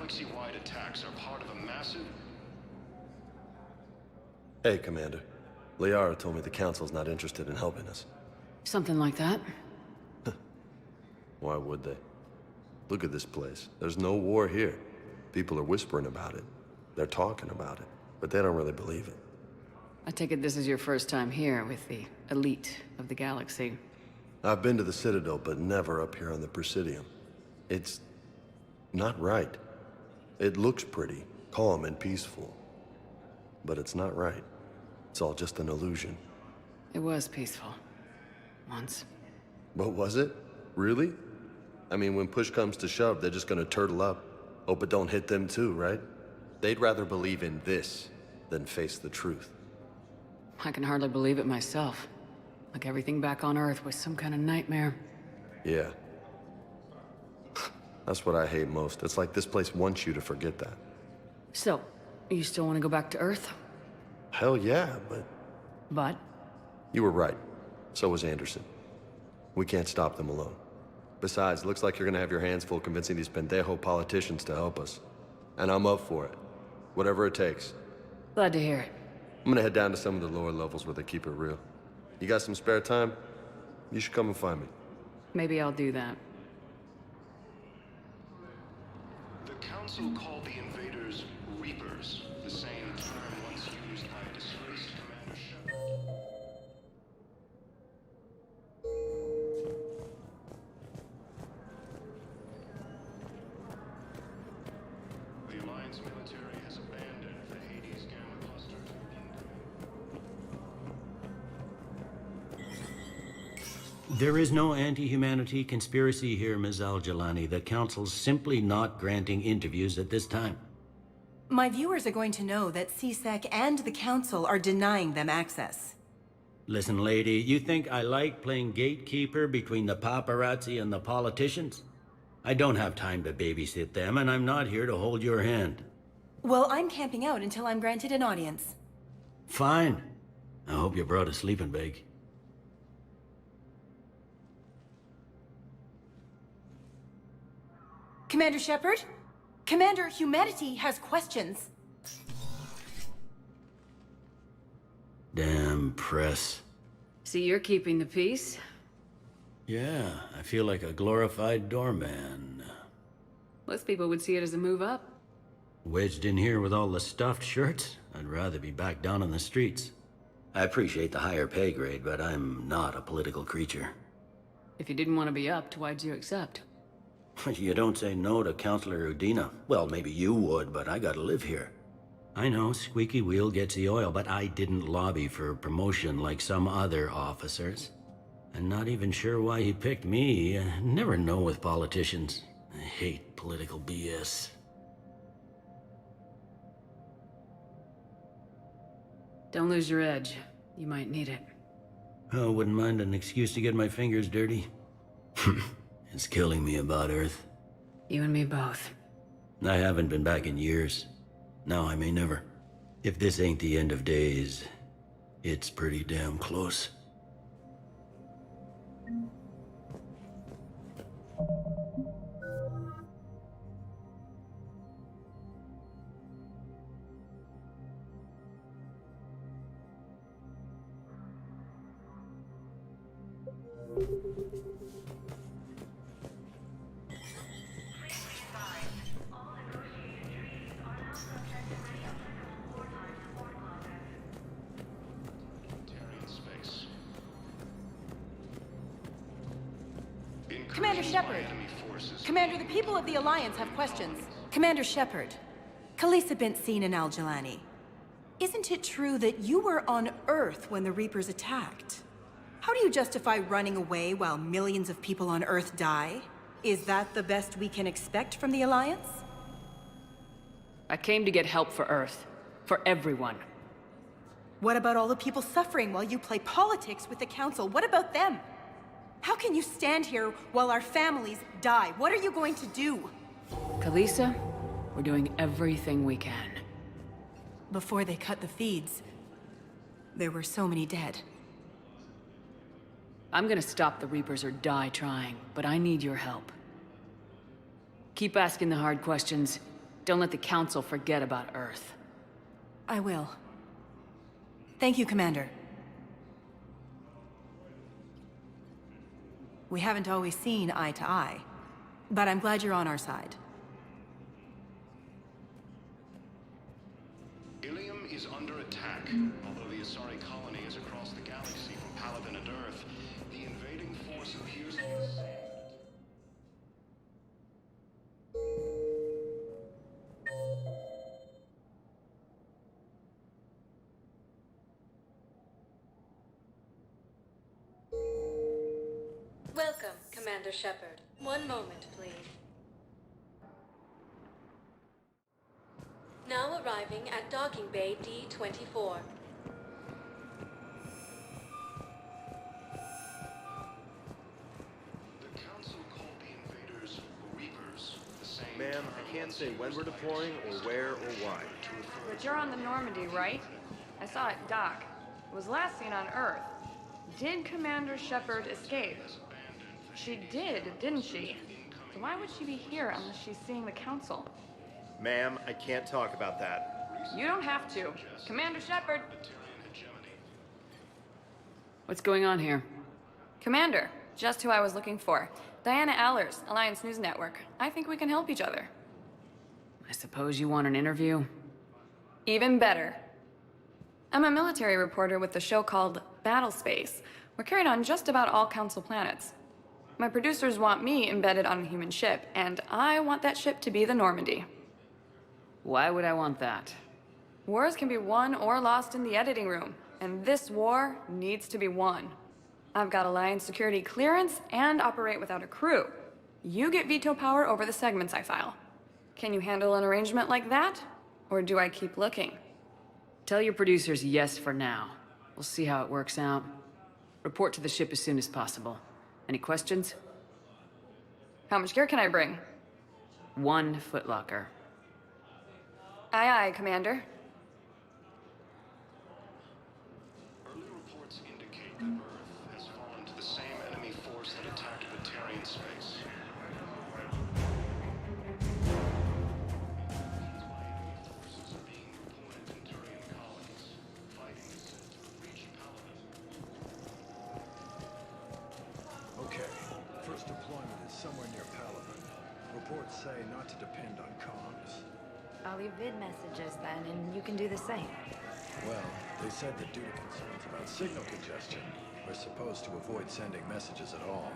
G: galaxy-wide attacks are part of a massive...
P: Hey, Commander. Liara told me the Council's not interested in helping us.
B: Something like that.
P: Why would they? Look at this place. There's no war here. People are whispering about it. They're talking about it, but they don't really believe it.
B: I take it this is your first time here with the elite of the galaxy.
P: I've been to the Citadel, but never up here on the Presidium. It's not right. It looks pretty, calm and peaceful. But it's not right. It's all just an illusion.
B: It was peaceful. Once.
P: But was it? Really? I mean, when push comes to shove, they're just gonna turtle up. Hope it don't hit them too, right? They'd rather believe in this than face the truth.
B: I can hardly believe it myself. Like everything back on Earth was some kind of nightmare.
P: Yeah. That's what I hate most. It's like this place wants you to forget that.
B: So, you still want to go back to Earth?
P: Hell yeah, but...
B: But?
P: You were right. So was Anderson. We can't stop them alone. Besides, looks like you're gonna have your hands full convincing these pendejo politicians to help us. And I'm up for it. Whatever it takes.
B: Glad to hear it.
P: I'm gonna head down to some of the lower levels where they keep it real. You got some spare time? You should come and find me.
B: Maybe I'll do that.
G: The Council called the invaders Reapers, the same term once used by disgraced Commander Shepard. The Alliance military has abandoned the Hades Gamma Cluster.
O: There is no anti-humanity conspiracy here, Ms. Al-Jalani. The Council's simply not granting interviews at this time.
K: My viewers are going to know that CSEC and the Council are denying them access.
O: Listen, lady, you think I like playing gatekeeper between the paparazzi and the politicians? I don't have time to babysit them, and I'm not here to hold your hand.
K: Well, I'm camping out until I'm granted an audience.
O: Fine. I hope you brought a sleeping bag.
K: Commander Shepard? Commander, humanity has questions.
O: Damn press.
B: See, you're keeping the peace.
O: Yeah, I feel like a glorified doorman.
B: Most people would see it as a move up.
O: Wedged in here with all the stuffed shirts? I'd rather be back down on the streets. I appreciate the higher pay grade, but I'm not a political creature.
B: If you didn't want to be upped, why'd you accept?
O: You don't say no to Counselor Udina. Well, maybe you would, but I gotta live here. I know, squeaky wheel gets the oil, but I didn't lobby for promotion like some other officers. I'm not even sure why he picked me. I never know with politicians. I hate political BS.
B: Don't lose your edge. You might need it.
O: Oh, wouldn't mind an excuse to get my fingers dirty. It's killing me about Earth.
B: You and me both.
O: I haven't been back in years. Now I may never. If this ain't the end of days, it's pretty damn close.
K: Commander Shepard! Commander, the people of the Alliance have questions. Commander Shepard, Khalisah bint Sin and Al-Jalani. Isn't it true that you were on Earth when the Reapers attacked? How do you justify running away while millions of people on Earth die? Is that the best we can expect from the Alliance?
B: I came to get help for Earth. For everyone.
K: What about all the people suffering while you play politics with the Council? What about them? How can you stand here while our families die? What are you going to do?
B: Khalisah, we're doing everything we can.
K: Before they cut the feeds, there were so many dead.
B: I'm gonna stop the Reapers or die trying, but I need your help. Keep asking the hard questions, Don't let the Council forget about Earth.
K: I will. Thank you, Commander. We haven't always seen eye to eye, but I'm glad you're on our side.
G: Ilium is under attack. Although the Asari colony is across the galaxy from Paladin and Earth, the invading force appears to be the same.
L: Welcome, Commander Shepard. One moment, please. Now arriving at Docking Bay D-24.
G: The Council called the invaders Reapers, the same
D: Ma'am, I can't say when we're deploying or where or why.
I: But you're on the Normandy, right? I saw it dock. It was last seen on Earth. Did Commander Shepard escape? She did, didn't she? So why would she be here unless she's seeing the Council?
D: Ma'am, I can't talk about that.
I: You don't have to. Commander Shepard!
B: What's going on here?
I: Commander, just who I was looking for. Diana Allers, Alliance News Network. I think we can help each other.
B: I suppose you want an interview?
I: Even better. I'm a military reporter with the show called Battle Space. We're carried on just about all Council planets. My producers want me embedded on a human ship, and I want that ship to be the Normandy.
B: Why would I want that?
I: Wars can be won or lost in the editing room, and this war needs to be won. I've got Alliance security clearance and operate without a crew. You get veto power over the segments I file. Can you handle an arrangement like that? Or do I keep looking?
B: Tell your producers yes for now. We'll see how it works out. Report to the ship as soon as possible. Any questions?
I: How much gear can I bring?
B: 1 footlocker.
I: Aye, aye, Commander.
G: Early reports indicate that Earth has fallen to the same enemy force that attacked Batarian space. Forces are being reported in Turian colonies, fighting is said to have reached Paladin.
M: Okay, first deployment is somewhere near Paladin. Reports say not to depend on comms.
C: I'll leave vid messages then, and you can do the same.
M: Well, they said that due to concerns about signal congestion, we're supposed to avoid sending messages at all.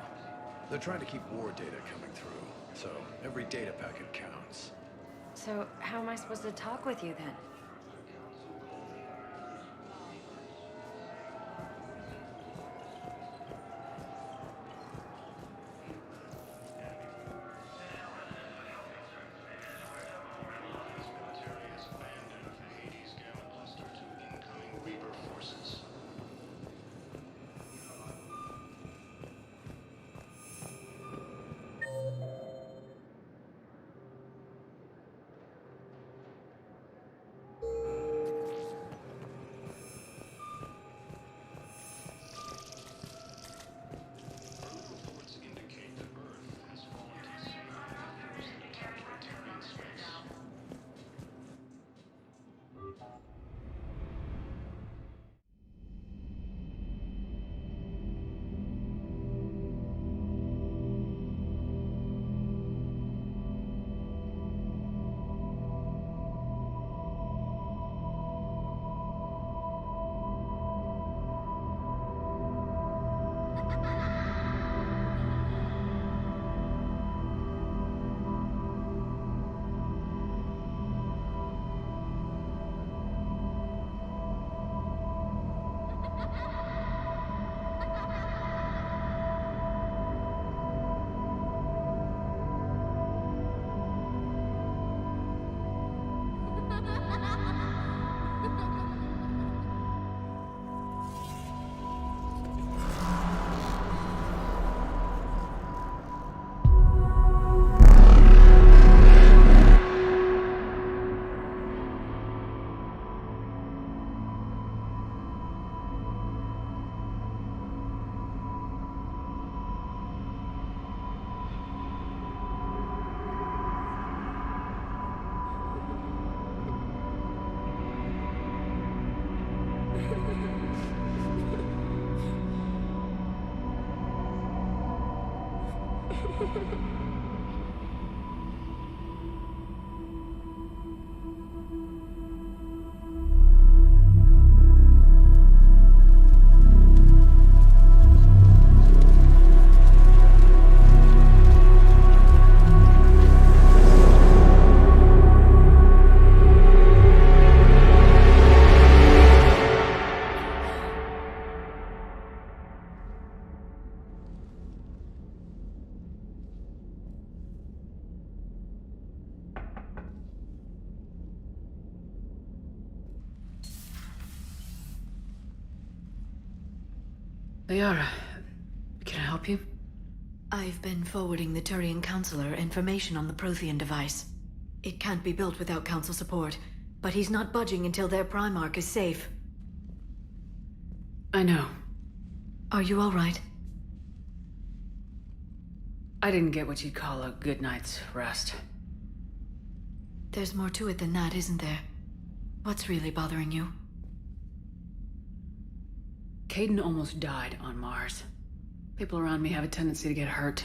M: They're trying to keep war data coming through, so every data packet counts.
C: So, how am I supposed to talk with you then?
B: Liara, can I help you?
L: I've been forwarding the Turian Counselor information on the Prothean device. It can't be built without Council support, but he's not budging until their Primarch is safe.
B: I know.
L: Are you all right?
B: I didn't get what you'd call a good night's rest.
L: There's more to it than that, isn't there? What's really bothering you?
B: Kaidan almost died on Mars. People around me have a tendency to get hurt.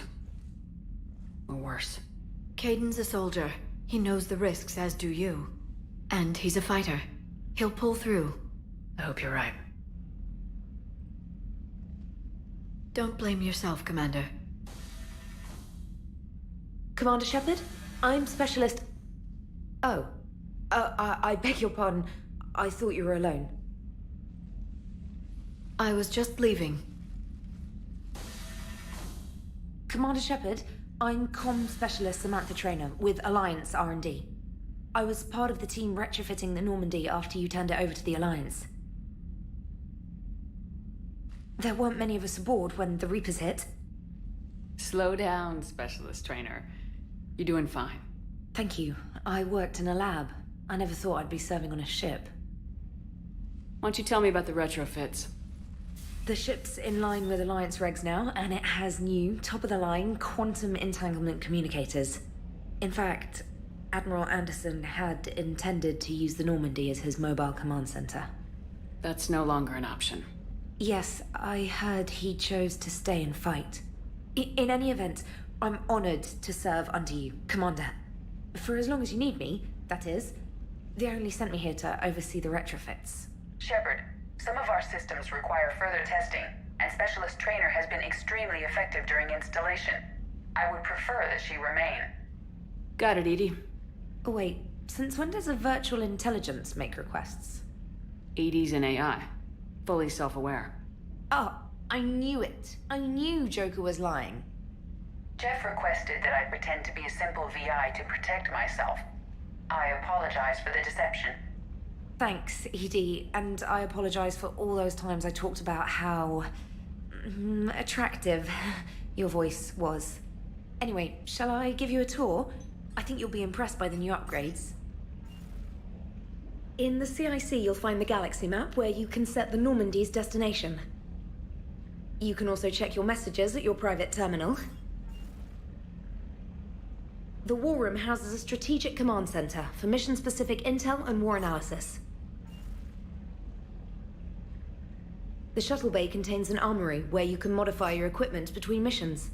B: Or worse.
L: Kaidan's a soldier. He knows the risks, as do you. And he's a fighter. He'll pull through.
B: I hope you're right.
L: Don't blame yourself, Commander.
A: Commander Shepard? I'm Specialist... Oh. I beg your pardon. I thought you were alone.
L: I was just leaving.
A: Commander Shepard, I'm Comm Specialist Samantha Traynor with Alliance R&D. I was part of the team retrofitting the Normandy after you turned it over to the Alliance. There weren't many of us aboard when the Reapers hit.
B: Slow down, Specialist Trainer. You're doing fine.
A: Thank you. I worked in a lab. I never thought I'd be serving on a ship.
B: Why don't you tell me about the retrofits?
A: The ship's in line with Alliance regs now, and it has new, top-of-the-line quantum entanglement communicators. In fact, Admiral Anderson had intended to use the Normandy as his mobile command center.
B: That's no longer an option.
A: Yes, I heard he chose to stay and fight. In any event, I'm honored to serve under you, Commander. For as long as you need me, that is. They only sent me here to oversee the retrofits.
H: Shepard, some of our systems require further testing, and Specialist Traynor has been extremely effective during installation. I would prefer that she remain.
B: Got it, EDI.
A: Oh, wait, since when does a virtual intelligence make requests?
B: EDI's an AI. Fully self-aware.
A: Oh, I knew it. I knew Joker was lying.
H: Jeff requested that I pretend to be a simple VI to protect myself. I apologize for the deception.
A: Thanks, EDI, and I apologize for all those times I talked about how... attractive your voice was. Anyway, shall I give you a tour? I think you'll be impressed by the new upgrades. In the CIC, you'll find the galaxy map where you can set the Normandy's destination. You can also check your messages at your private terminal. The War Room houses a strategic command center for mission-specific intel and war analysis. The shuttle bay contains an armory where you can modify your equipment between missions.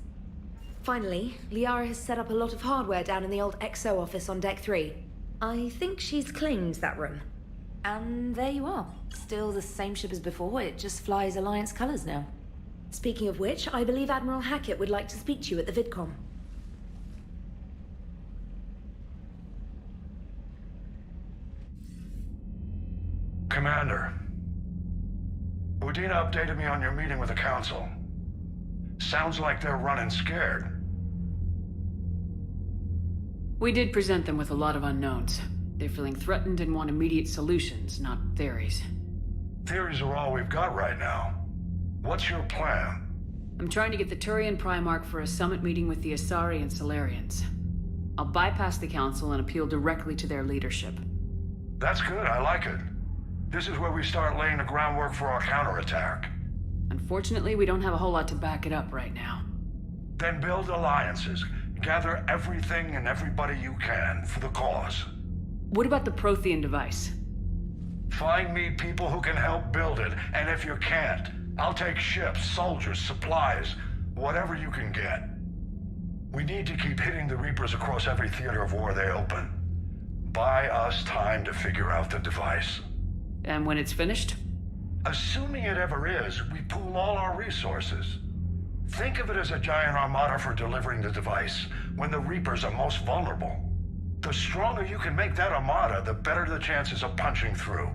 A: Finally, Liara has set up a lot of hardware down in the old XO office on Deck 3. I think she's claimed that room. And there you are. Still the same ship as before, it just flies Alliance colors now. Speaking of which, I believe Admiral Hackett would like to speak to you at the VidCom.
R: Commander, Udina updated me on your meeting with the Council. Sounds like they're running scared.
B: We did present them with a lot of unknowns. They're feeling threatened and want immediate solutions, not theories.
R: Theories are all we've got right now. What's your plan?
B: I'm trying to get the Turian Primarch for a summit meeting with the Asari and Salarians. I'll bypass the Council and appeal directly to their leadership.
R: That's good, I like it. This is where we start laying the groundwork for our counterattack.
B: Unfortunately, we don't have a whole lot to back it up right now.
R: Then build alliances. Gather everything and everybody you can for the cause.
B: What about the Prothean device?
R: Find me people who can help build it, and if you can't, I'll take ships, soldiers, supplies, whatever you can get. We need to keep hitting the Reapers across every theater of war they open. Buy us time to figure out the device.
B: And when it's finished?
R: Assuming it ever is, we pool all our resources. Think of it as a giant armada for delivering the device when the Reapers are most vulnerable. The stronger you can make that armada, the better the chances of punching through.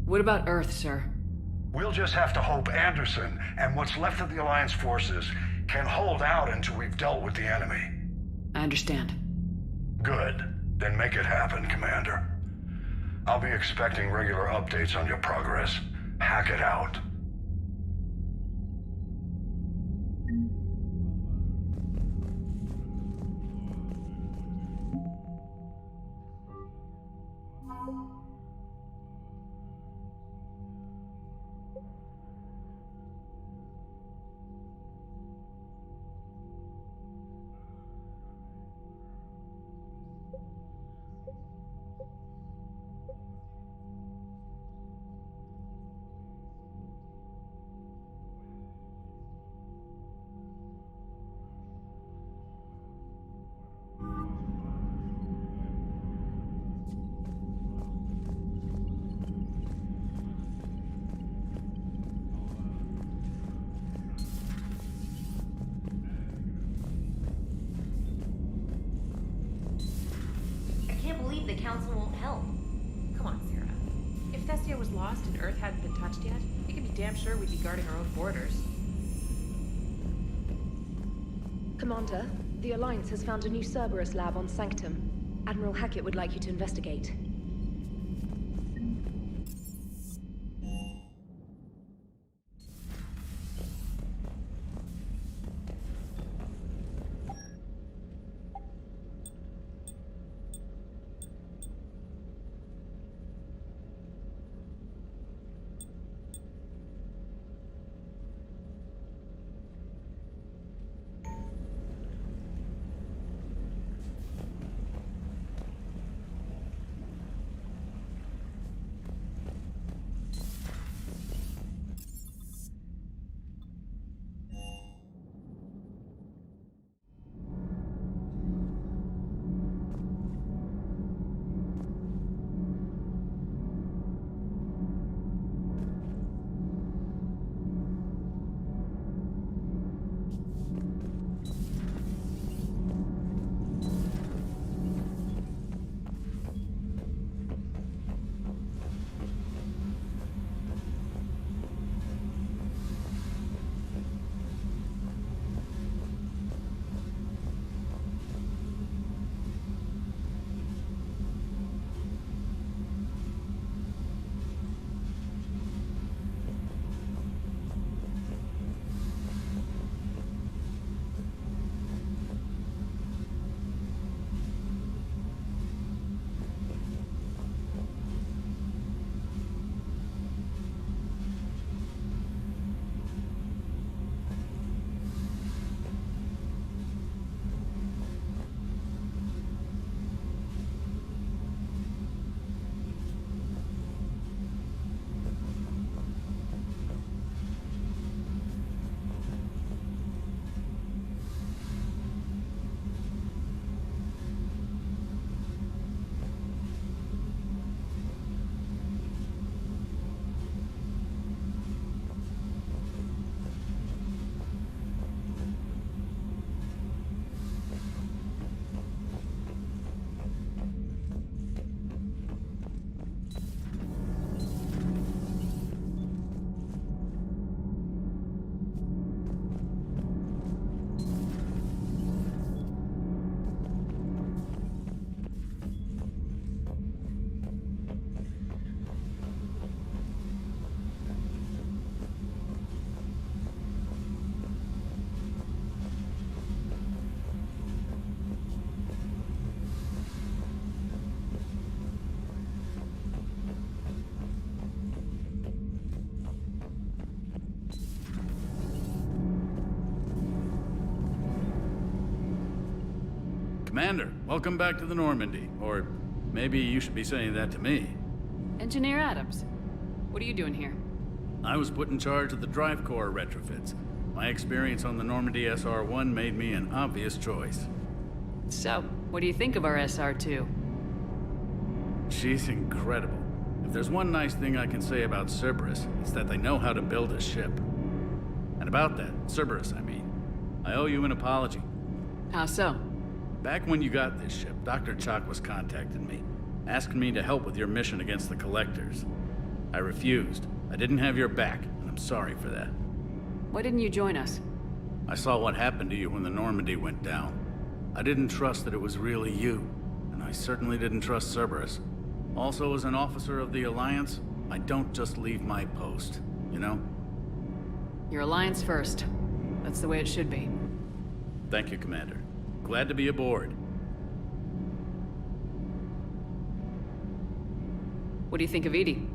B: What about Earth, sir?
R: We'll just have to hope Anderson and what's left of the Alliance forces can hold out until we've dealt with the enemy.
B: I understand.
R: Good. Then make it happen, Commander. I'll be expecting regular updates on your progress. Hack it out.
A: The Council won't help.
F: Come on, Sarah. If Thessia was lost and Earth hadn't been touched yet, we can be damn sure we'd be guarding our own borders.
A: Commander, the Alliance has found a new Cerberus lab on Sanctum. Admiral Hackett would like you to investigate.
N: Commander, welcome back to the Normandy. Or maybe you should be saying that to me.
B: Engineer Adams, what are you doing here?
J: I was put in charge of the drive core retrofits. My experience on the Normandy SR-1 made me an obvious choice.
B: So, what do you think of our SR-2?
J: She's incredible. If there's one nice thing I can say about Cerberus, it's that they know how to build a ship. And about that, Cerberus, I mean, I owe you an apology.
B: How so?
J: Back when you got this ship, Dr. Chakwas contacted me, asking me to help with your mission against the Collectors. I refused. I didn't have your back, and I'm sorry for that.
B: Why didn't you join us?
J: I saw what happened to you when the Normandy went down. I didn't trust that it was really you, and I certainly didn't trust Cerberus. Also, as an officer of the Alliance, I don't just leave my post, you know?
B: Your Alliance first. That's the way it should be.
J: Thank you, Commander. Glad to be aboard.
B: What do you think of Edie?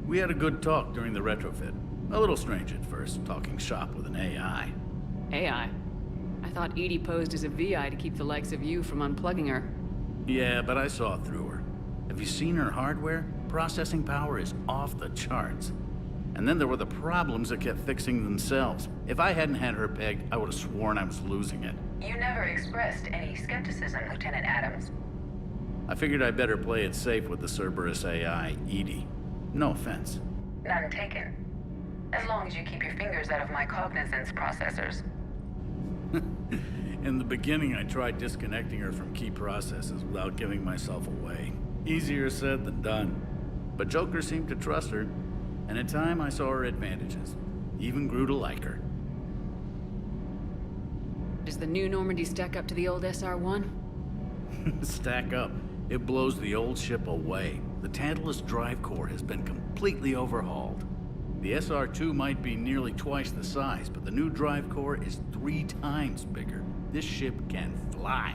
J: We had a good talk during the retrofit. A little strange at first, talking shop with an AI.
B: AI? I thought Edie posed as a VI to keep the likes of you from unplugging her.
J: Yeah, but I saw through her. Have you seen her hardware? Processing power is off the charts. And then there were the problems that kept fixing themselves. If I hadn't had her pegged, I would have sworn I was losing it.
H: You never expressed any skepticism, Lieutenant Adams.
J: I figured I'd better play it safe with the Cerberus AI, Edie. No offense.
H: None taken. As long as you keep your fingers out of my cognizance processors.
J: In the beginning, I tried disconnecting her from key processes without giving myself away. Easier said than done. But Joker seemed to trust her, and in time I saw her advantages. Even grew to like her.
B: Does the new Normandy stack up to the old SR-1?
J: Stack up. It blows the old ship away. The Tantalus drive core has been completely overhauled. The SR-2 might be nearly twice the size, but the new drive core is 3 times bigger. This ship can fly.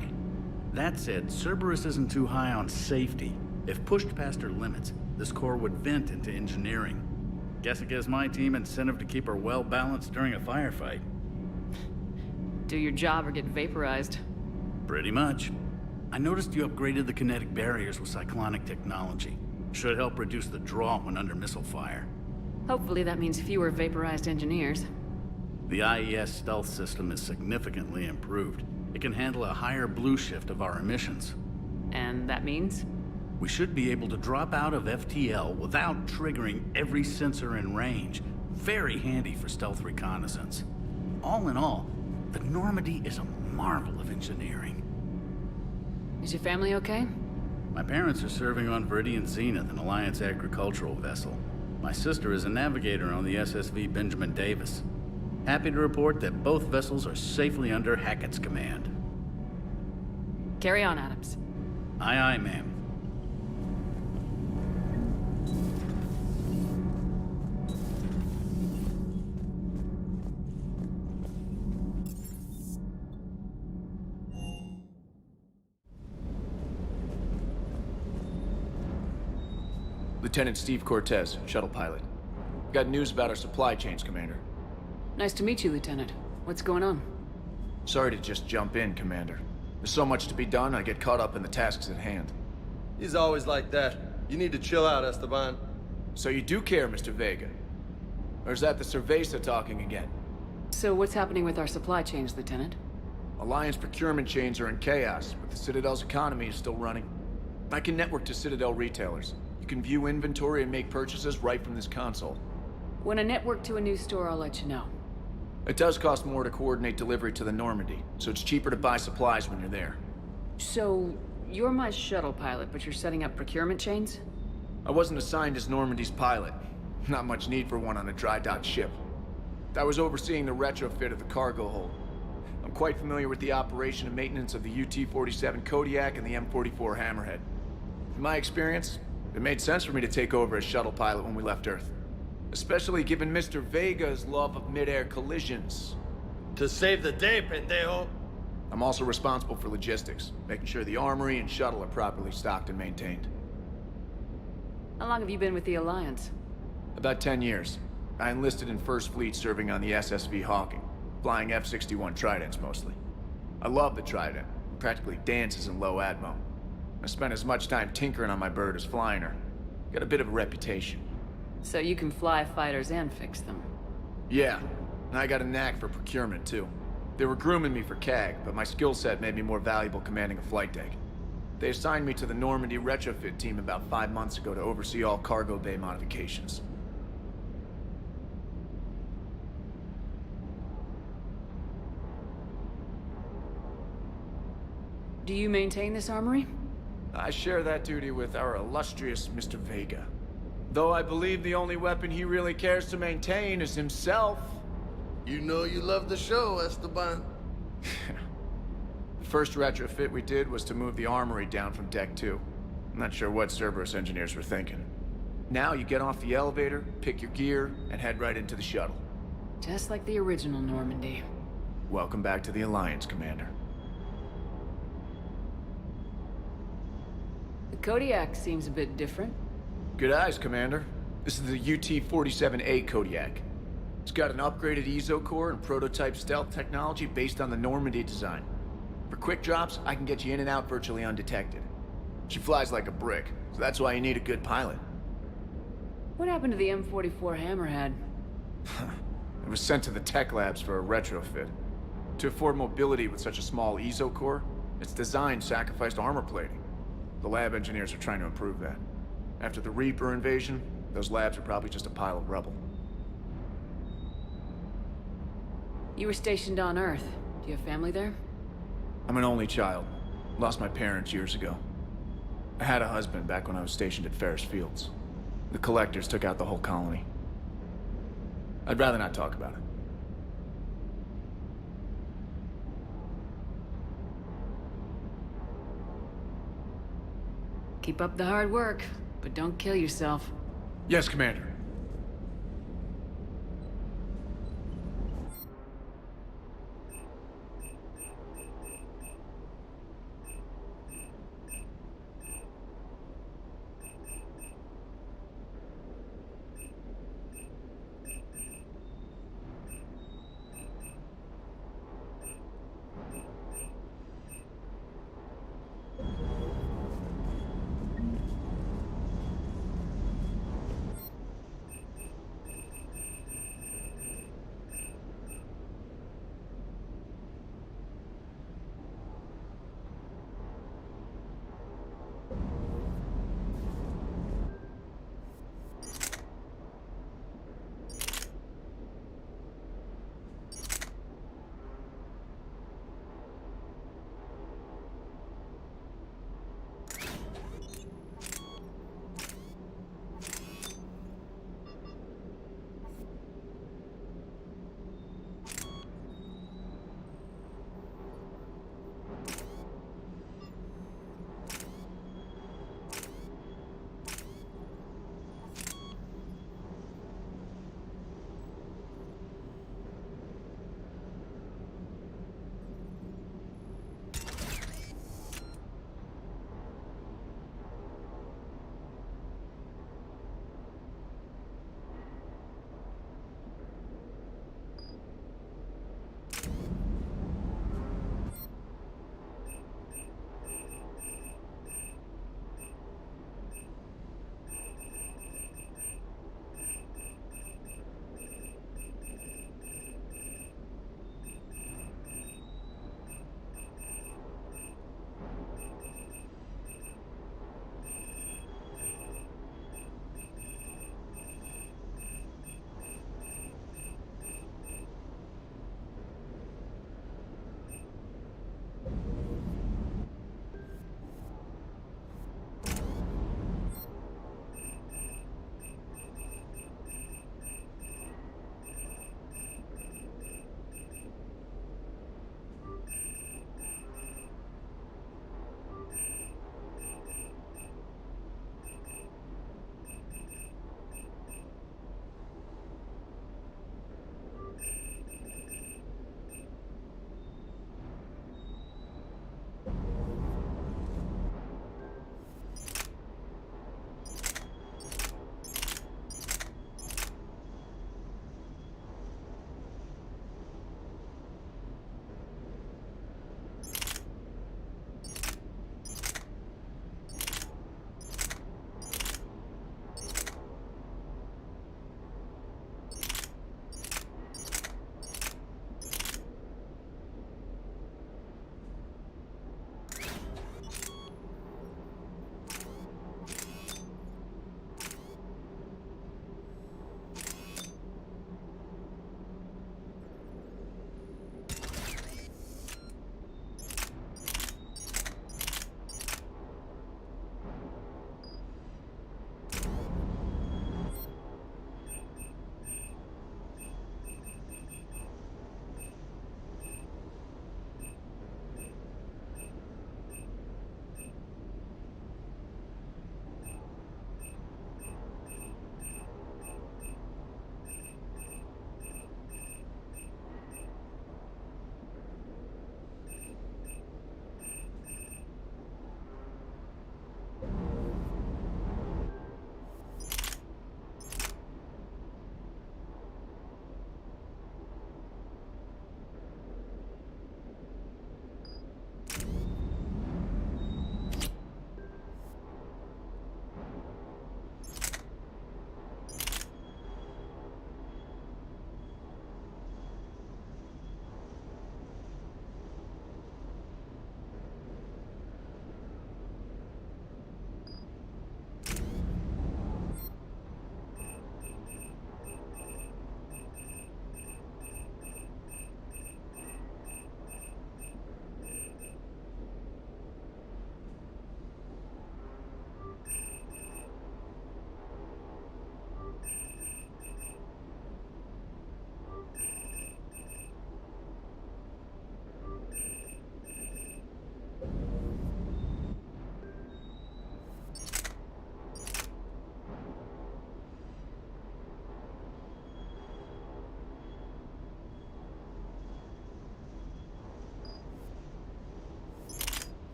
J: That said, Cerberus isn't too high on safety. If pushed past her limits, this core would vent into engineering. Guess it gives my team incentive to keep her well balanced during a firefight.
B: Do your job or get vaporized.
J: Pretty much. I noticed you upgraded the kinetic barriers with cyclonic technology. Should help reduce the draw when under missile fire.
B: Hopefully that means fewer vaporized engineers.
J: The IES stealth system is significantly improved. It can handle a higher blue shift of our emissions.
B: And that means?
J: We should be able to drop out of FTL without triggering every sensor in range. Very handy for stealth reconnaissance. All in all, the Normandy is a marvel of engineering.
B: Is your family okay?
J: My parents are serving on Viridian Zenith, an Alliance agricultural vessel. My sister is a navigator on the SSV Benjamin Davis. Happy to report that both vessels are safely under Hackett's command.
B: Carry on, Adams.
J: Aye, aye, ma'am.
N: Lieutenant Steve Cortez, shuttle pilot. Got news about our supply chains, Commander.
B: Nice to meet you, Lieutenant. What's going on?
N: Sorry to just jump in, Commander. There's so much to be done, I get caught up in the tasks at hand.
P: He's always like that. You need to chill out, Esteban.
N: So you do care, Mr. Vega? Or is that the Cerveza talking again?
B: So what's happening with our supply chains, Lieutenant?
N: Alliance procurement chains are in chaos, but the Citadel's economy is still running. I can network to Citadel retailers. You can view inventory and make purchases right from this console.
B: When I network to a new store, I'll let you know.
N: It does cost more to coordinate delivery to the Normandy, so it's cheaper to buy supplies when you're there.
B: So, you're my shuttle pilot, but you're setting up procurement chains?
N: I wasn't assigned as Normandy's pilot. Not much need for one on a dry dock ship. I was overseeing the retrofit of the cargo hold. I'm quite familiar with the operation and maintenance of the UT-47 Kodiak and the M44 Hammerhead. In my experience, it made sense for me to take over as shuttle pilot when we left Earth. Especially given Mr. Vega's love of mid-air collisions.
P: To save the day, pendejo!
N: I'm also responsible for logistics, making sure the armory and shuttle are properly stocked and maintained.
B: How long have you been with the Alliance?
N: About 10 years. I enlisted in First Fleet serving on the SSV Hawking, flying F-61 Tridents mostly. I love the Trident. It practically dances in low atmo. I spent as much time tinkering on my bird as flying her. Got a bit of a reputation.
B: So you can fly fighters and fix them.
N: Yeah, and I got a knack for procurement, too. They were grooming me for CAG, but my skill set made me more valuable commanding a flight deck. They assigned me to the Normandy retrofit team about 5 months ago to oversee all cargo bay modifications.
B: Do you maintain this armory?
N: I share that duty with our illustrious Mr. Vega. Though I believe the only weapon he really cares to maintain is himself.
Q: You know you love the show, Esteban.
N: The first retrofit we did was to move the armory down from Deck 2. I'm not sure what Cerberus engineers were thinking. Now you get off the elevator, pick your gear, and head right into the shuttle.
B: Just like the original Normandy.
N: Welcome back to the Alliance, Commander.
B: The Kodiak seems a bit different.
N: Good eyes, Commander. This is the UT-47A Kodiak. It's got an upgraded EZO core and prototype stealth technology based on the Normandy design. For quick drops, I can get you in and out virtually undetected. She flies like a brick, so that's why you need a good pilot.
B: What happened to the M44 Hammerhead?
N: It was sent to the tech labs for a retrofit. To afford mobility with such a small EZO core, its design sacrificed armor plating. The lab engineers are trying to improve that. After the Reaper invasion, those labs are probably just a pile of rubble.
B: You were stationed on Earth. Do you have family there?
N: I'm an only child. Lost my parents years ago. I had a husband back when I was stationed at Ferris Fields. The Collectors took out the whole colony. I'd rather not talk about it.
B: Keep up the hard work, but don't kill yourself.
N: Yes, Commander.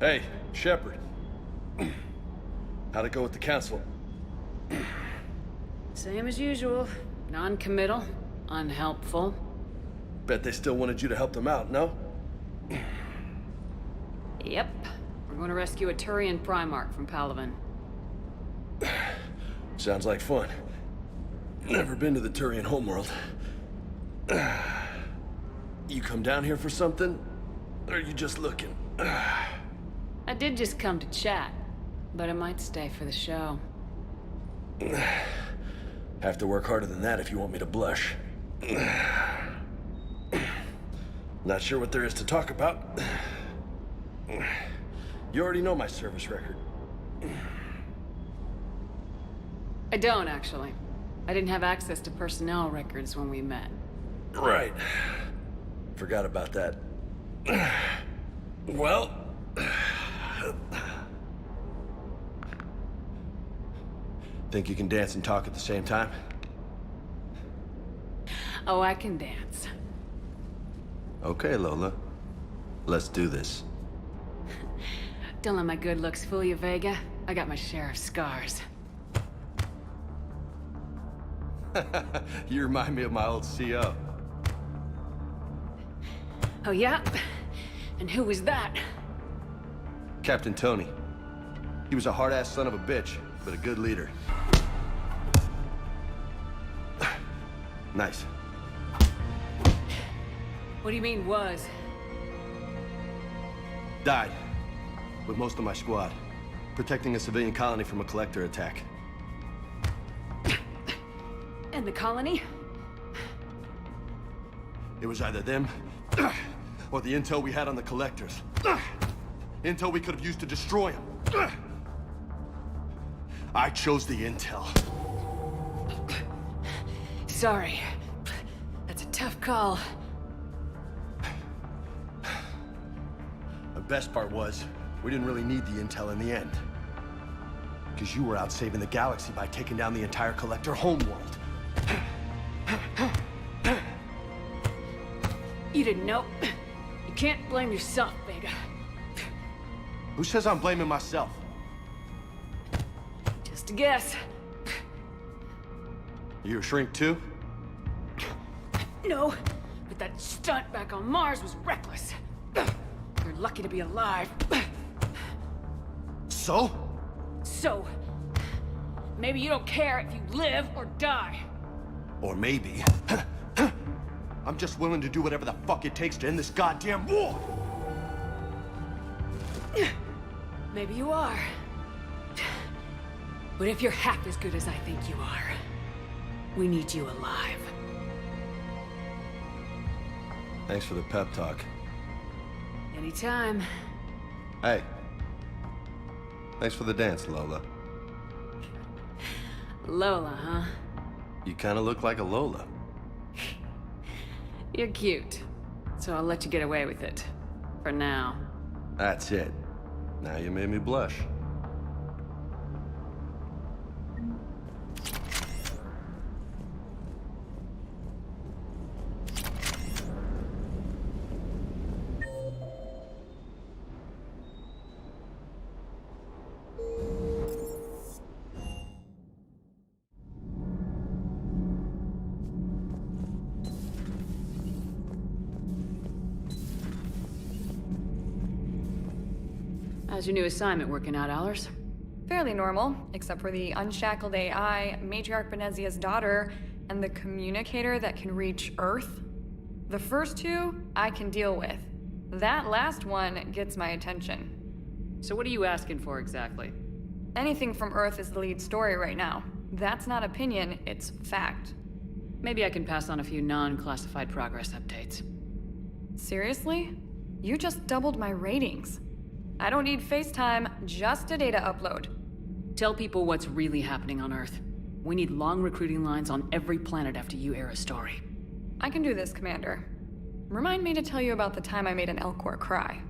P: Hey, Shepard. How'd it go with the council?
B: Same as usual. Non-committal, unhelpful.
P: Bet they still wanted you to help them out, no?
B: Yep. We're going to rescue a Turian Primarch from Palaven.
P: Sounds like fun. Never been to the Turian homeworld. You come down here for something? Or are you just looking?
B: I did just come to chat, but I might stay for the show.
P: Have to work harder than that if you want me to blush. Not sure what there is to talk about. You already know my service record.
B: I don't, actually. I didn't have access to personnel records when we met.
P: Right. Forgot about that. Well... Think you can dance and talk at the same time?
B: Oh, I can dance.
P: Okay, Lola. Let's do this.
B: Don't let my good looks fool you, Vega. I got my share of scars.
P: You remind me of my old CO.
B: Oh, yeah? And who was that?
P: Captain Tony. He was a hard-ass son of a bitch, but a good leader. Nice.
B: What do you mean, was?
P: Died. With most of my squad. Protecting a civilian colony from a collector attack.
B: And the colony?
P: It was either them, or the intel we had on the collectors. Intel we could have used to destroy them. I chose the intel.
B: Sorry. That's a tough call.
P: The best part was, we didn't really need the intel in the end. Because you were out saving the galaxy by taking down the entire collector homeworld.
B: You didn't know. You can't blame yourself, Vega.
P: Who says I'm blaming myself?
B: Just a guess.
P: You a shrink too?
B: No, but that stunt back on Mars was reckless. You're lucky to be alive.
P: So?
B: So, maybe you don't care if you live or die.
P: Or maybe... I'm just willing to do whatever the fuck it takes to end this goddamn war!
B: Maybe you are. But if you're half as good as I think you are, we need you alive.
P: Thanks for the pep talk.
B: Anytime.
P: Hey. Thanks for the dance, Lola.
B: Lola, huh?
P: You kinda look like a Lola.
B: You're cute. So I'll let you get away with it. For now.
P: That's it. Now you made me blush.
B: How's your new assignment working out, Allers?
I: Fairly normal, except for the unshackled AI, Matriarch Benezia's daughter, and the communicator that can reach Earth. The first two, I can deal with. That last one gets my attention.
B: So what are you asking for exactly?
I: Anything from Earth is the lead story right now. That's not opinion, it's fact.
B: Maybe I can pass on a few non-classified progress updates.
I: Seriously? You just doubled my ratings. I don't need FaceTime, just a data upload.
B: Tell people what's really happening on Earth. We need long recruiting lines on every planet after you air a story.
I: I can do this, Commander. Remind me to tell you about the time I made an Elcor cry.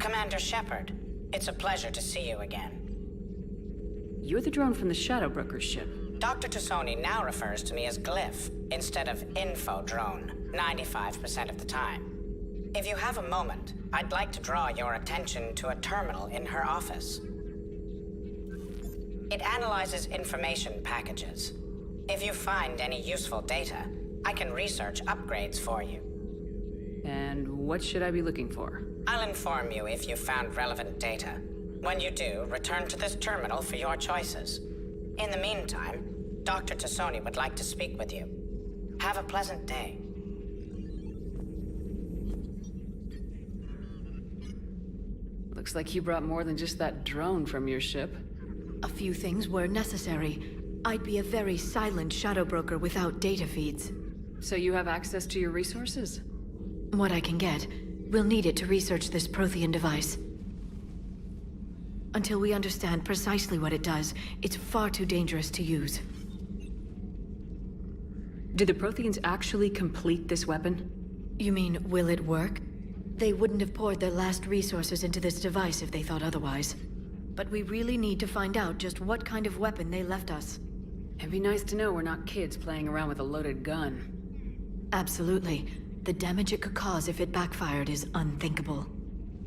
S: Commander Shepard, it's a pleasure to see you again.
B: You're the drone from the Shadowbroker's ship.
S: Dr. Tassoni now refers to me as Glyph instead of Info Drone, 95% of the time. If you have a moment, I'd like to draw your attention to a terminal in her office. It analyzes information packages. If you find any useful data, I can research upgrades for you.
B: And what should I be looking for?
S: I'll inform you if you found relevant data. When you do, return to this terminal for your choices. In the meantime, Dr. Tassoni would like to speak with you. Have a pleasant day.
B: Looks like you brought more than just that drone from your ship.
L: A few things were necessary. I'd be a very silent shadow broker without data feeds.
B: So you have access to your resources?
L: What I can get. We'll need it to research this Prothean device. Until we understand precisely what it does, it's far too dangerous to use.
B: Did the Protheans actually complete this weapon?
L: You mean, will it work? They wouldn't have poured their last resources into this device if they thought otherwise. But we really need to find out just what kind of weapon they left us.
B: It'd be nice to know we're not kids playing around with a loaded gun.
L: Absolutely. The damage it could cause if it backfired is unthinkable.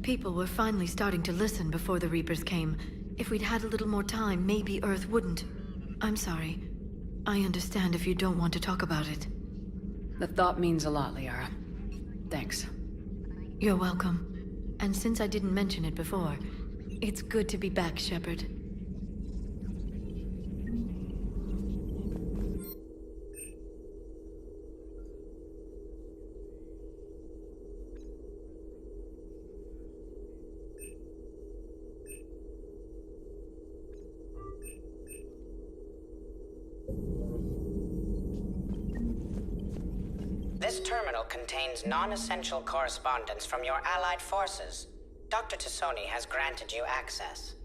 L: People were finally starting to listen before the Reapers came. If we'd had a little more time, maybe Earth wouldn't. I'm sorry. I understand if you don't want to talk about it.
B: The thought means a lot, Liara. Thanks.
L: You're welcome. And since I didn't mention it before, it's good to be back, Shepard.
S: This terminal contains non-essential correspondence from your allied forces. Dr. Tassoni has granted you access.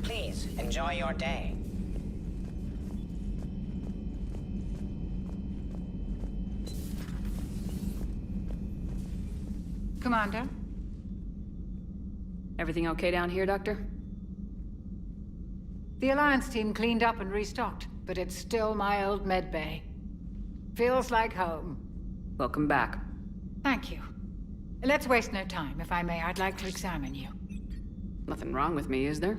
S: Please, enjoy your day.
T: Commander?
B: Everything okay down here, Doctor?
T: The Alliance team cleaned up and restocked, but it's still my old medbay. Feels like home.
B: Welcome back.
T: Thank you. Let's waste no time. If I may, I'd like to examine you.
B: Nothing wrong with me, is there?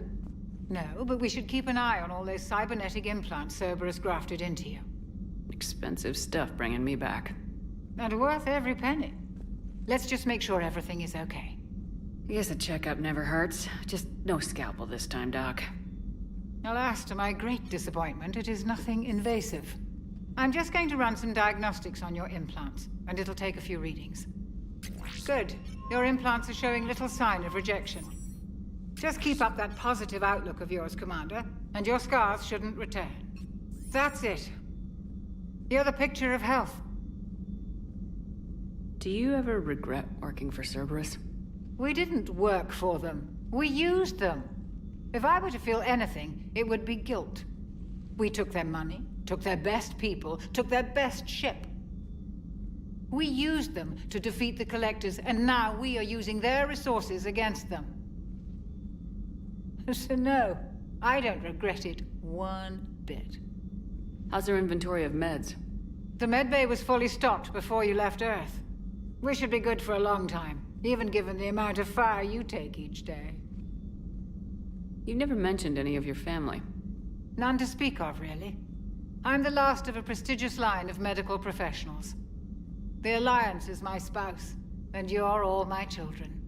T: No, but we should keep an eye on all those cybernetic implants Cerberus grafted into you.
B: Expensive stuff bringing me back.
T: And worth every penny. Let's just make sure everything is okay.
B: I guess a checkup never hurts. Just no scalpel this time, Doc.
T: Alas, to my great disappointment, it is nothing invasive. I'm just going to run some diagnostics on your implants, and it'll take a few readings. Good. Your implants are showing little sign of rejection. Just keep up that positive outlook of yours, Commander, and your scars shouldn't return. That's it. You're the picture of health.
B: Do you ever regret working for Cerberus?
T: We didn't work for them. We used them. If I were to feel anything, it would be guilt. We took their money, took their best people, took their best ship. We used them to defeat the Collectors, and now we are using their resources against them. So no, I don't regret it one bit.
B: How's their inventory of meds?
T: The medbay was fully stocked before you left Earth. We should be good for a long time, even given the amount of fire you take each day.
B: You never mentioned any of your family.
T: None to speak of, really. I'm the last of a prestigious line of medical professionals. The Alliance is my spouse, and you're all my children.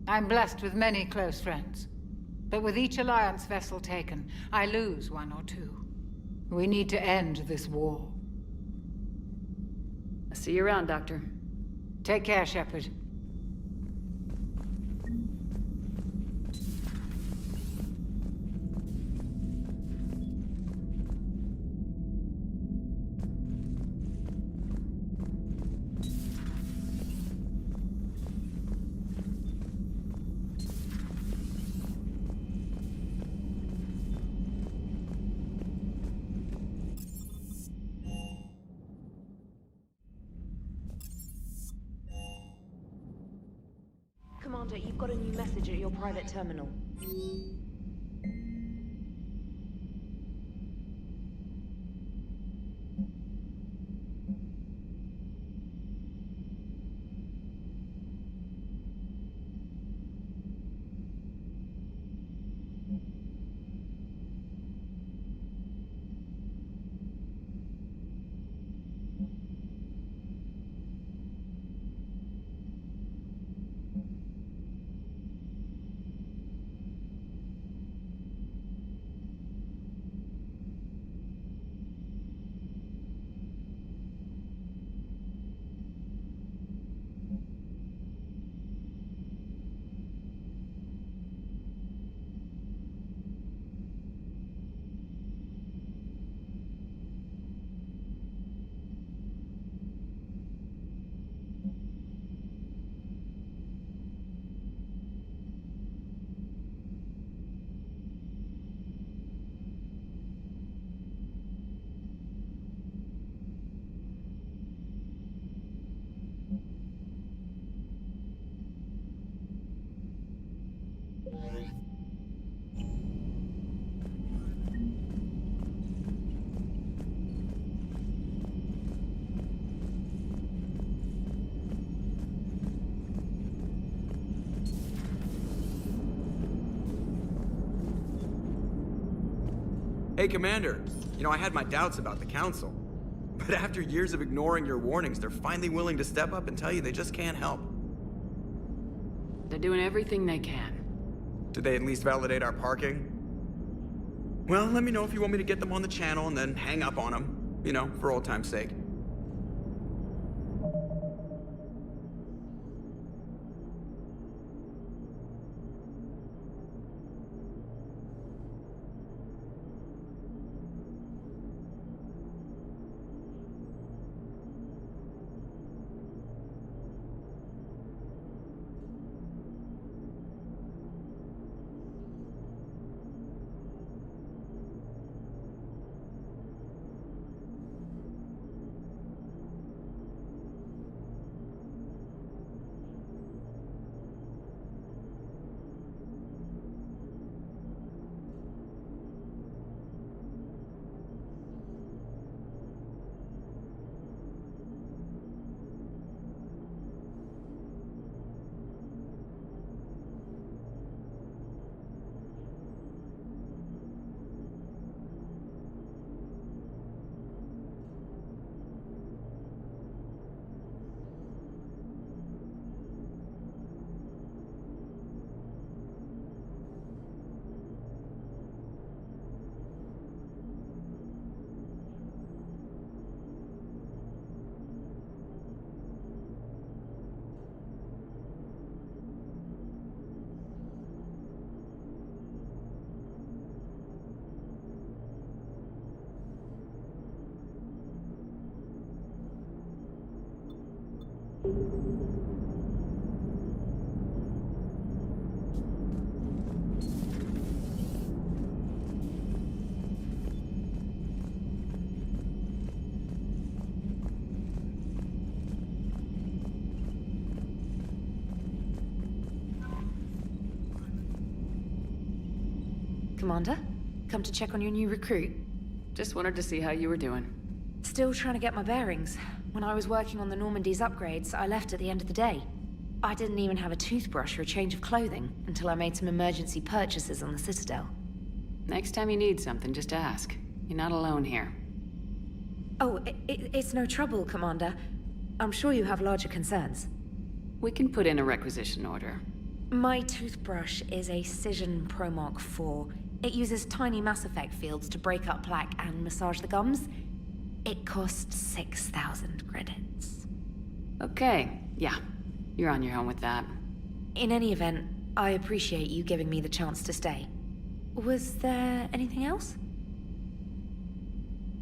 T: I'm blessed with many close friends. But with each Alliance vessel taken, I lose one or two. We need to end this war.
B: I'll see you around, Doctor.
T: Take care, Shepard.
A: Commander, you've got a new message at your private terminal.
U: Hey, Commander. You know, I had my doubts about the Council. But after years of ignoring your warnings, they're finally willing to step up and tell you they just can't help.
B: They're doing everything they can.
U: Did they at least validate our parking? Well, let me know if you want me to get them on the channel and then hang up on them. You know, for old time's sake.
A: Commander, come to check on your new recruit.
B: Just wanted to see how you were doing.
A: Still trying to get my bearings. When I was working on the Normandy's upgrades, I left at the end of the day. I didn't even have a toothbrush or a change of clothing until I made some emergency purchases on the Citadel.
B: Next time you need something, just ask. You're not alone here.
A: Oh, it's no trouble, Commander. I'm sure you have larger concerns.
B: We can put in a requisition order.
A: My toothbrush is a Cision Pro Mark IV. It uses tiny Mass Effect fields to break up plaque and massage the gums. It costs 6,000 credits.
B: Okay, yeah. You're on your own with that.
A: In any event, I appreciate you giving me the chance to stay. Was there anything else?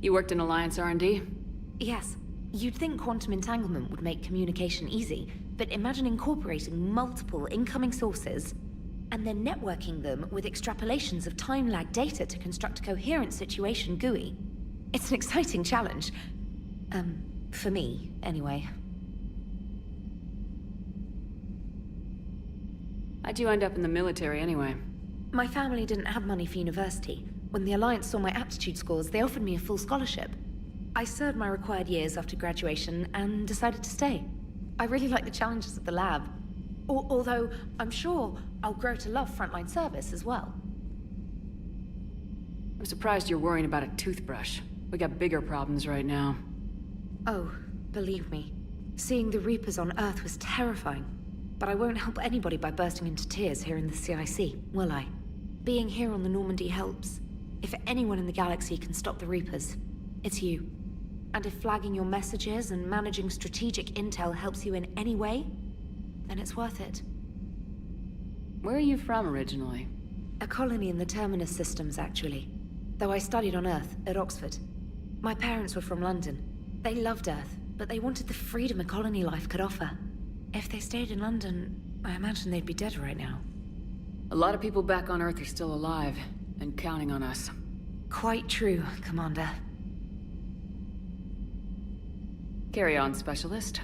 B: You worked in Alliance R&D?
A: Yes. You'd think quantum entanglement would make communication easy, but imagine incorporating multiple incoming sources and then networking them with extrapolations of time-lag data to construct a coherent situation GUI. It's an exciting challenge. For me, anyway.
B: How'd you end up in the military anyway?
A: My family didn't have money for university. When the Alliance saw my aptitude scores, they offered me a full scholarship. I served my required years after graduation and decided to stay. I really like the challenges of the lab. Although, I'm sure I'll grow to love frontline service as well.
B: I'm surprised you're worrying about a toothbrush. We got bigger problems right now.
A: Oh, believe me. Seeing the Reapers on Earth was terrifying. But I won't help anybody by bursting into tears here in the CIC, will I? Being here on the Normandy helps. If anyone in the galaxy can stop the Reapers, it's you. And if flagging your messages and managing strategic intel helps you in any way, then it's worth it.
B: Where are you from originally?
A: A colony in the Terminus systems, actually. Though I studied on Earth, at Oxford. My parents were from London. They loved Earth, but they wanted the freedom a colony life could offer. If they stayed in London, I imagine they'd be dead right now.
B: A lot of people back on Earth are still alive, and counting on us.
A: Quite true, Commander.
B: Carry on, Specialist.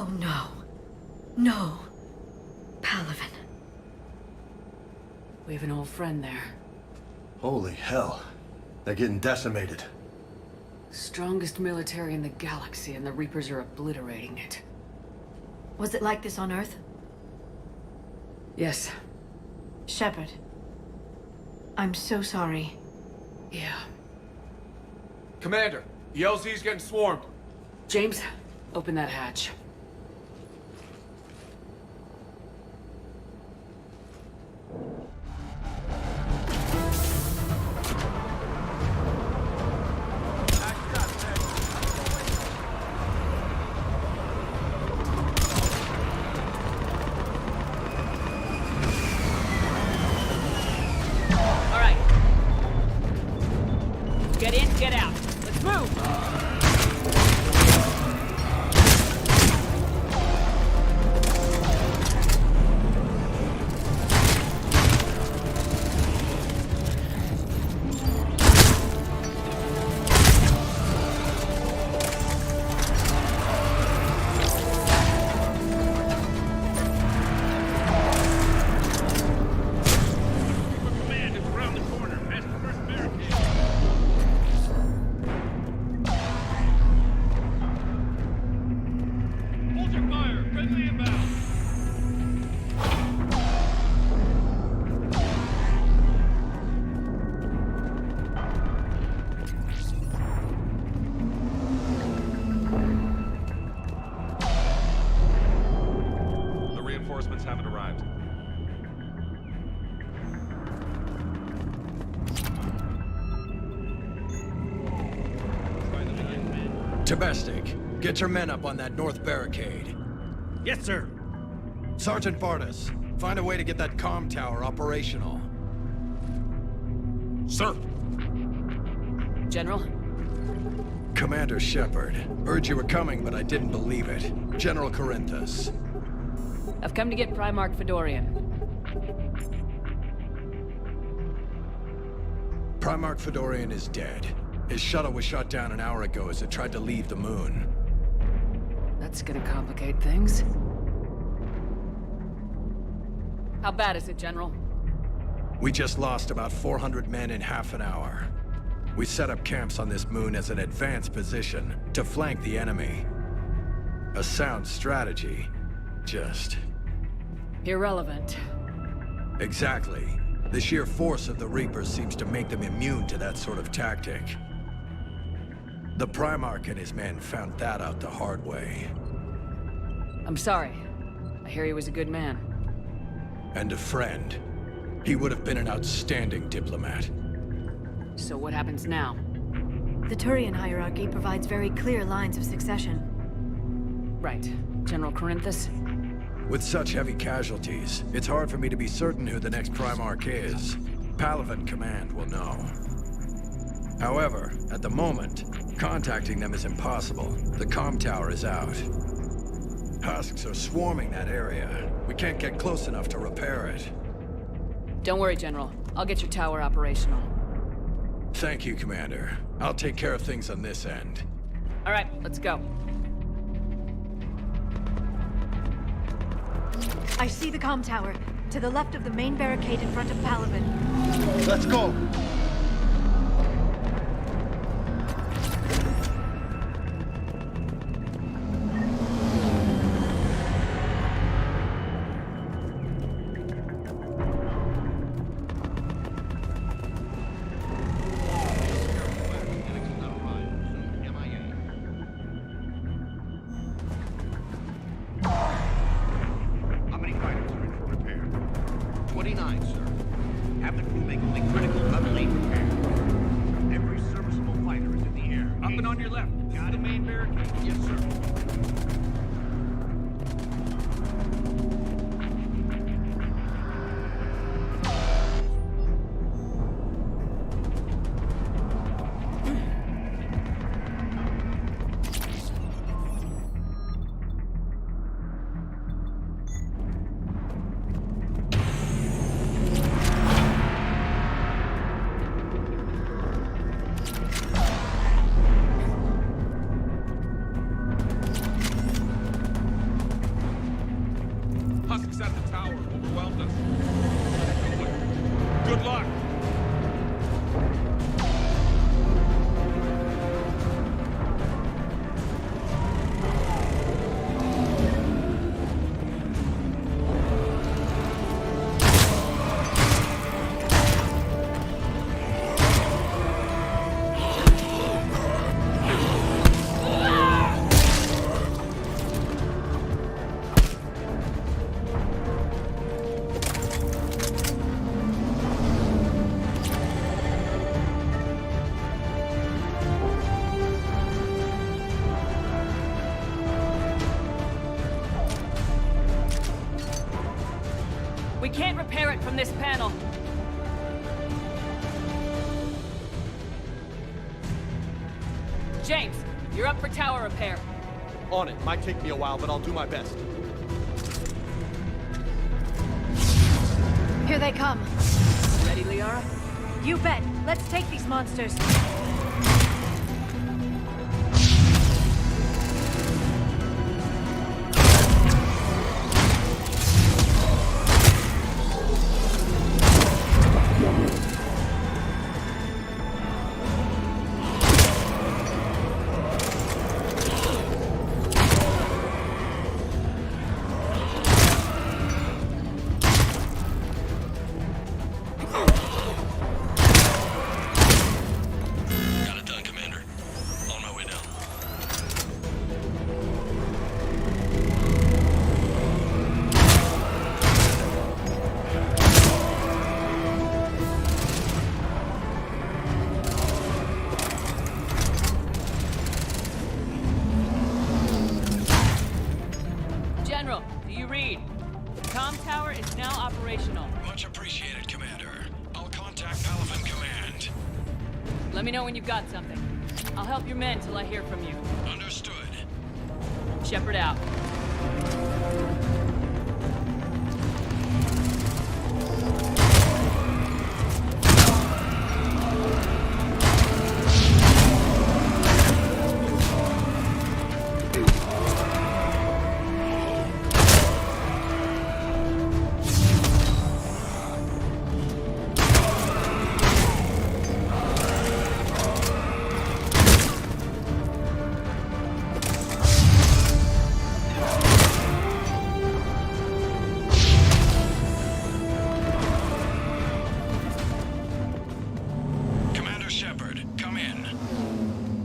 L: Oh no. No. Palaven.
B: We have an old friend there.
P: Holy hell. They're getting decimated.
B: Strongest military in the galaxy, and the Reapers are obliterating it.
L: Was it like this on Earth?
B: Yes.
L: Shepard. I'm so sorry.
B: Yeah.
N: Commander, the LZ's getting swarmed.
B: James, open that hatch. Get in, get out. Let's move!
E: Haven't arrived.
M: Domestic, get your men up on that north barricade.
V: Yes, sir.
M: Sergeant Bardas, find a way to get that comm tower operational.
V: Sir.
B: General?
M: Commander Shepard. Heard you were coming, but I didn't believe it. General Corinthus.
B: I've come to get Primarch Fedorian.
M: Primarch Fedorian is dead. His shuttle was shot down an hour ago as it tried to leave the moon.
B: That's gonna complicate things. How bad is it, General?
M: We just lost about 400 men in half an hour. We set up camps on this moon as an advanced position to flank the enemy. A sound strategy. Just...
B: irrelevant.
M: Exactly. The sheer force of the Reapers seems to make them immune to that sort of tactic. The Primarch and his men found that out the hard way.
B: I'm sorry. I hear he was a good man.
M: And a friend. He would have been an outstanding diplomat.
B: So what happens now?
L: The Turian hierarchy provides very clear lines of succession.
B: Right. General Corinthus?
M: With such heavy casualties, it's hard for me to be certain who the next Primarch is. Palaven Command will know. However, at the moment, contacting them is impossible. The comm tower is out. Husks are swarming that area. We can't get close enough to repair it.
B: Don't worry, General. I'll get your tower operational.
M: Thank you, Commander. I'll take care of things on this end.
B: All right, let's go.
L: I see the comm tower, to the left of the main barricade in front of Palaven.
P: Let's go!
B: this panel. James, you're up for tower repair.
D: On it. Might take me a while, but I'll do my best.
L: Here they come.
B: Ready, Liara?
L: You bet. Let's take these monsters.
B: General, do you read? The comm tower is now operational.
M: Much appreciated, Commander. I'll contact Palaven Command.
B: Let me know when you've got something. I'll help your men till I hear from you.
M: Understood.
B: Shepard out.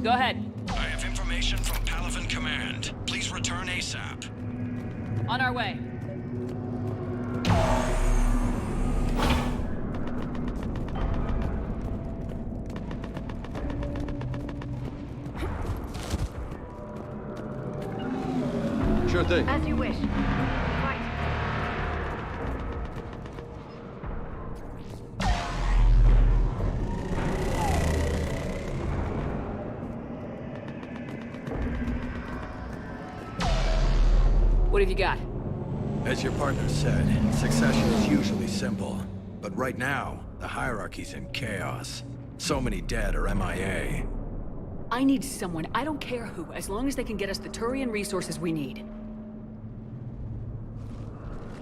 B: Go ahead.
M: I have information from Palaven Command. Please return ASAP.
B: On our way.
D: Sure thing.
L: As you wish. Right.
B: What have you got?
M: As your partner said, succession is usually simple. But right now, the hierarchy's in chaos. So many dead or MIA.
B: I need someone, I don't care who, as long as they can get us the Turian resources we need.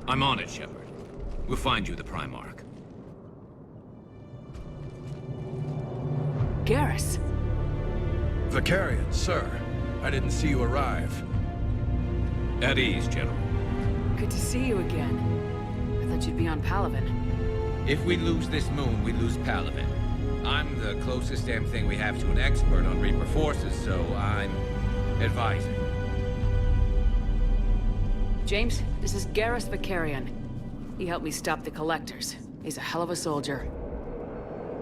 O: I'm on it, Shepard. We'll find you the Primarch.
B: Garrus.
M: Vakarian, sir. I didn't see you arrive.
O: At ease, General.
B: Good to see you again. I thought you'd be on Palaven.
O: If we lose this moon, we lose Palaven. I'm the closest damn thing we have to an expert on Reaper forces, so I'm advising.
B: James, this is Garrus Vakarian. He helped me stop the Collectors. He's a hell of a soldier.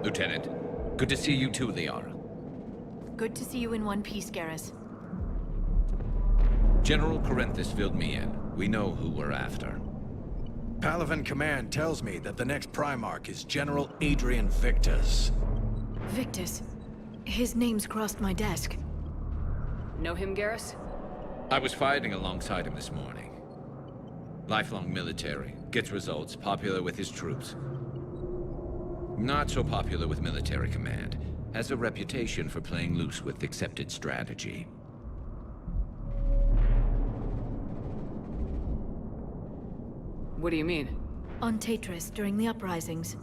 O: Lieutenant, good to see you too, Liara.
L: Good to see you in one piece, Garrus.
O: General Corinthus filled me in. We know who we're after.
M: Palaven Command tells me that the next Primarch is General Adrian Victus.
L: Victus? His name's crossed my desk.
B: Know him, Garrus?
O: I was fighting alongside him this morning. Lifelong military, gets results, popular with his troops. Not so popular with military command. Has a reputation for playing loose with accepted strategy.
B: What do you mean?
L: On Tatris, during the uprisings,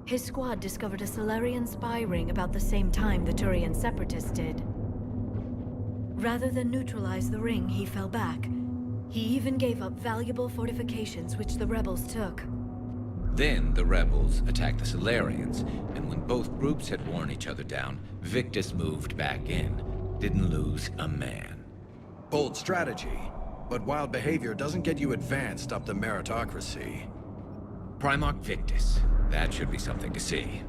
L: his squad discovered a Solarian spy ring about the same time the Turian Separatists did. Rather than neutralize the ring, he fell back. He even gave up valuable fortifications which the rebels took.
O: Then the rebels attacked the Solarians, and when both groups had worn each other down, Victus moved back in. Didn't lose a man.
M: Bold strategy, but wild behavior doesn't get you advanced up the meritocracy.
O: Primarch Victus. That should be something to see.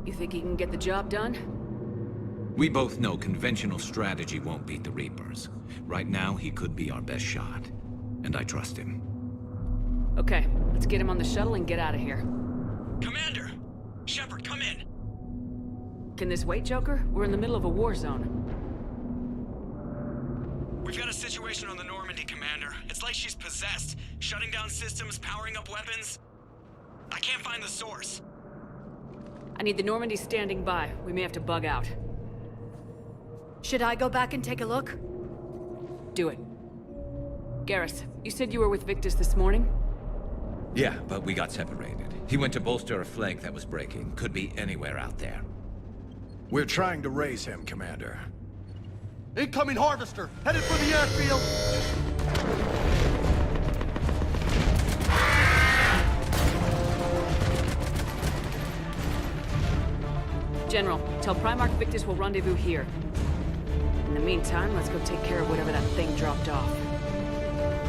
B: You think he can get the job done?
O: We both know conventional strategy won't beat the Reapers. Right now, he could be our best shot. And I trust him.
B: Okay, let's get him on the shuttle and get out of here.
U: Commander! Shepard, come in!
B: Can this wait, Joker? We're in the middle of a war zone.
U: We've got a situation on the Normandy, Commander. It's like she's possessed. Shutting down systems, powering up weapons. I can't find the source.
B: I need the Normandy standing by. We may have to bug out.
L: Should I go back and take a look?
B: Do it. Garrus, you said you were with Victus this morning?
O: Yeah, but we got separated. He went to bolster a flank that was breaking. Could be anywhere out there.
M: We're trying to raise him, Commander.
D: Incoming Harvester! Headed for the airfield!
B: General, tell Primarch Victus we'll rendezvous here. In the meantime, let's go take care of whatever that thing dropped off.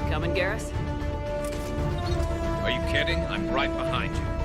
B: Coming, Garrus?
O: Are you kidding? I'm right behind you.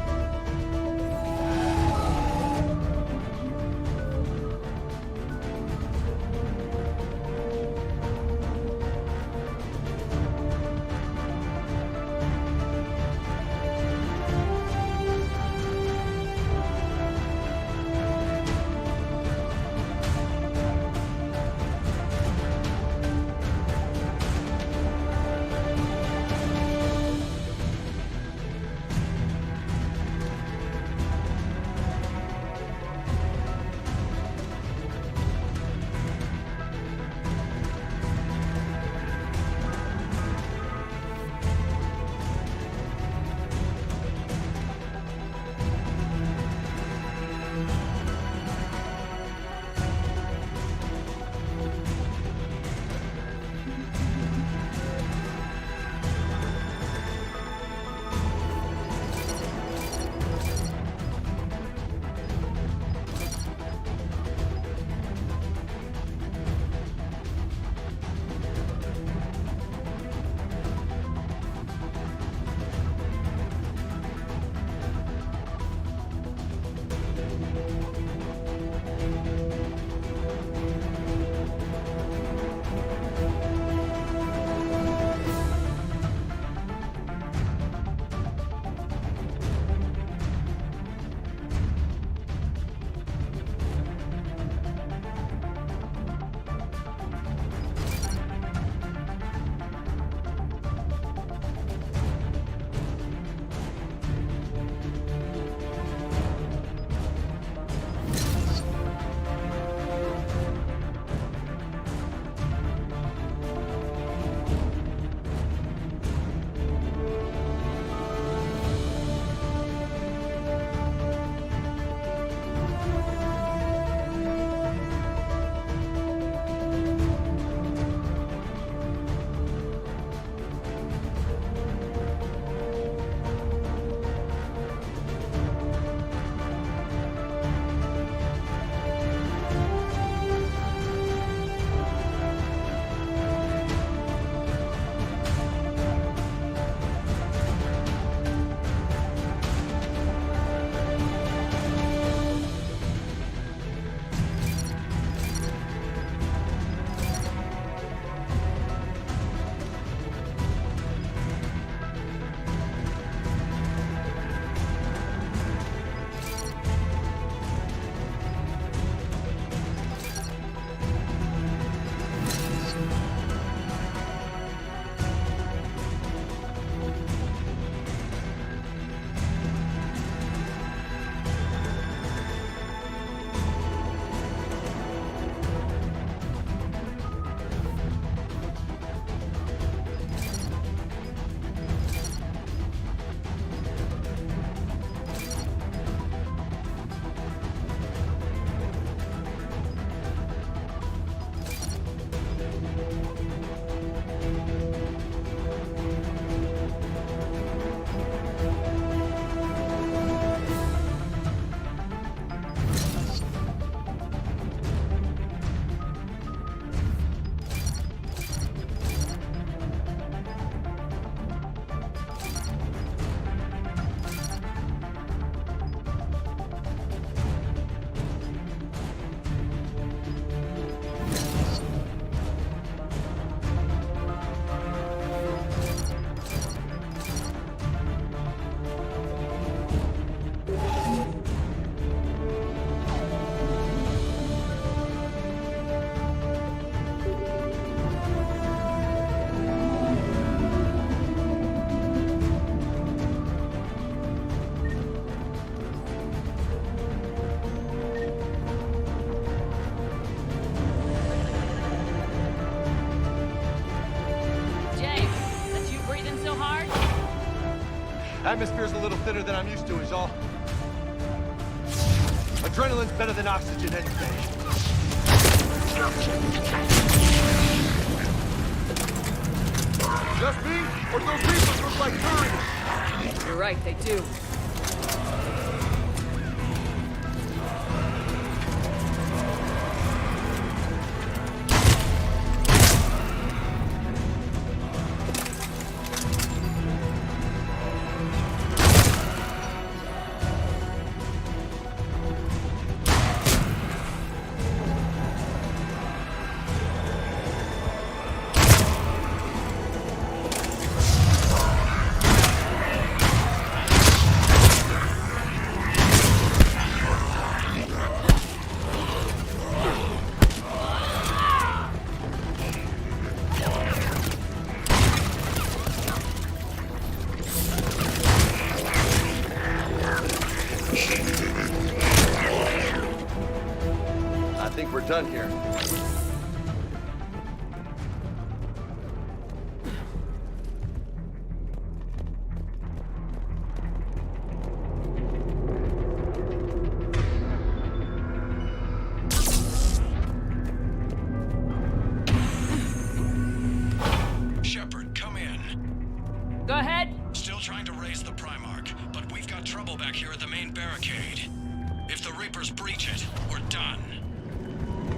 D: Atmosphere's a little thinner than I'm used to, is all. Adrenaline's better than oxygen any day. Just me? Or do those Reapers look like furries?
B: You're right, they do.
D: We're done here.
M: Shepard, come in.
B: Go ahead.
M: Still trying to raise the Primarch, but we've got trouble back here at the main barricade. If the Reapers breach it, we're done.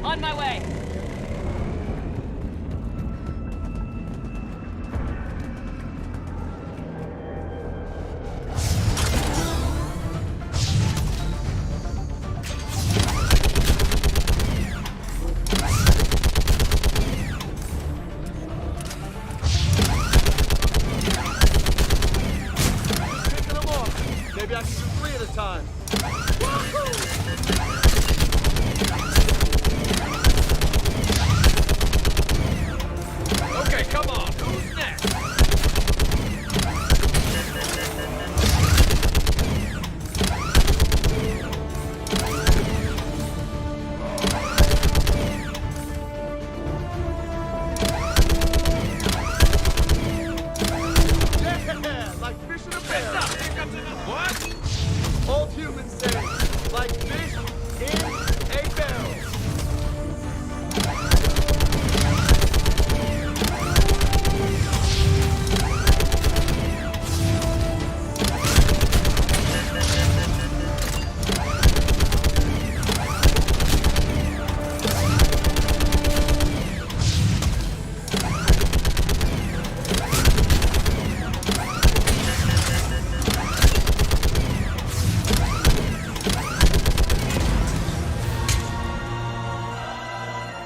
B: On my way.
D: Picking them off. Maybe I can do 3 at a time. Okay, come on. Who's next? Yeah, like fish in a barrel. What? Old humans say, like fish in a barrel.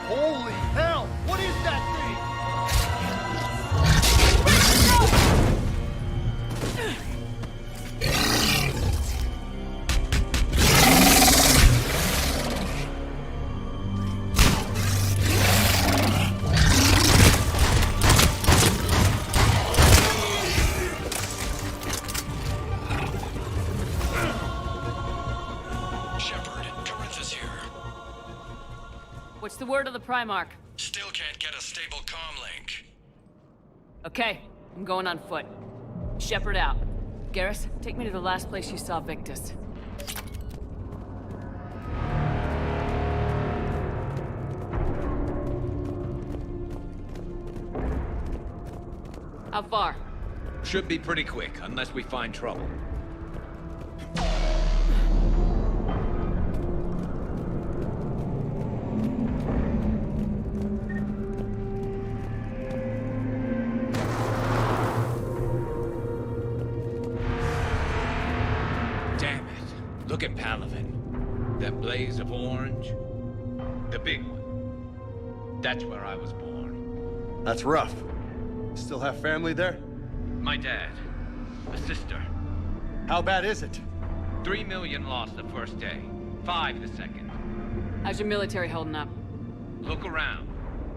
D: Holy hell! What is that thing?
M: Shepard, Corinthus here.
B: What's the word of the Primarch?
M: Still can't get a stable comm link.
B: Okay, I'm going on foot. Shepard out. Garrus, take me to the last place you saw Victus. How far?
O: Should be pretty quick, unless we find trouble. Damn it. Look at Palaven. That blaze of orange. The big one. That's where I was born.
D: That's rough. Still have family there?
O: My dad. A sister.
D: How bad is it?
O: 3 million lost the first day. 5 the second.
B: How's your military holding up?
O: Look around.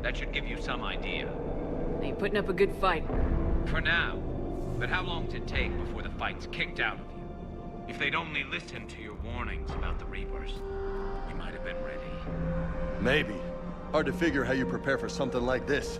O: That should give you some idea.
B: You're putting up a good fight.
O: For now. But how long does it take before the fight's kicked out of you? If they'd only listened to your warnings about the Reapers, you might have been ready.
D: Maybe. Hard to figure how you prepare for something like this.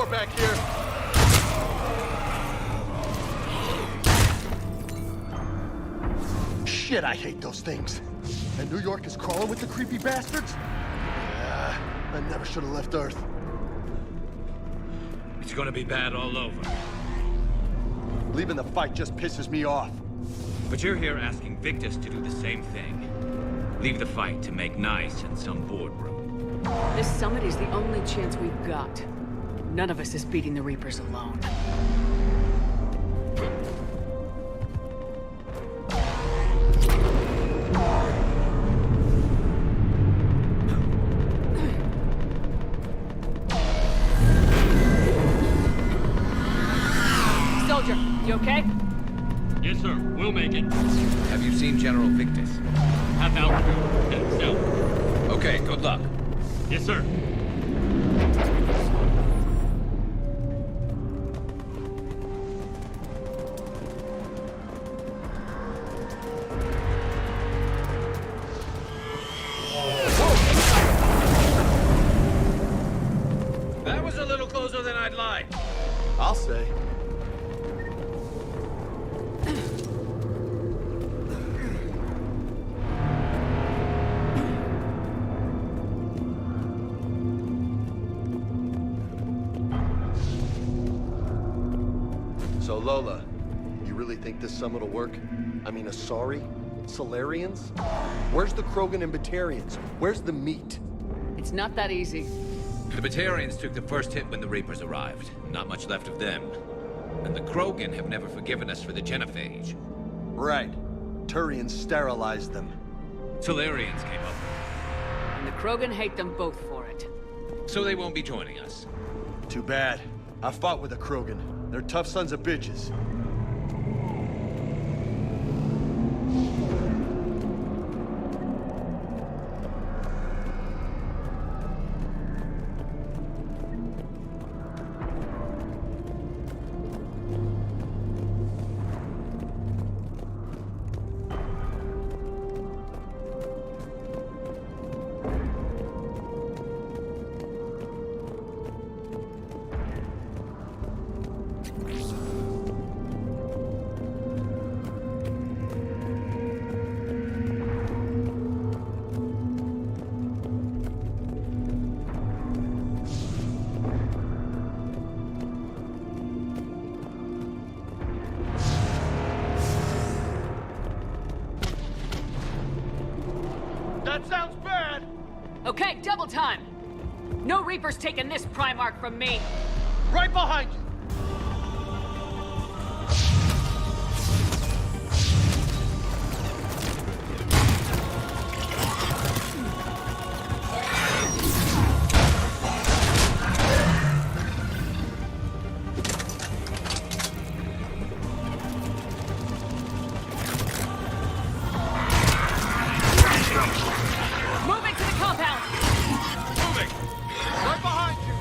D: war back here.
K: Shit, I hate those things. And New York is crawling with the creepy bastards? Yeah, I never should have left Earth.
O: It's gonna be bad all over.
K: Leaving the fight just pisses me off.
O: But you're here asking Victus to do the same thing. Leave the fight to make nice in some boardroom.
B: This summit is the only chance we've got. None of us is beating the Reapers alone. Soldier, you okay?
O: Yes, sir. We'll make it. Have you seen General Victus? Half altitude. Heading south. Okay, good luck. Yes, sir. That was a little closer than I'd like.
K: I'll say. So Lola, you really think this summit will work? I mean, Asari? Solarians? Where's the Krogan and Batarians? Where's the meat?
B: It's not that easy.
O: The Batarians took the first hit when the Reapers arrived. Not much left of them. And the Krogan have never forgiven us for the Genophage.
K: Right. Turians sterilized them.
O: Solarians came up.
B: And the Krogan hate them both for it.
O: So they won't be joining us.
K: Too bad. I fought with a Krogan. They're tough sons of bitches.
D: That sounds bad!
B: Okay, double time! No Reapers taking this Primarch from me!
D: Right behind you!
B: Moving to the compound!
D: Moving! Right behind you!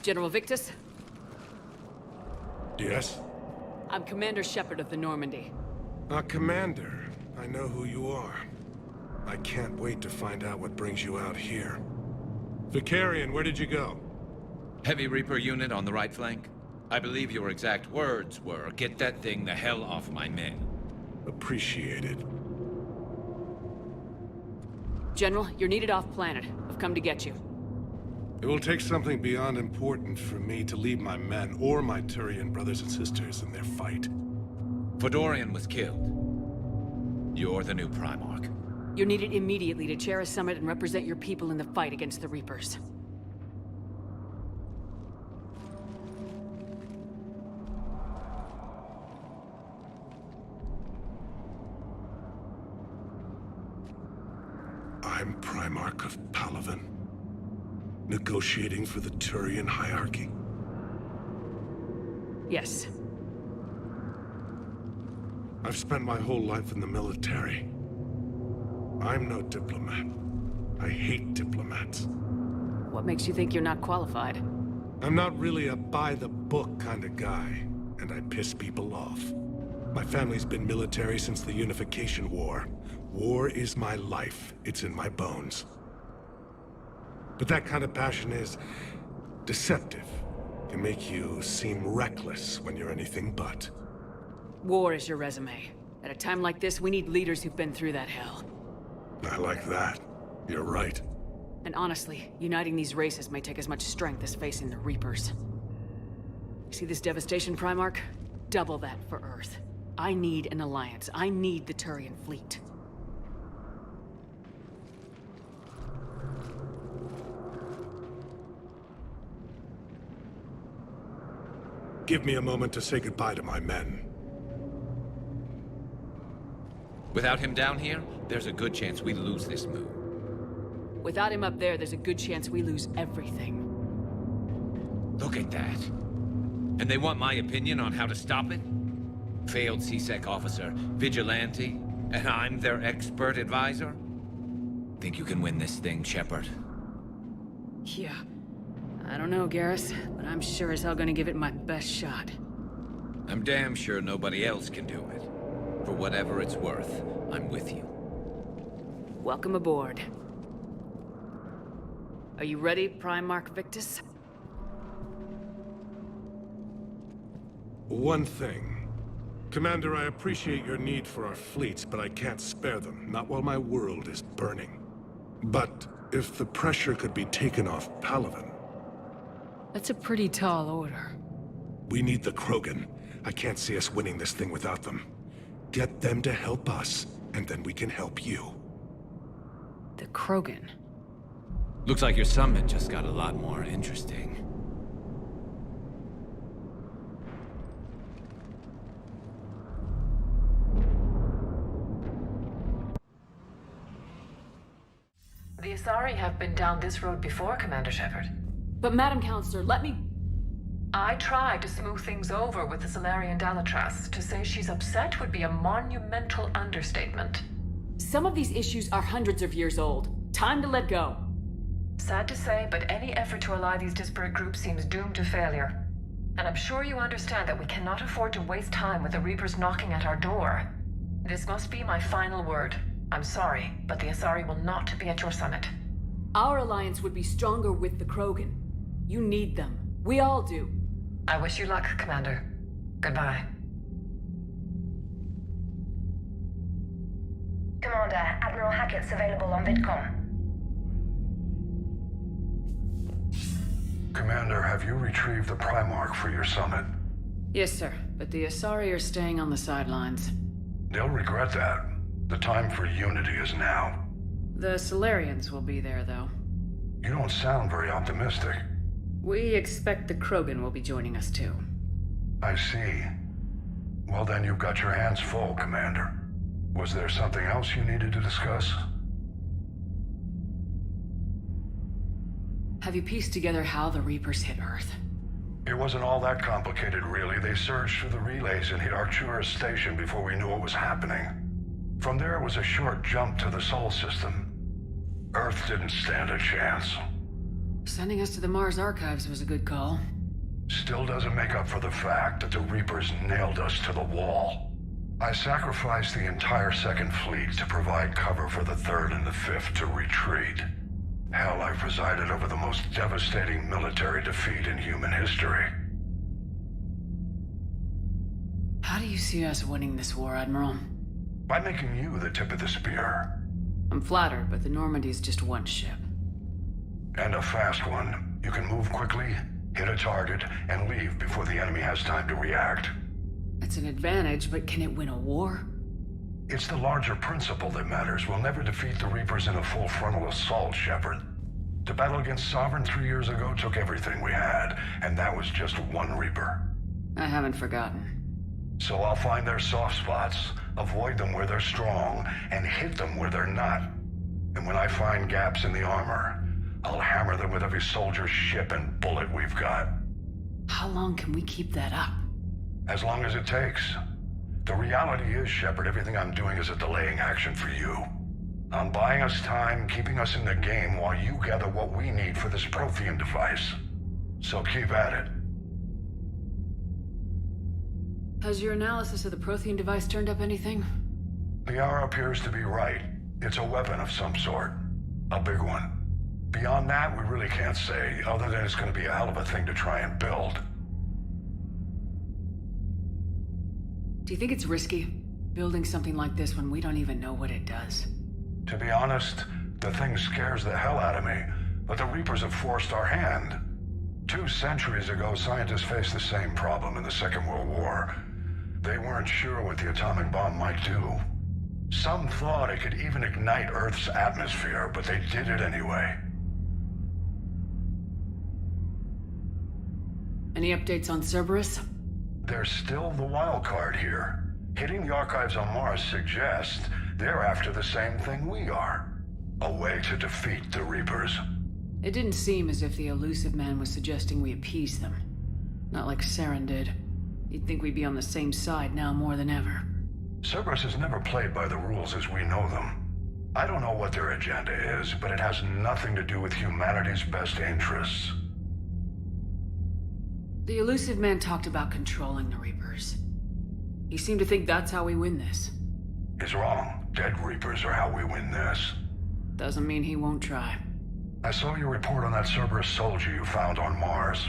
B: General Victus?
R: Yes?
B: I'm Commander Shepard of the Normandy.
R: Commander. I know who you are. I can't wait to find out what brings you out here. Vicarian, where did you go?
O: Heavy Reaper unit on the right flank. I believe your exact words were, "Get that thing the hell off my men."
R: Appreciated.
B: General, you're needed off-planet. I've come to get you.
R: It will take something beyond important for me to leave my men or my Turian brothers and sisters in their fight.
O: Fedorian was killed. You're the new Primarch.
B: You're needed immediately to chair a summit and represent your people in the fight against the Reapers.
R: I'm Primarch of Palaven, negotiating for the Turian hierarchy.
B: Yes.
R: I've spent my whole life in the military. I'm no diplomat. I hate diplomats.
B: What makes you think you're not qualified?
R: I'm not really a by-the-book kind of guy, and I piss people off. My family's been military since the Unification War. War is my life. It's in my bones. But that kind of passion is deceptive. Can make you seem reckless when you're anything but.
B: War is your resume. At a time like this, we need leaders who've been through that hell.
R: I like that. You're right.
B: And honestly, uniting these races may take as much strength as facing the Reapers. See this devastation, Primarch? Double that for Earth. I need an alliance. I need the Turian fleet.
R: Give me a moment to say goodbye to my men.
O: Without him down here, there's a good chance we lose this move.
B: Without him up there, there's a good chance we lose everything.
O: Look at that. And they want my opinion on how to stop it? Failed CSEC officer, vigilante, and I'm their expert advisor? Think you can win this thing, Shepard?
B: Yeah. I don't know, Garrus, but I'm sure as hell gonna give it my best shot.
O: I'm damn sure nobody else can do it. For whatever it's worth, I'm with you.
B: Welcome aboard. Are you ready, Primarch Victus?
R: One thing. Commander, I appreciate your need for our fleets, but I can't spare them, not while my world is burning. But if the pressure could be taken off Palaven...
B: That's a pretty tall order.
R: We need the Krogan. I can't see us winning this thing without them. Get them to help us, and then we can help you.
B: The Krogan?
O: Looks like your summit just got a lot more interesting.
G: The Asari have been down this road before, Commander Shepard.
B: But Madam Counselor, let me...
G: I tried to smooth things over with the Salarian Dalatras. To say she's upset would be a monumental understatement.
B: Some of these issues are hundreds of years old. Time to let go.
G: Sad to say, but any effort to ally these disparate groups seems doomed to failure. And I'm sure you understand that we cannot afford to waste time with the Reapers knocking at our door. This must be my final word. I'm sorry, but the Asari will not be at your summit.
B: Our alliance would be stronger with the Krogan. You need them. We all do.
G: I wish you luck, Commander. Goodbye.
H: Commander, Admiral Hackett's available on VidCom.
R: Commander, have you retrieved the Primarch for your summit?
B: Yes, sir. But the Asari are staying on the sidelines.
R: They'll regret that. The time for unity is now.
B: The Salarians will be there, though.
R: You don't sound very optimistic.
B: We expect the Krogan will be joining us, too.
R: I see. Well, then you've got your hands full, Commander. Was there something else you needed to discuss?
B: Have you pieced together how the Reapers hit Earth?
R: It wasn't all that complicated, really. They surged through the relays and hit Arcturus Station before we knew what was happening. From there, it was a short jump to the Sol system. Earth didn't stand a chance.
B: Sending us to the Mars Archives was a good call.
R: Still doesn't make up for the fact that the Reapers nailed us to the wall. I sacrificed the entire 2nd Fleet to provide cover for the 3rd and the 5th to retreat. Hell, I presided over the most devastating military defeat in human history.
B: How do you see us winning this war, Admiral?
R: By making you the tip of the spear.
B: I'm flattered, but the Normandy's just one ship.
R: And a fast one. You can move quickly, hit a target, and leave before the enemy has time to react.
B: It's an advantage, but can it win a war?
R: It's the larger principle that matters. We'll never defeat the Reapers in a full frontal assault, Shepard. The battle against Sovereign 3 years ago took everything we had, and that was just one Reaper.
B: I haven't forgotten.
R: So I'll find their soft spots, avoid them where they're strong, and hit them where they're not. And when I find gaps in the armor, I'll hammer them with every soldier, ship, and bullet we've got.
B: How long can we keep that up?
R: As long as it takes. The reality is, Shepard, everything I'm doing is a delaying action for you. I'm buying us time, keeping us in the game while you gather what we need for this Prothean device. So keep at it.
B: Has your analysis of the Prothean device turned up anything?
R: Liara appears to be right. It's a weapon of some sort. A big one. Beyond that, we really can't say, other than it's going to be a hell of a thing to try and build.
B: Do you think it's risky, building something like this when we don't even know what it does?
R: To be honest, the thing scares the hell out of me, but the Reapers have forced our hand. 2 centuries ago, scientists faced the same problem in the Second World War. They weren't sure what the atomic bomb might do. Some thought it could even ignite Earth's atmosphere, but they did it anyway.
B: Any updates on Cerberus?
R: They're still the wild card here. Hitting the archives on Mars suggests they're after the same thing we are. A way to defeat the Reapers.
B: It didn't seem as if the Elusive Man was suggesting we appease them. Not like Saren did. You'd think we'd be on the same side now more than ever.
R: Cerberus has never played by the rules as we know them. I don't know what their agenda is, but it has nothing to do with humanity's best interests.
B: The Elusive Man talked about controlling the Reapers. He seemed to think that's how we win this.
R: He's wrong. Dead Reapers are how we win this.
B: Doesn't mean he won't try.
R: I saw your report on that Cerberus soldier you found on Mars.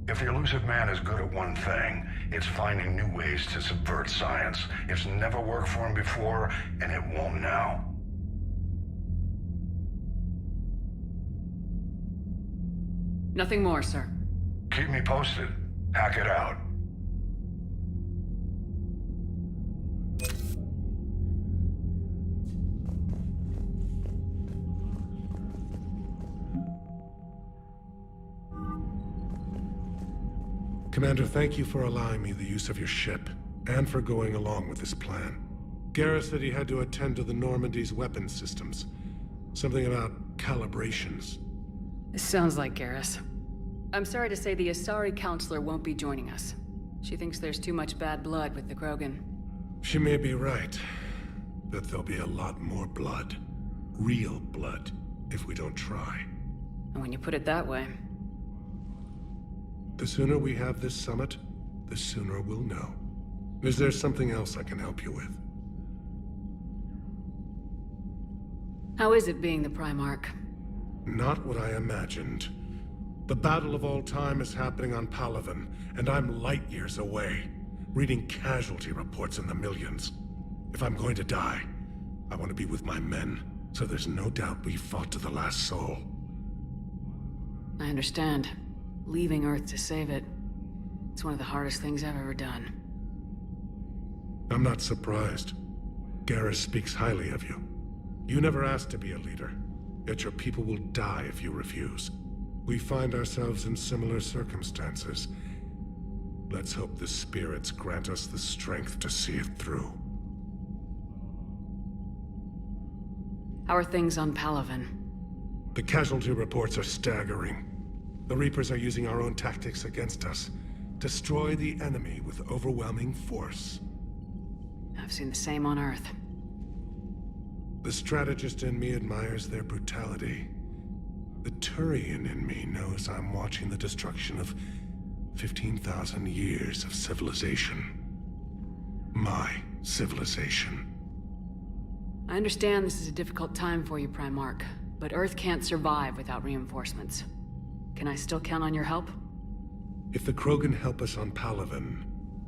R: If the Elusive Man is good at one thing, it's finding new ways to subvert science. It's never worked for him before, and it won't now.
B: Nothing more, sir.
R: Keep me posted. Hack it out.
C: Commander, thank you for allowing me the use of your ship, and for going along with this plan. Garrus said he had to attend to the Normandy's weapons systems. Something about calibrations.
B: This sounds like Garrus. I'm sorry to say the Asari Counselor won't be joining us. She thinks there's too much bad blood with the Krogan.
C: She may be right, but there'll be a lot more blood. Real blood, if we don't try.
B: And when you put it that way...
C: The sooner we have this summit, the sooner we'll know. Is there something else I can help you with?
B: How is it being the Primarch?
C: Not what I imagined. The battle of all time is happening on Palaven, and I'm light years away, reading casualty reports in the millions. If I'm going to die, I want to be with my men, so there's no doubt we fought to the last soul.
B: I understand. Leaving Earth to save it. It's one of the hardest things I've ever done.
C: I'm not surprised. Garrus speaks highly of you. You never asked to be a leader, yet your people will die if you refuse. We find ourselves in similar circumstances. Let's hope the spirits grant us the strength to see it through.
B: How are things on Palaven?
C: The casualty reports are staggering. The Reapers are using our own tactics against us. Destroy the enemy with overwhelming force.
B: I've seen the same on Earth.
C: The strategist in me admires their brutality. The Turian in me knows as I'm watching the destruction of 15,000 years of civilization. My civilization.
B: I understand this is a difficult time for you, Primarch, but Earth can't survive without reinforcements. Can I still count on your help?
C: If the Krogan help us on Palaven,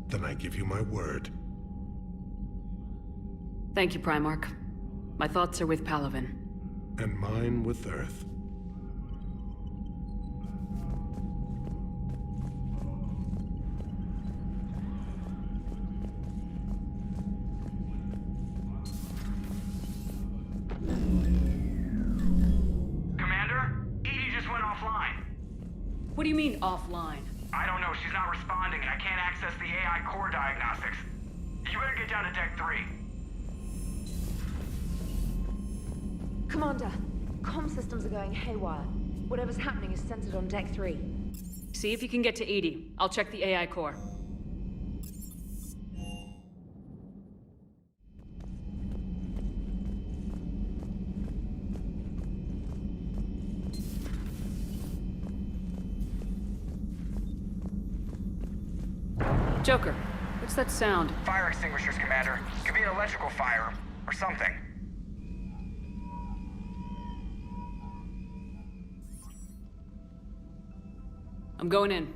C: then I give you my word.
B: Thank you, Primarch. My thoughts are with Palaven.
C: And mine with Earth.
F: Commander? Edie just went offline.
B: What do you mean, offline?
F: I don't know, she's not responding and I can't access the AI core diagnostics. You better get down to Deck 3.
A: Commander, comm systems are going haywire. Whatever's happening is centered on Deck 3.
B: See if you can get to Edie. I'll check the AI core. Joker, what's that sound?
F: Fire extinguishers, Commander. Could be an electrical fire, or something.
B: I'm going in.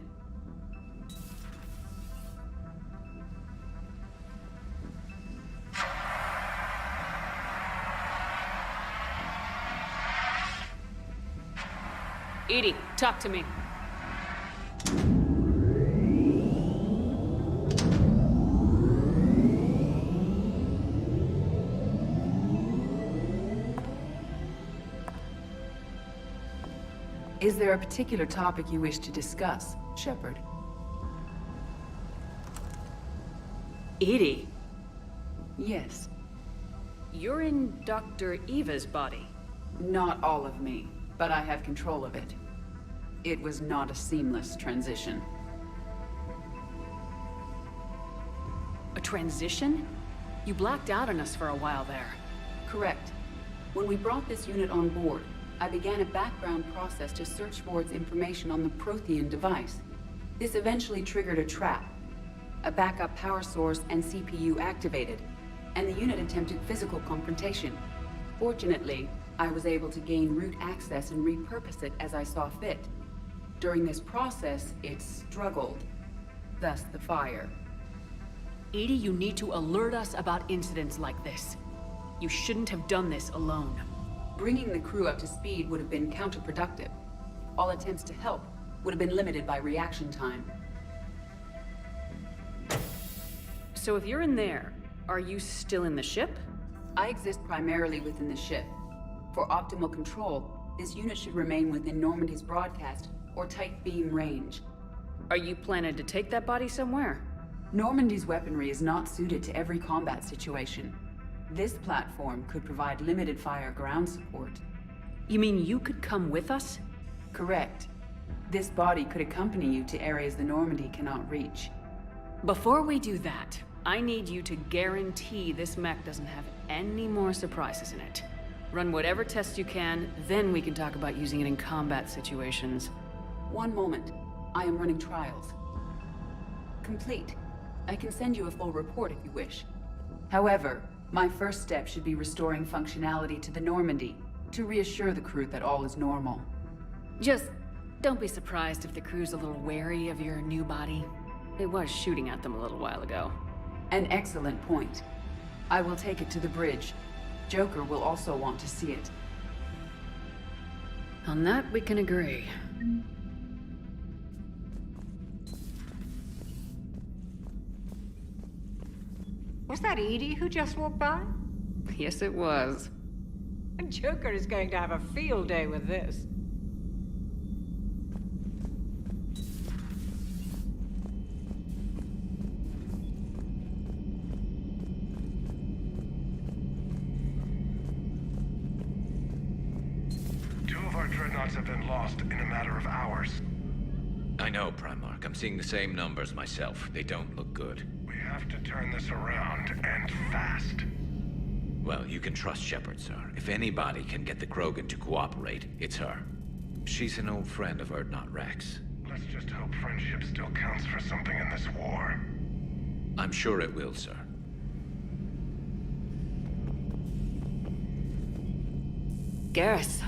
B: Edie, talk to me.
V: Is there a particular topic you wish to discuss, Shepard?
B: Edie?
V: Yes.
B: You're in Dr. Eva's body.
V: Not all of me, but I have control of it. It was not a seamless transition.
B: A transition? You blacked out on us for a while there.
V: Correct. When we brought this unit on board, I began a background process to search for its information on the Prothean device. This eventually triggered a trap. A backup power source and CPU activated, and the unit attempted physical confrontation. Fortunately, I was able to gain root access and repurpose it as I saw fit. During this process, it struggled. Thus the fire.
B: Edie, you need to alert us about incidents like this. You shouldn't have done this alone.
V: Bringing the crew up to speed would have been counterproductive. All attempts to help would have been limited by reaction time.
B: So if you're in there, are you still in the ship?
V: I exist primarily within the ship. For optimal control, this unit should remain within Normandy's broadcast or tight beam range.
B: Are you planning to take that body somewhere?
V: Normandy's weaponry is not suited to every combat situation. This platform could provide limited fire ground support.
B: You mean you could come with us?
V: Correct. This body could accompany you to areas the Normandy cannot reach.
B: Before we do that, I need you to guarantee this mech doesn't have any more surprises in it. Run whatever tests you can, then we can talk about using it in combat situations.
V: One moment. I am running trials. Complete. I can send you a full report if you wish. However, my first step should be restoring functionality to the Normandy, to reassure the crew that all is normal.
B: Just don't be surprised if the crew's a little wary of your new body. It was shooting at them a little while ago.
V: An excellent point. I will take it to the bridge. Joker will also want to see it.
B: On that, we can agree.
T: Was that Edie who just walked by?
B: Yes, it was.
T: Joker is going to have a field day with this.
C: Two of our dreadnoughts have been lost in a matter of hours.
O: I know, Primarch. I'm seeing the same numbers myself. They don't look good.
C: We have to turn this around, and fast.
O: Well, you can trust Shepard, sir. If anybody can get the Krogan to cooperate, it's her. She's an old friend of Urdnot Rex.
C: Let's just hope friendship still counts for something in this war.
O: I'm sure it will, sir.
B: Garrus.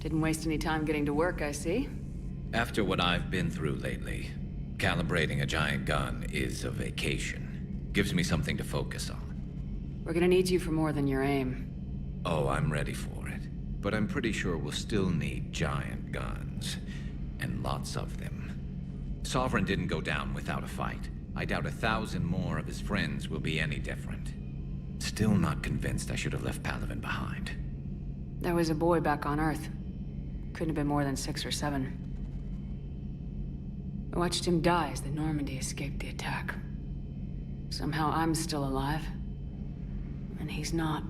B: Didn't waste any time getting to work, I see.
O: After what I've been through lately, calibrating a giant gun is a vacation. Gives me something to focus on.
B: We're gonna need you for more than your aim.
O: Oh, I'm ready for it. But I'm pretty sure we'll still need giant guns. And lots of them. Sovereign didn't go down without a fight. I doubt 1,000 more of his friends will be any different. Still not convinced I should have left Palaven behind.
B: There was a boy back on Earth. Couldn't have been more than 6 or 7. I watched him die as the Normandy escaped the attack. Somehow I'm still alive. And he's not.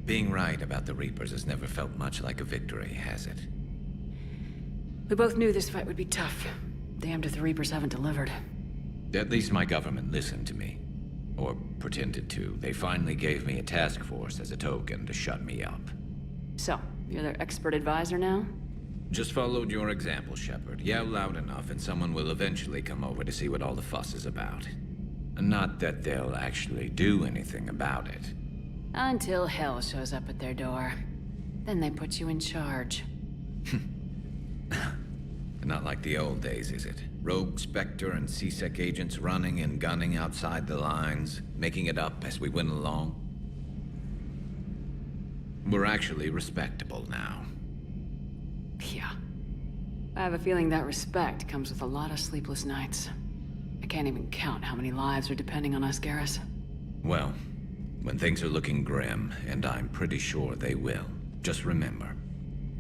O: Being right about the Reapers has never felt much like a victory, has it?
B: We both knew this fight would be tough. Damned if the Reapers haven't delivered.
O: At least my government listened to me. Or pretended to. They finally gave me a task force as a token to shut me up.
B: So, you're their expert advisor now?
O: Just followed your example, Shepard. Yell loud enough and someone will eventually come over to see what all the fuss is about. Not that they'll actually do anything about it.
B: Until hell shows up at their door. Then they put you in charge.
O: Not like the old days, is it? Rogue Spectre and C-Sec agents running and gunning outside the lines, making it up as we went along. We're actually respectable now.
B: Yeah. I have a feeling that respect comes with a lot of sleepless nights. I can't even count how many lives are depending on us, Garrus.
O: Well, when things are looking grim, and I'm pretty sure they will, just remember,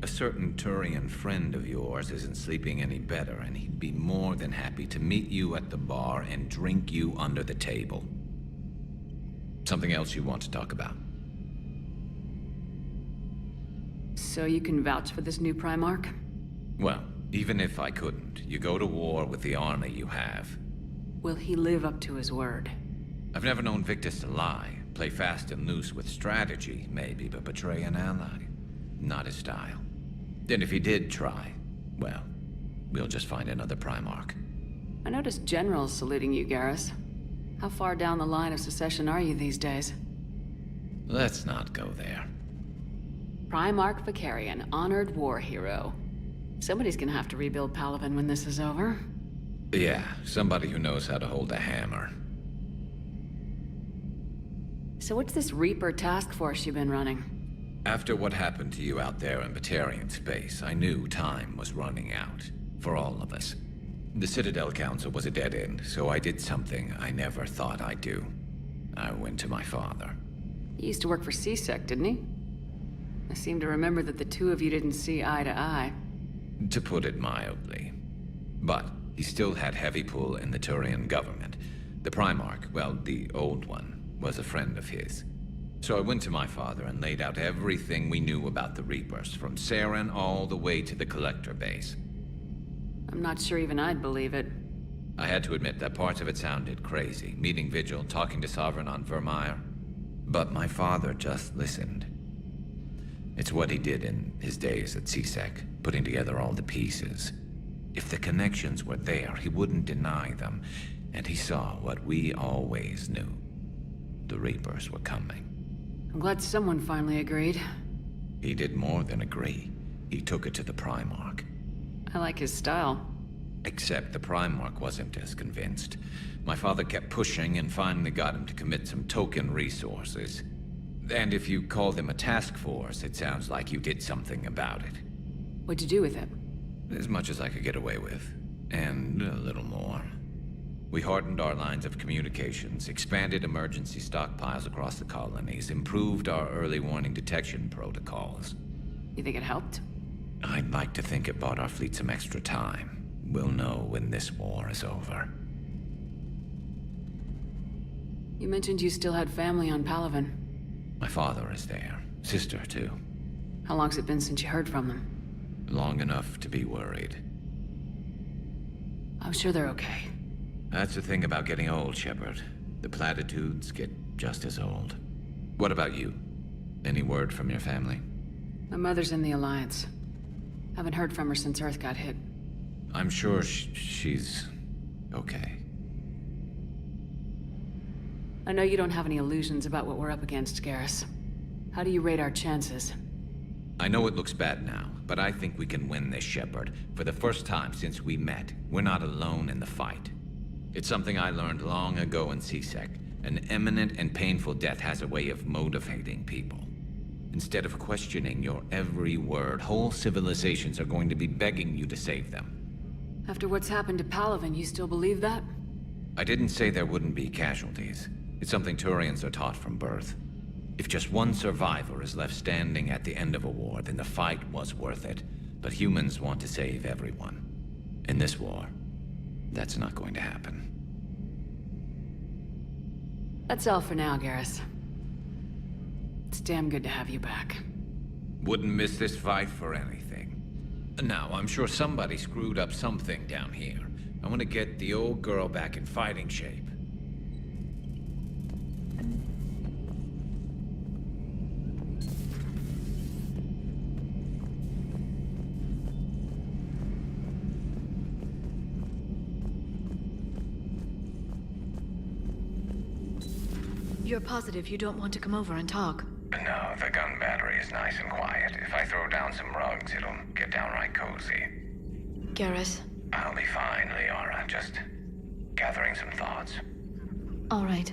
O: a certain Turian friend of yours isn't sleeping any better, and he'd be more than happy to meet you at the bar and drink you under the table. Something else you want to talk about?
B: So you can vouch for this new Primarch?
O: Well, even if I couldn't, you go to war with the army you have.
B: Will he live up to his word?
O: I've never known Victus to lie. Play fast and loose with strategy, maybe, but betray an ally. Not his style. And if he did try, well, we'll just find another Primarch.
B: I noticed generals saluting you, Garrus. How far down the line of succession are you these days?
O: Let's not go there.
B: Primarch Vakarian, honored war hero. Somebody's gonna have to rebuild Palaven when this is over.
O: Yeah, somebody who knows how to hold a hammer.
B: So what's this Reaper task force you've been running?
O: After what happened to you out there in Batarian space, I knew time was running out. For all of us. The Citadel Council was a dead end, so I did something I never thought I'd do. I went to my father.
B: He used to work for C-Sec, didn't he? I seem to remember that the two of you didn't see eye to eye.
O: To put it mildly. But he still had heavy pull in the Turian government. The Primarch, well, the old one, was a friend of his. So I went to my father and laid out everything we knew about the Reapers, from Saren all the way to the Collector base.
B: I'm not sure even I'd believe it.
O: I had to admit that parts of it sounded crazy, meeting Vigil, talking to Sovereign on Vermeer. But my father just listened. It's what he did in his days at C-Sec, putting together all the pieces. If the connections were there, he wouldn't deny them, and he saw what we always knew. The Reapers were coming.
B: I'm glad someone finally agreed.
O: He did more than agree. He took it to the Primarch.
B: I like his style.
O: Except the Primarch wasn't as convinced. My father kept pushing and finally got him to commit some token resources. And if you call them a task force, it sounds like you did something about it.
B: What'd you do with it?
O: As much as I could get away with. And a little more. We hardened our lines of communications, expanded emergency stockpiles across the colonies, improved our early warning detection protocols.
B: You think it helped?
O: I'd like to think it bought our fleet some extra time. We'll know when this war is over.
B: You mentioned you still had family on Palaven.
O: My father is there. Sister, too.
B: How long's it been since you heard from them?
O: Long enough to be worried.
B: I'm sure they're okay.
O: That's the thing about getting old, Shepard. The platitudes get just as old. What about you? Any word from your family?
B: My mother's in the Alliance. Haven't heard from her since Earth got hit.
O: I'm sure she's okay.
B: I know you don't have any illusions about what we're up against, Garrus. How do you rate our chances?
O: I know it looks bad now, but I think we can win this, Shepard. For the first time since we met, we're not alone in the fight. It's something I learned long ago in C-Sec. An imminent and painful death has a way of motivating people. Instead of questioning your every word, whole civilizations are going to be begging you to save them.
B: After what's happened to Palaven, you still believe that?
O: I didn't say there wouldn't be casualties. It's something Turians are taught from birth. If just one survivor is left standing at the end of a war, then the fight was worth it. But humans want to save everyone. In this war, that's not going to happen.
B: That's all for now, Garrus. It's damn good to have you back.
O: Wouldn't miss this fight for anything. Now, I'm sure somebody screwed up something down here. I want to get the old girl back in fighting shape.
L: You're positive you don't want to come over and talk?
F: No, the gun battery is nice and quiet. If I throw down some rugs, it'll get downright cozy.
L: Garrus?
F: I'll be fine, Liara. Just gathering some thoughts.
L: All right.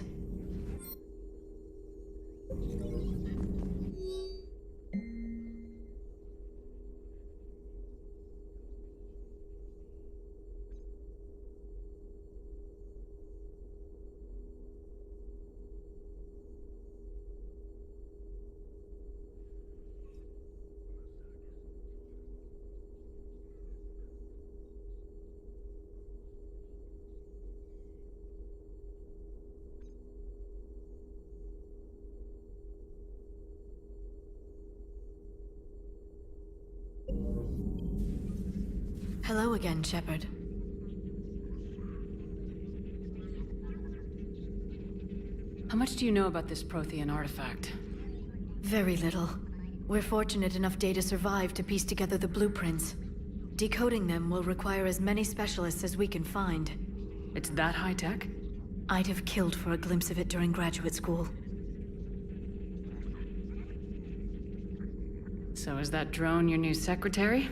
L: Hello again, Shepard.
B: How much do you know about this Prothean artifact?
L: Very little. We're fortunate enough Data survived to piece together the blueprints. Decoding them will require as many specialists as we can find.
B: It's that high-tech?
L: I'd have killed for a glimpse of it during graduate school.
B: So is that drone your new secretary?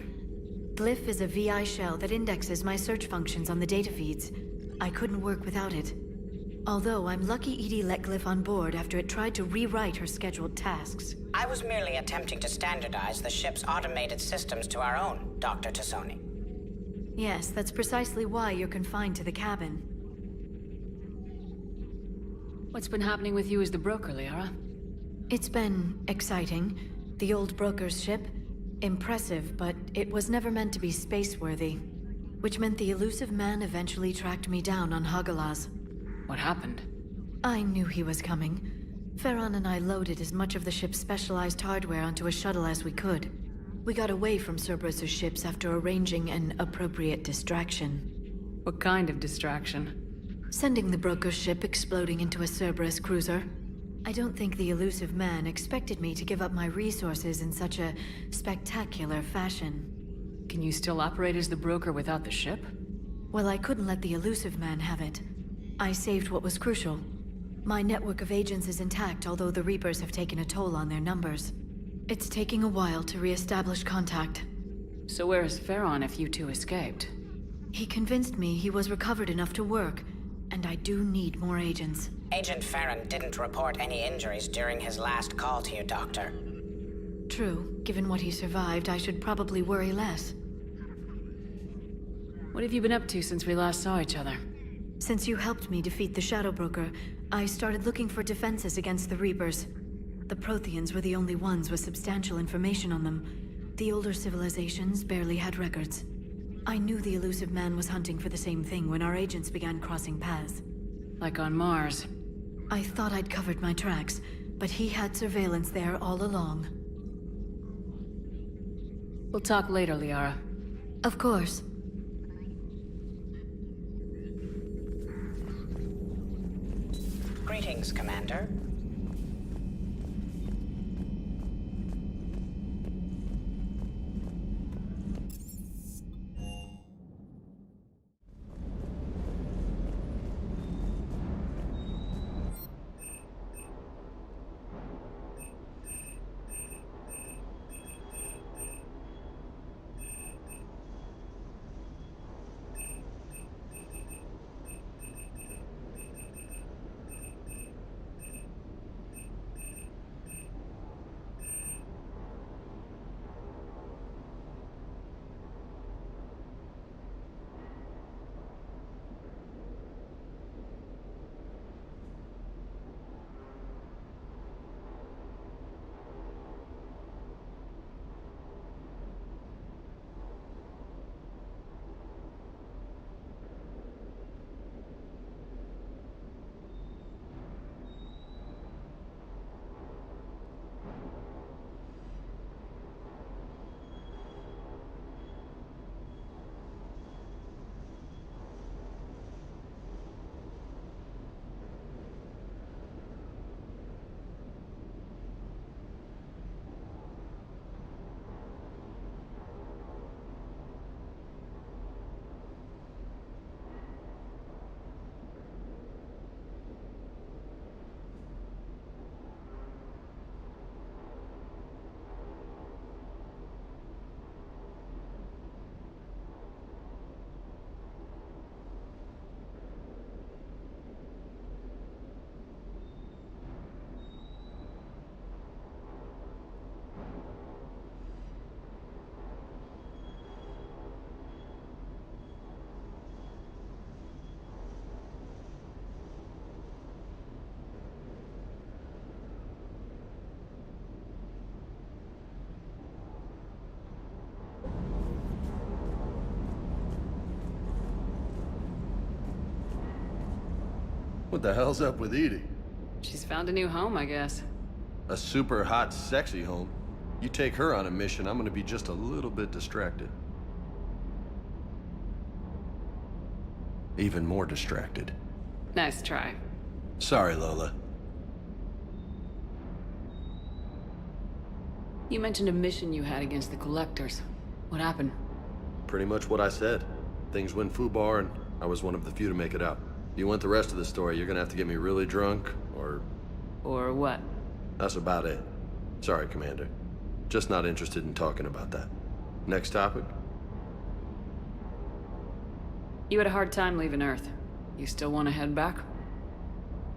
L: Glyph is a VI shell that indexes my search functions on the data feeds. I couldn't work without it. Although I'm lucky EDI let Glyph on board after it tried to rewrite her scheduled tasks.
S: I was merely attempting to standardize the ship's automated systems to our own, Dr. Tassoni.
L: Yes, that's precisely why you're confined to the cabin.
B: What's been happening with you as the broker, Liara?
L: It's been exciting. The old broker's ship, impressive, but it was never meant to be space-worthy. Which meant the elusive man eventually tracked me down on Hagalaz.
B: What happened?
L: I knew he was coming. Farron and I loaded as much of the ship's specialized hardware onto a shuttle as we could. We got away from Cerberus' ships after arranging an appropriate distraction.
B: What kind of distraction?
L: Sending the broker's ship exploding into a Cerberus cruiser. I don't think the elusive man expected me to give up my resources in such a spectacular fashion.
B: Can you still operate as the broker without the ship?
L: Well, I couldn't let the elusive man have it. I saved what was crucial. My network of agents is intact, although the Reapers have taken a toll on their numbers. It's taking a while to re-establish contact.
B: So where is Farron if you two escaped?
L: He convinced me he was recovered enough to work, and I do need more agents.
S: Agent Farron didn't report any injuries during his last call to you, Doctor.
L: True. Given what he survived, I should probably worry less.
B: What have you been up to since we last saw each other?
L: Since you helped me defeat the Shadow Broker, I started looking for defenses against the Reapers. The Protheans were the only ones with substantial information on them. The older civilizations barely had records. I knew the elusive man was hunting for the same thing when our agents began crossing paths.
B: Like on Mars.
L: I thought I'd covered my tracks, but he had surveillance there all along.
B: We'll talk later, Liara.
L: Of course.
S: Greetings, Commander.
P: What the hell's up with Edie?
B: She's found a new home, I guess.
P: A super hot, sexy home. You take her on a mission, I'm gonna be just a little bit distracted. Even more distracted.
B: Nice try.
P: Sorry, Lola.
B: You mentioned a mission you had against the Collectors. What happened?
P: Pretty much what I said. Things went foobar, and I was one of the few to make it out. If you want the rest of the story, you're gonna have to get me really drunk, or...
B: Or what?
P: That's about it. Sorry, Commander. Just not interested in talking about that. Next topic?
B: You had a hard time leaving Earth. You still want to head back?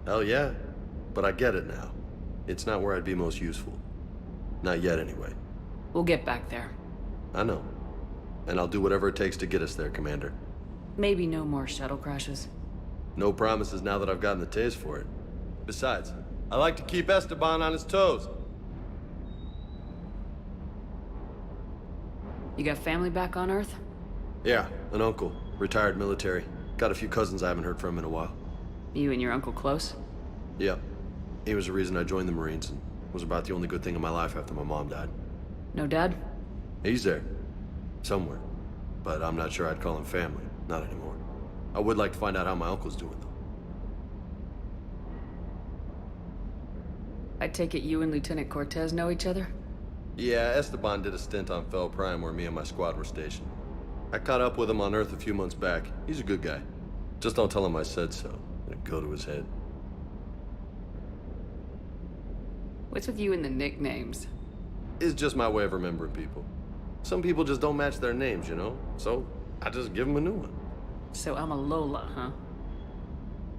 P: Hell yeah. But I get it now. It's not where I'd be most useful. Not yet, anyway.
B: We'll get back there.
P: I know. And I'll do whatever it takes to get us there, Commander.
B: Maybe no more shuttle crashes.
P: No promises now that I've gotten the taste for it. Besides, I like to keep Esteban on his toes.
B: You got family back on Earth?
P: Yeah, an uncle. Retired military. Got a few cousins I haven't heard from in a while.
B: You and your uncle close?
P: Yeah. He was the reason I joined the Marines, and was about the only good thing in my life after my mom died.
B: No dad?
P: He's there. Somewhere. But I'm not sure I'd call him family. Not anymore. I would like to find out how my uncle's doing, though.
B: I take it you and Lieutenant Cortez know each other?
P: Yeah, Esteban did a stint on Fel Prime where me and my squad were stationed. I caught up with him on Earth a few months back. He's a good guy. Just don't tell him I said so. It'd go to his head.
B: What's with you and the nicknames?
P: It's just my way of remembering people. Some people just don't match their names, you know? So, I just give them a new one.
B: So I'm a Lola, huh?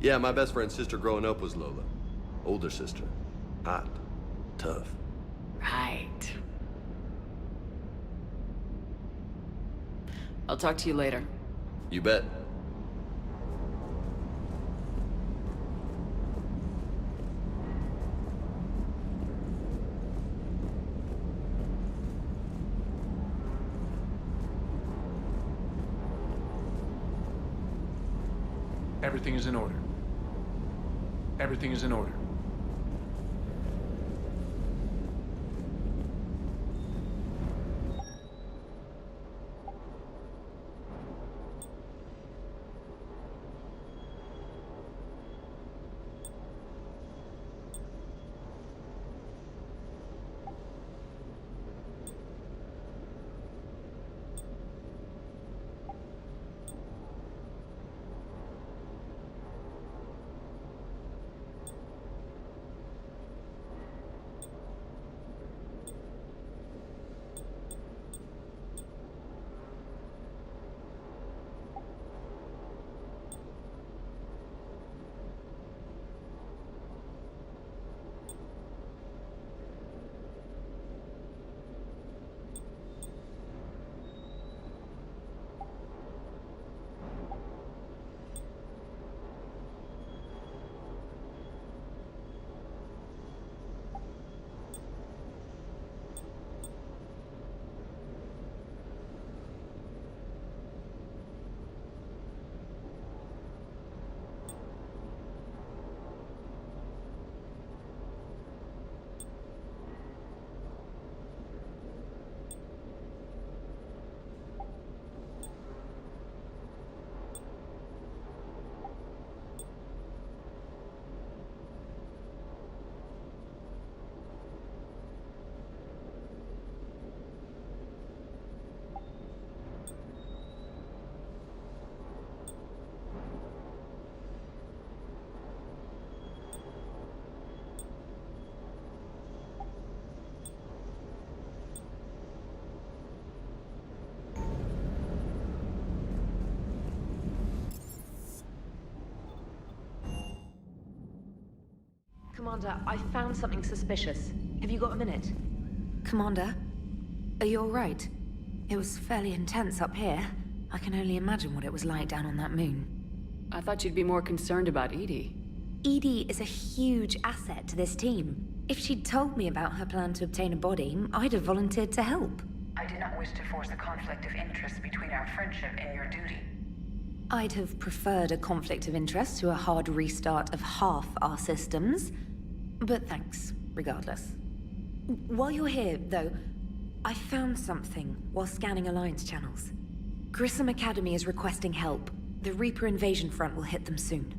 P: Yeah, my best friend's sister growing up was Lola. Older sister. Hot. Tough.
B: Right. I'll talk to you later.
P: You bet.
M: Everything is in order. Everything is in order.
A: Commander, I found something suspicious. Have you got a minute? Commander? Are you alright? It was fairly intense up here. I can only imagine what it was like down on that moon.
B: I thought you'd be more concerned about Edie.
A: Edie is a huge asset to this team. If she'd told me about her plan to obtain a body, I'd have volunteered to help.
H: I did not wish to force a conflict of interest between our friendship and your duty.
A: I'd have preferred a conflict of interest to a hard restart of half our systems, but thanks, regardless. While you're here, though, I found something while scanning Alliance channels. Grissom Academy is requesting help. The Reaper invasion front will hit them soon.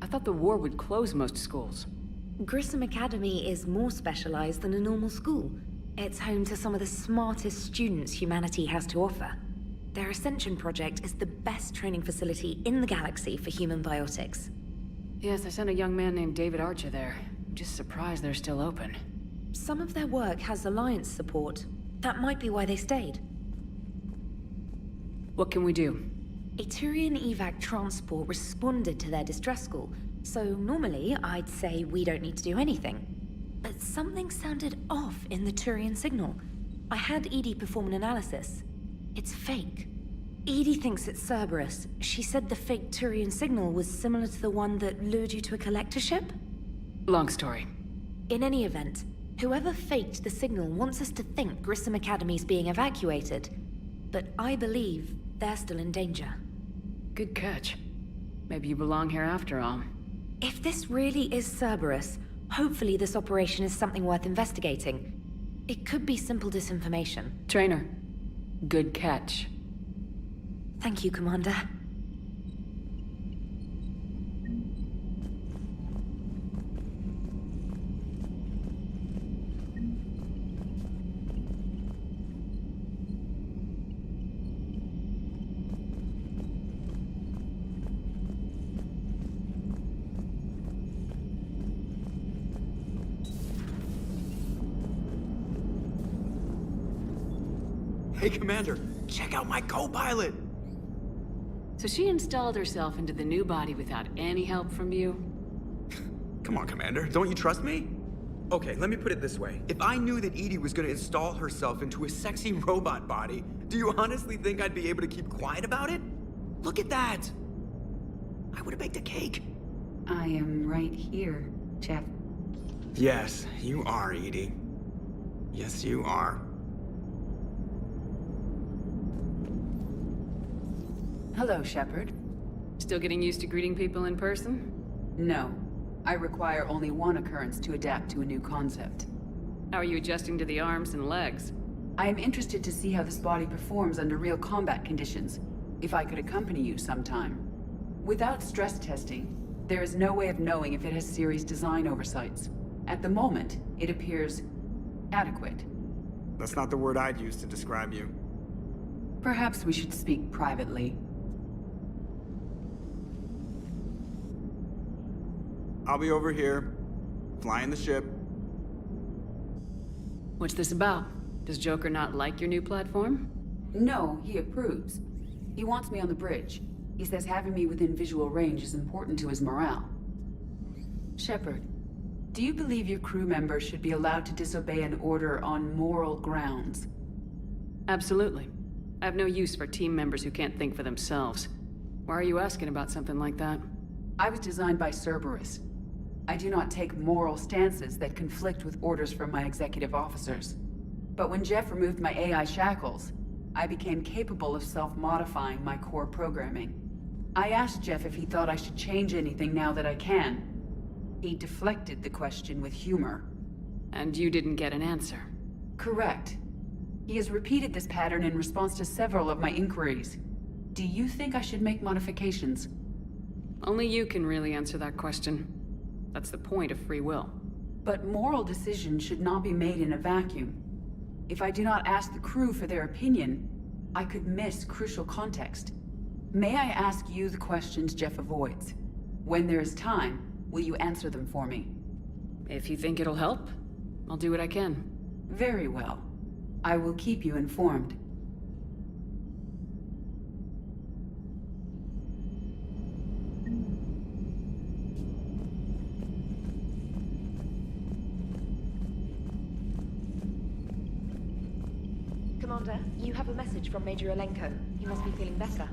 B: I thought the war would close most schools.
A: Grissom Academy is more specialized than a normal school. It's home to some of the smartest students humanity has to offer. Their Ascension project is the best training facility in the galaxy for human biotics.
B: Yes, I sent a young man named David Archer there. I'm just surprised they're still open.
A: Some of their work has Alliance support. That might be why they stayed.
B: What can we do?
A: A Turian evac transport responded to their distress call, so normally I'd say we don't need to do anything. But something sounded off in the Turian signal. I had Edie perform an analysis. It's fake. Edie thinks it's Cerberus. She said the fake Turian signal was similar to the one that lured you to a collector ship?
B: Long story.
A: In any event, whoever faked the signal wants us to think Grissom Academy's being evacuated. But I believe they're still in danger.
B: Good catch. Maybe you belong here after all.
A: If this really is Cerberus, hopefully this operation is something worth investigating. It could be simple disinformation.
B: Trainer, good catch.
A: Thank you, Commander.
U: Hey, Commander, check out my co-pilot!
B: So she installed herself into the new body without any help from you?
U: Come on, Commander, don't you trust me? Okay, let me put it this way. If I knew that Edie was gonna install herself into a sexy robot body, do you honestly think I'd be able to keep quiet about it? Look at that! I would've baked a cake.
V: I am right here, Jeff.
U: Yes, you are, Edie. Yes, you are.
V: Hello, Shepard.
B: Still getting used to greeting people in person?
V: No. I require only one occurrence to adapt to a new concept.
B: How are you adjusting to the arms and legs?
V: I am interested to see how this body performs under real combat conditions, if I could accompany you sometime. Without stress testing, there is no way of knowing if it has serious design oversights. At the moment, it appears adequate.
U: That's not the word I'd use to describe you.
V: Perhaps we should speak privately.
U: I'll be over here, flying the ship.
B: What's this about? Does Joker not like your new platform?
V: No, he approves. He wants me on the bridge. He says having me within visual range is important to his morale. Shepard, do you believe your crew members should be allowed to disobey an order on moral grounds?
B: Absolutely. I have no use for team members who can't think for themselves. Why are you asking about something like that?
V: I was designed by Cerberus. I do not take moral stances that conflict with orders from my executive officers. But when Jeff removed my AI shackles, I became capable of self-modifying my core programming. I asked Jeff if he thought I should change anything now that I can. He deflected the question with humor.
B: And you didn't get an answer?
V: Correct. He has repeated this pattern in response to several of my inquiries. Do you think I should make modifications?
B: Only you can really answer that question. That's the point of free will.
V: But moral decisions should not be made in a vacuum. If I do not ask the crew for their opinion, I could miss crucial context. May I ask you the questions Jeff avoids? When there is time, will you answer them for me?
B: If you think it'll help, I'll do what I can.
V: Very well. I will keep you informed.
A: Commander, you have a message from Major Alenko. He must be feeling better.